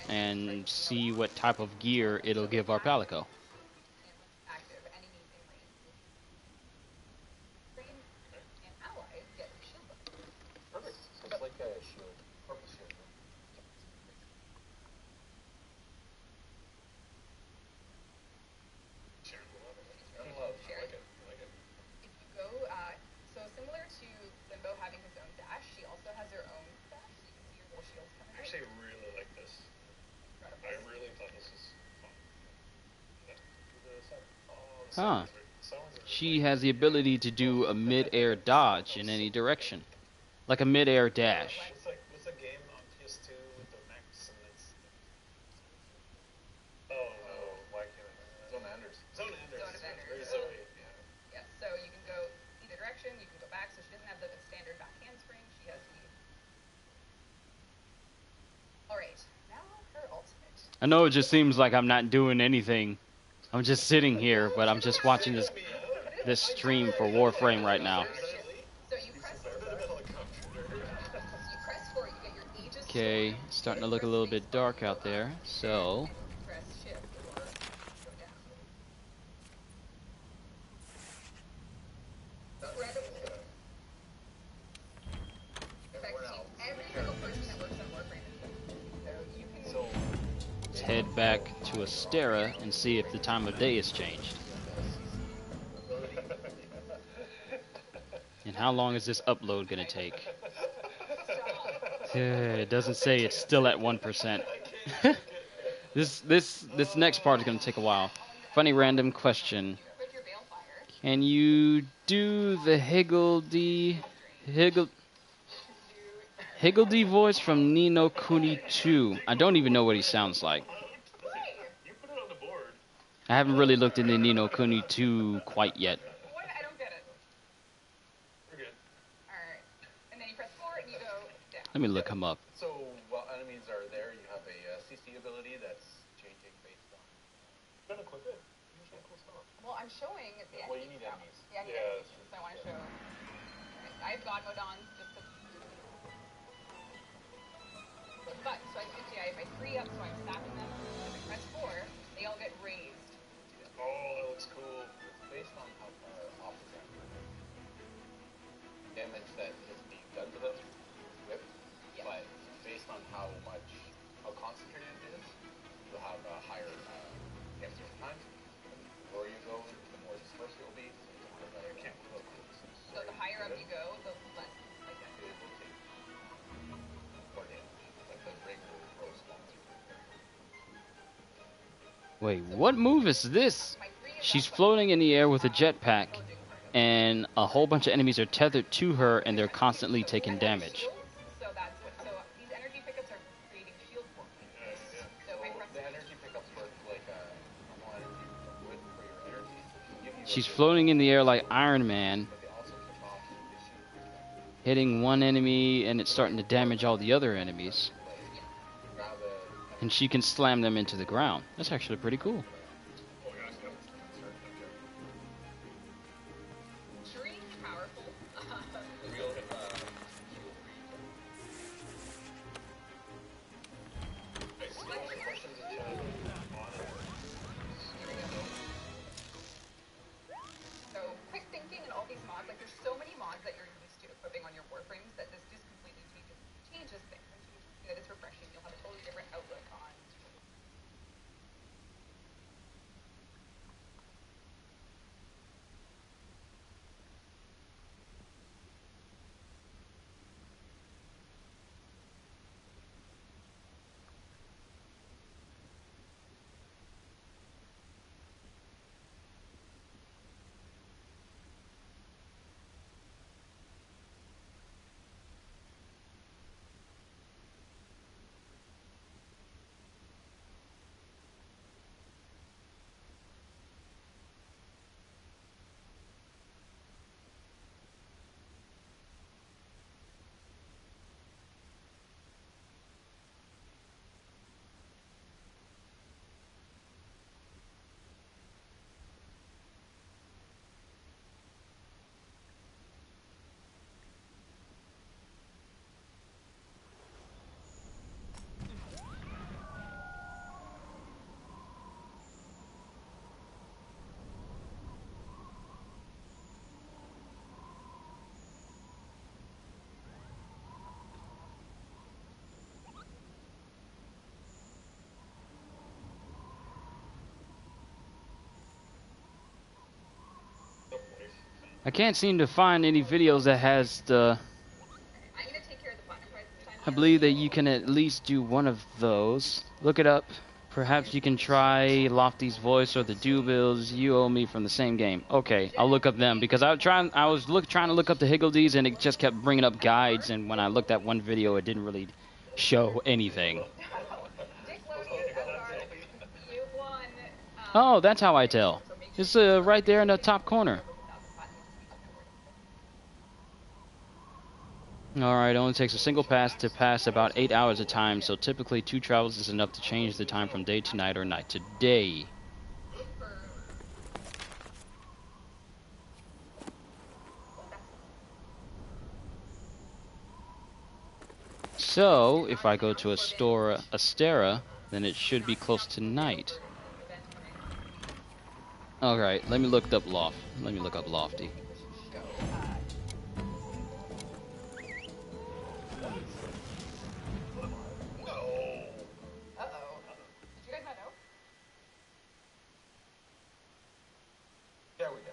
S1: and see what type of gear it'll give our Palico. Huh. She has the ability to do a mid-air dodge in any direction. Like a mid-air dash.
S12: What's a game on PS2 with the mechs and it's... Oh,
S1: I know it just seems like I'm not doing anything. I'm just sitting here, but I'm just watching this stream for Warframe right now. Okay, it's starting to look a little bit dark out there, so... let's head back to Astera and see if the time of day has changed. And how long is this upload gonna take? It doesn't say, it's still at 1%. This next part is gonna take a while. Funny random question. Can you do the Higgledy voice from Ni no Kuni 2? I don't even know what he sounds like. I haven't really looked into Ni no Kuni 2 quite yet. Let me look him up.
S13: So while enemies are there, you have a CC ability that's changing based on. You're gonna equip it. You're showing cool stuff.
S11: Well, I'm showing the enemies.
S13: Well, you need enemies.
S11: Yeah, I need enemies. So I want to show. Right. I have God mode on just to. But so I can see I have my 3 up, so I'm stacking them. If I press 4, they all get raised.
S13: Oh, that looks cool. It's based on how off the ground damage that is being done to them. But based on how concentrated it is, you'll have a higher damage over time. The lower you go, the more dispersed it will be. So you can't look.
S11: So the higher up you go, the less like that.
S13: It will take more damage. Like the regular roast ones.
S1: Wait, what move is this? She's floating in the air with a jetpack, and a whole bunch of enemies are tethered to her, and they're constantly taking damage. She's floating in the air like Iron Man, hitting one enemy and it's starting to damage all the other enemies. And she can slam them into the ground. That's actually pretty cool. I can't seem to find any videos that has the... I believe that you can at least do one of those. Look it up. Perhaps you can try Lofty's voice or the Doobills You Owe Me from the same game. Okay, I'll look up them because I was trying to look up the Higgledies and it just kept bringing up guides, and when I looked at one video it didn't really show anything. Oh, that's how I tell. It's right there in the top corner. Alright, it only takes a single pass to pass about 8 hours of time, so typically 2 travels is enough to change the time from day to night or night to day. So, if I go to Astera, then it should be close to night. Alright, let me look up Loft. Let me look up Lofty.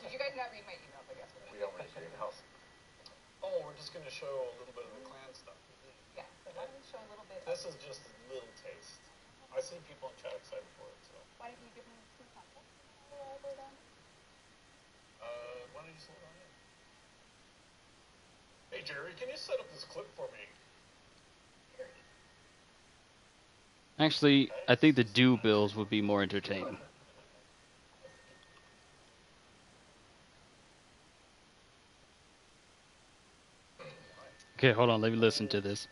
S11: Did you guys not read my emails, I guess?
S13: We don't read your emails.
S12: Oh, we're just going to show a little bit of the clan stuff.
S11: Yeah, so why don't we show a little bit?
S12: This is just a little taste. I see people in chat excited for it, so.
S11: Why don't you give me some context?
S12: Why don't you slow down in? Hey, Jerry, can you set up this clip for me?
S1: Actually, I think the do bills would be more entertaining. Okay, hold on, let me listen to this.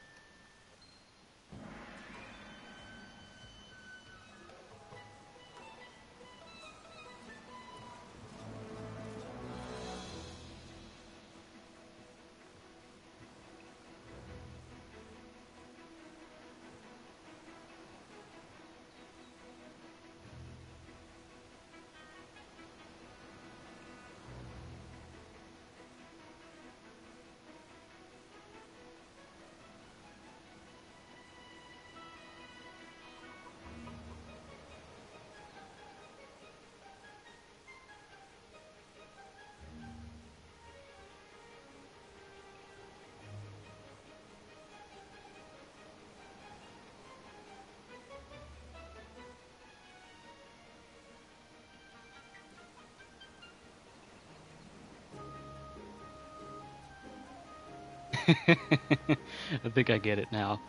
S1: I think I get it now.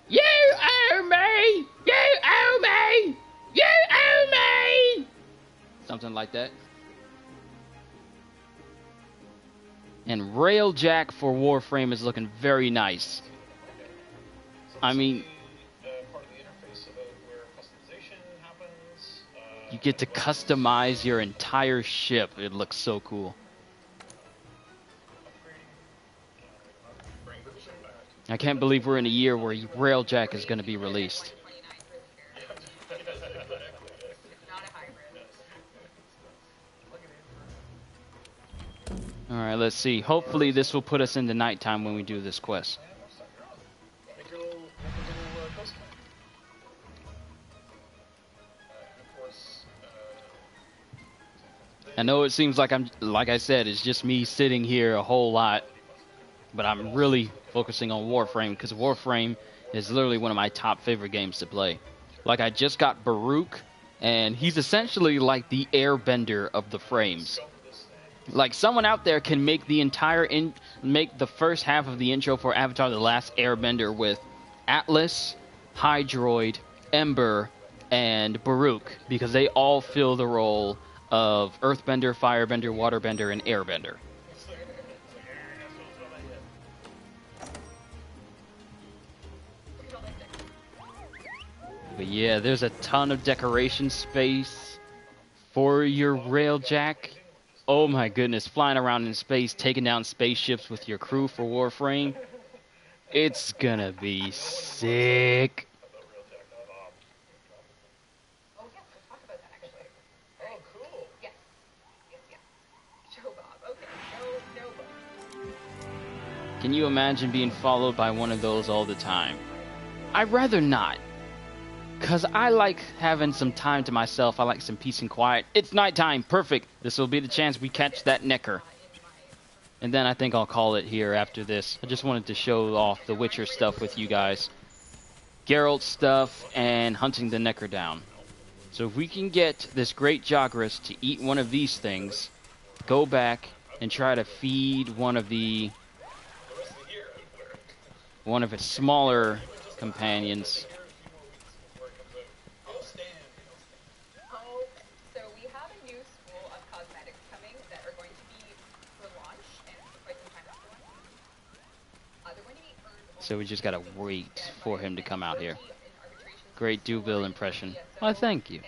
S1: You owe me! You owe me! You owe me! Something like that. And Railjack for Warframe is looking very nice. I mean,
S12: Part of the interface about where customization happens.
S1: you get to customize your entire ship. It looks so cool. I can't believe we're in a year where Railjack is going to be released. Alright, let's see. Hopefully this will put us into nighttime when we do this quest. I know it seems like like I said, it's just me sitting here a whole lot, but I'm really focusing on Warframe because Warframe is literally one of my top favorite games to play. Like, I just got Baruch, and he's essentially like the airbender of the frames. Like, someone out there can make the make the first half of the intro for Avatar: The Last Airbender with Atlas, Hydroid, Ember, and Baruch, because they all fill the role of Earthbender, Firebender, Waterbender, and Airbender. But yeah, there's a ton of decoration space for your Railjack. Oh my goodness, flying around in space, taking down spaceships with your crew for Warframe. It's gonna be sick.
S11: Oh, yes, let's talk about that, actually. Oh, cool. Yes. Yes, yes. Joe Bob. Okay. No Bob.
S1: Can you imagine being followed by one of those all the time? I'd rather not. Because I like having some time to myself. I like some peace and quiet. It's nighttime. Perfect. This will be the chance we catch that Necker. And then I think I'll call it here after this. I just wanted to show off the Witcher stuff with you guys. Geralt stuff and hunting the Necker down. So if we can get this great Jagras to eat one of these things, go back and try to feed one of its smaller companions.
S11: So we have a new school of cosmetics coming that are going to be
S1: So we just gotta wait for him to come out here. Great Duville impression. Why, thank you.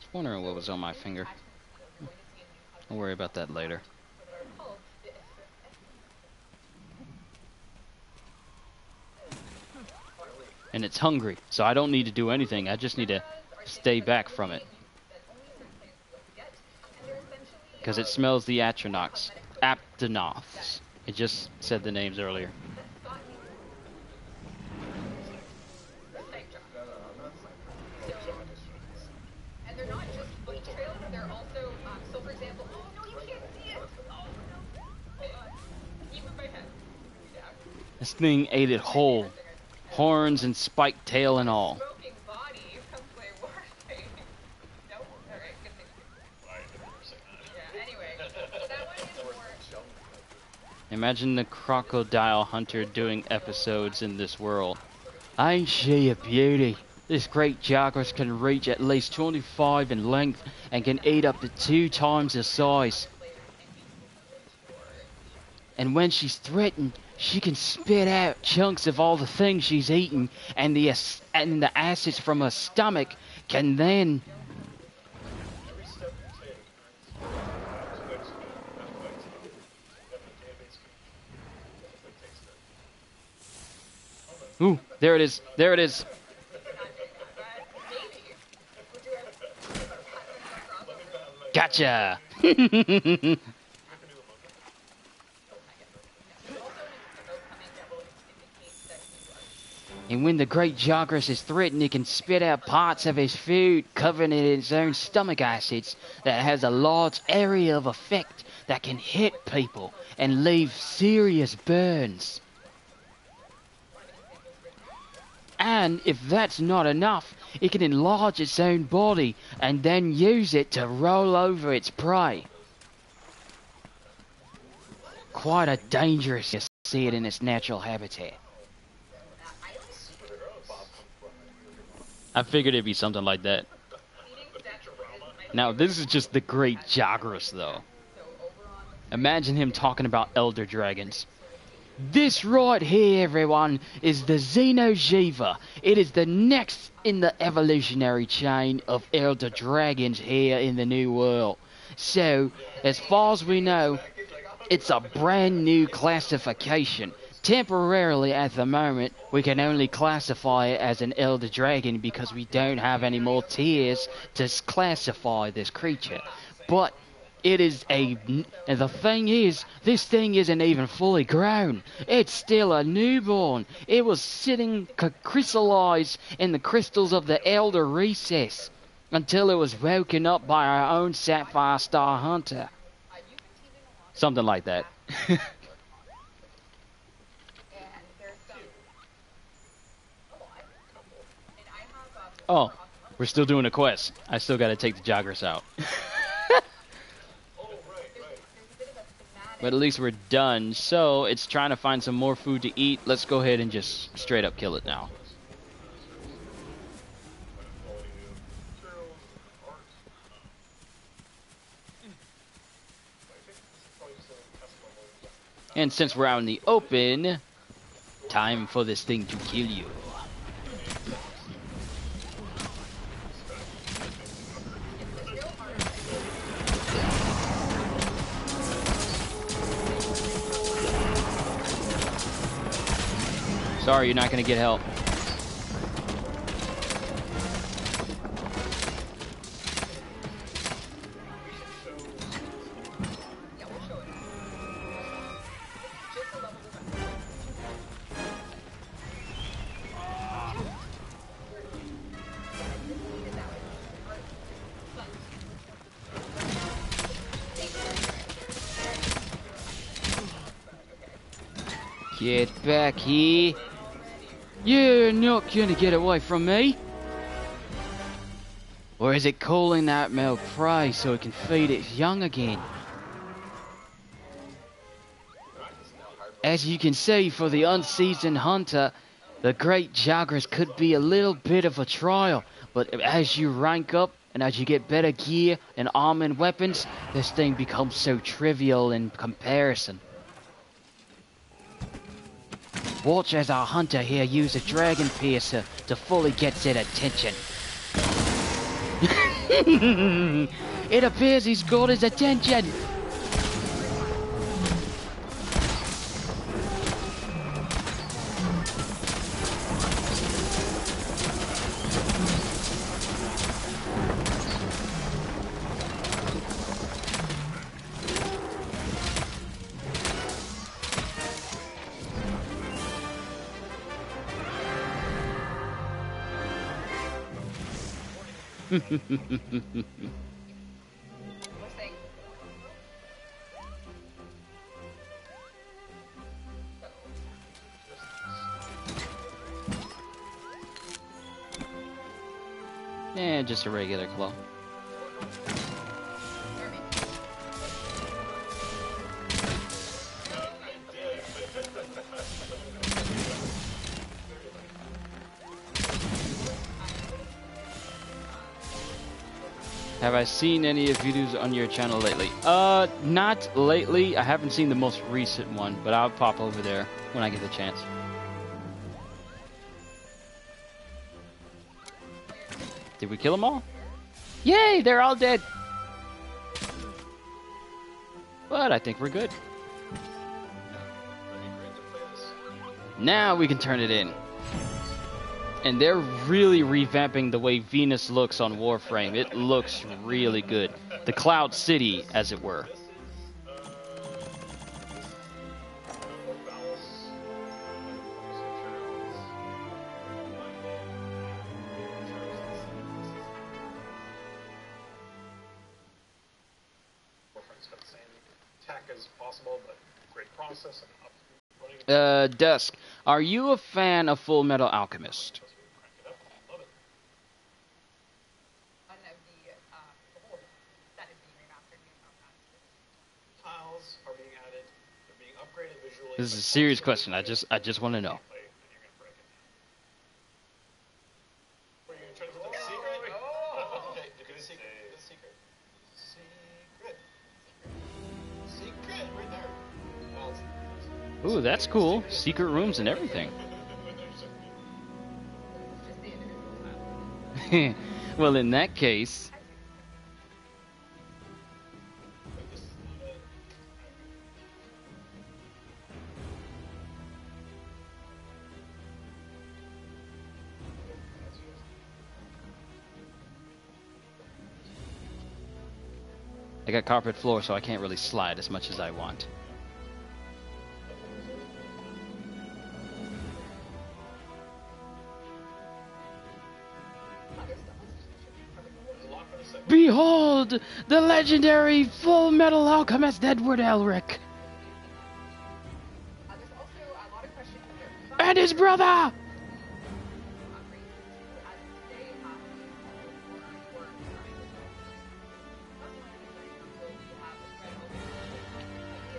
S1: Just wondering what was on my finger. I'll worry about that later. And it's hungry, so I don't need to do anything. I just need to stay back from it. Because it smells the Atronachs. Aptonoths. It just said the names earlier.
S11: And they're not just foot trails, they're also, so for example, oh no, you can't see it! Oh no! Hold on. Can you move my head? Yeah.
S1: This thing ate it whole. Horns and spiked tail and all. Imagine the crocodile hunter doing episodes in this world. Ain't she a beauty? This great Jagras can reach at least 25 in length and can eat up to 2 times the size. And when she's threatened, she can spit out chunks of all the things she's eaten, and the acids from her stomach can then... Ooh, there it is. There it is. Gotcha. And when the great Jagras is threatened, it can spit out parts of his food, covering it in its own stomach acids that has a large area of effect that can hit people and leave serious burns. And if that's not enough, it can enlarge its own body and then use it to roll over its prey. Quite a dangerous to see it in its natural habitat. I figured it'd be something like that. Now, this is just the great Jagras, though. Imagine him talking about elder dragons. This right here, everyone, is the Xeno'jiiva. It is the next in the evolutionary chain of elder dragons here in the New World. So, as far as we know, it's a brand new classification. Temporarily, at the moment, we can only classify it as an elder dragon because we don't have any more tiers to classify this creature. But it is and the thing is, this thing isn't even fully grown. It's still a newborn. It was sitting crystallized in the crystals of the Elder Recess until it was woken up by our own Sapphire Star Hunter. Something like that. Oh, we're still doing a quest. I still gotta take the Jagras out. But at least we're done. So it's trying to find some more food to eat. Let's go ahead and just straight up kill it now. And since we're out in the open, time for this thing to kill you. Sorry, you're not going to get help. Get back here. You're not gonna get away from me. Or is it calling out male prey so it can feed its young again? As you can see, for the unseasoned hunter, the great Jagras could be a little bit of a trial, but as you rank up And as you get better gear and armor and weapons, this thing becomes so trivial in comparison. Watch as our hunter here use a dragon piercer to fully get their attention. It appears he's got his attention. Yeah, just a regular claw. Have I seen any of videos on your channel lately? Not lately. I haven't seen the most recent one, but I'll pop over there when I get the chance. Did we kill them all? Yay, they're all dead. But I think we're good. Now we can turn it in. And they're really revamping the way Venus looks on Warframe. It looks really good. The Cloud City, as it were. Dusk, are you a fan of Full Metal Alchemist? This is a serious question. I just want to know. Ooh, that's cool. Secret rooms and everything. Well, in that case... I got carpet floor, so I can't really slide as much as I want. Behold, the legendary Full Metal Alchemist Edward Elric. And his brother!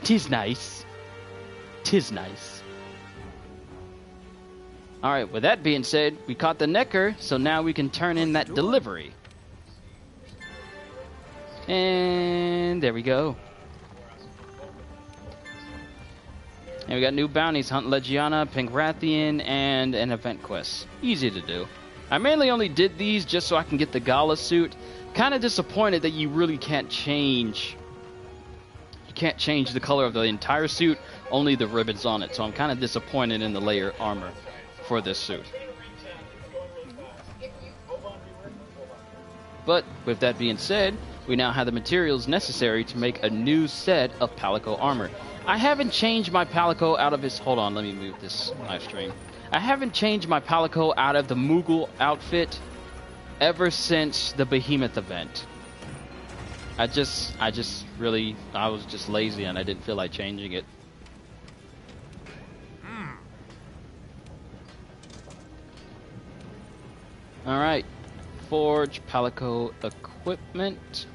S1: Tis nice. Tis nice. Alright, with that being said, we caught the Necker, so now we can turn in that delivery. And there we go. And we got new bounties, Hunt Legiana, Pingrathian, and an event quest. Easy to do. I mainly only did these just so I can get the Gala suit. Kind of disappointed that you really can't change... You can't change the color of the entire suit, only the ribbons on it. So I'm kind of disappointed in the layer armor for this suit. But with that being said, we now have the materials necessary to make a new set of Palico armor. I haven't changed my Palico out of his... Hold on, let me move this live stream. I haven't changed my Palico out of the Moogle outfit ever since the Behemoth event. I was just lazy and I didn't feel like changing it. Alright. Forge, Palico equipment.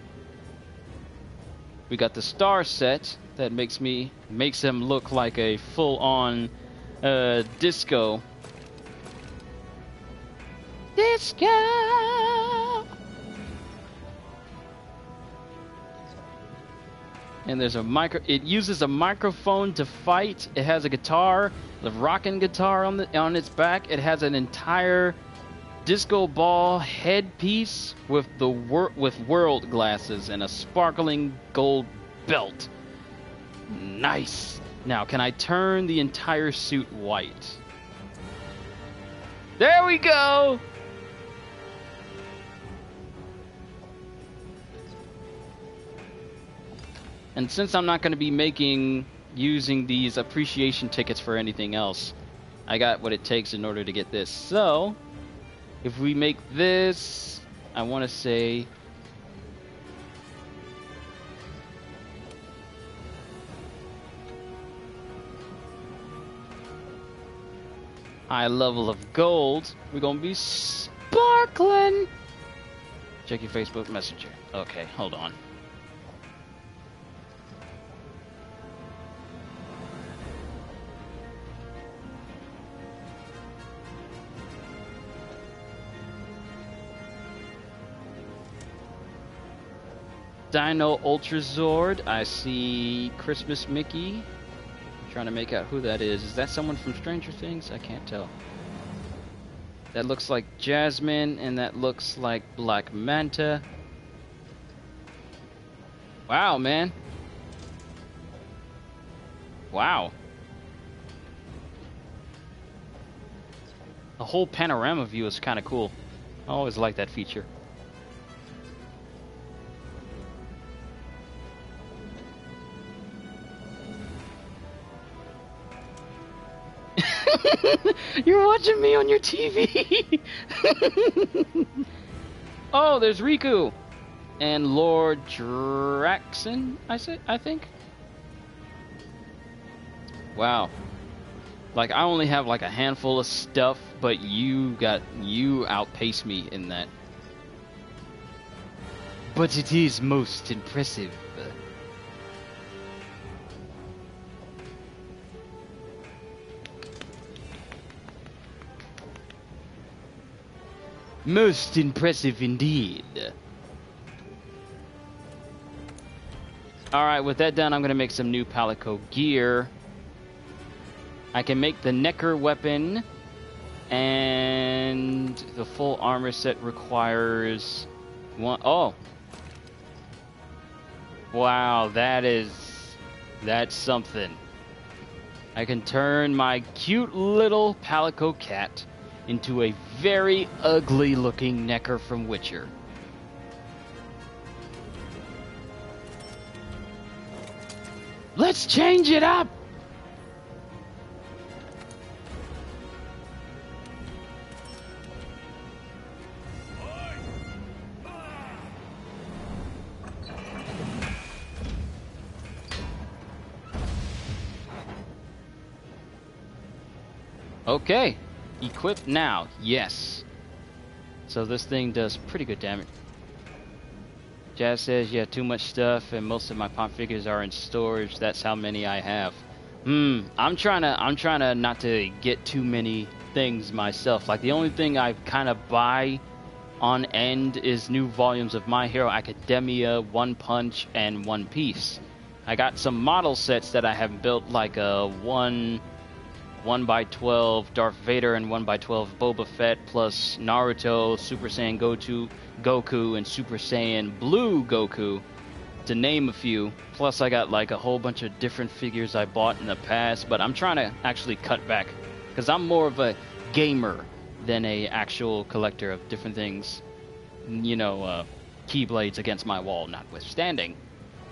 S1: We got the star set that makes him look like a full-on disco. And there's it uses a microphone to fight. It has a guitar, the rocking guitar on its back. It has an entire disco ball headpiece with world glasses and a sparkling gold belt. Nice. Now, can I turn the entire suit white? There we go. And since I'm not going to be using these appreciation tickets for anything else, I got what it takes in order to get this. So, if we make this, I want to say, high level of gold, we're going to be sparkling. Check your Facebook Messenger. Okay, hold on. Dino Ultrazord. I see Christmas Mickey. I'm trying to make out who that is. Is that someone from Stranger Things? I can't tell. That looks like Jasmine, and that looks like Black Manta. Wow, man. Wow. The whole panorama view is kind of cool. I always like that feature. You're watching me on your TV. Oh, there's Riku and Lord Draxon. I think. Wow. Like, I only have like a handful of stuff, but you outpace me in that. But it is most impressive. Most impressive indeed. Alright, with that done, I'm going to make some new Palico gear. I can make the Necker weapon, and the full armor set requires one. Oh! Wow, that's something. I can turn my cute little Palico cat into a very ugly looking Necker from Witcher. Let's change it up! Okay. Equip now. Yes. So this thing does pretty good damage. Jazz says, yeah, too much stuff, and most of my pop figures are in storage. That's how many I have. I'm trying to not to get too many things myself. Like, the only thing I kind of buy on end is new volumes of My Hero Academia, One Punch, and One Piece. I got some model sets that I have built, like a 1x12 Darth Vader and 1x12 Boba Fett, plus Naruto, Super Saiyan Goku, and Super Saiyan Blue Goku, to name a few. Plus I got like a whole bunch of different figures I bought in the past, but I'm trying to actually cut back, because I'm more of a gamer than a actual collector of different things. You know, Keyblades against my wall notwithstanding.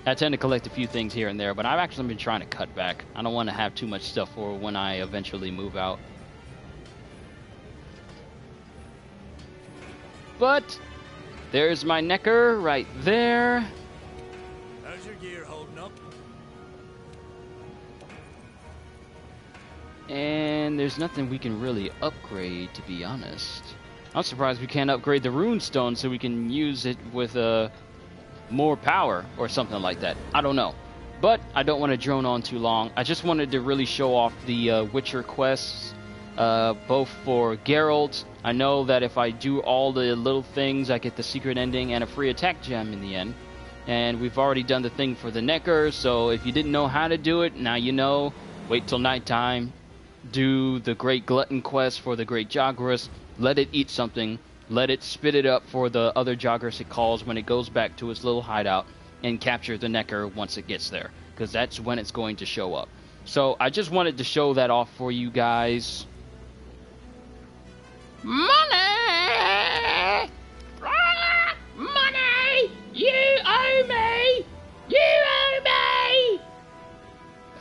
S1: I tend to collect a few things here and there, but I've actually been trying to cut back. I don't want to have too much stuff for when I eventually move out. But there's my Necker right there.
S9: How's your gear holding up?
S1: And there's nothing we can really upgrade, to be honest. I'm surprised we can't upgrade the Rune Stone so we can use it with more power or something like that. I don't know. But I don't want to drone on too long. I just wanted to really show off the Witcher quests, both for Geralt. I know that if I do all the little things, I get the secret ending and a free attack gem in the end. And we've already done the thing for the Necker, so if you didn't know how to do it, now you know. Wait till nighttime. Do the Great Glutton quest for the Great Jagras. Let it eat something. Let it spit it up for the other Jagras it calls when it goes back to its little hideout. And capture the Necker once it gets there. Because that's when it's going to show up. So I just wanted to show that off for you guys.
S5: Money! Money! You owe me! You owe me!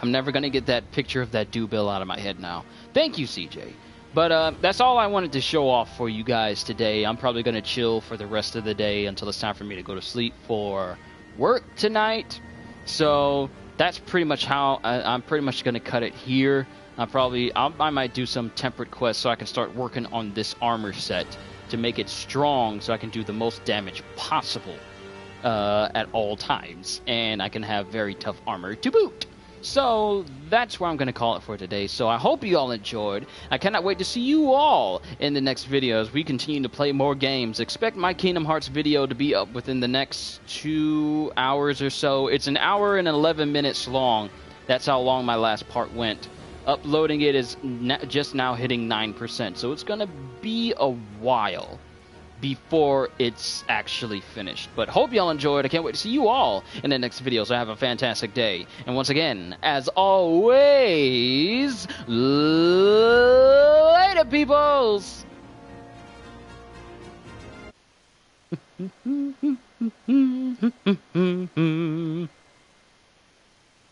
S1: I'm never going to get that picture of that Dewbill out of my head now. Thank you, CJ. But that's all I wanted to show off for you guys today. I'm probably going to chill for the rest of the day until it's time for me to go to sleep for work tonight. So that's pretty much how I'm pretty much going to cut it here. I might do some temperate quests so I can start working on this armor set to make it strong so I can do the most damage possible at all times. And I can have very tough armor to boot. So that's where I'm going to call it for today. So I hope you all enjoyed. I cannot wait to see you all in the next video as we continue to play more games. Expect my Kingdom Hearts video to be up within the next 2 hours or so. It's an hour and 11 minutes long. That's how long my last part went. Uploading it is just now hitting 9%. So it's going to be a while before it's actually finished. But hope y'all enjoyed. I can't wait to see you all in the next video. So have a fantastic day. And once again, as always, later, peoples!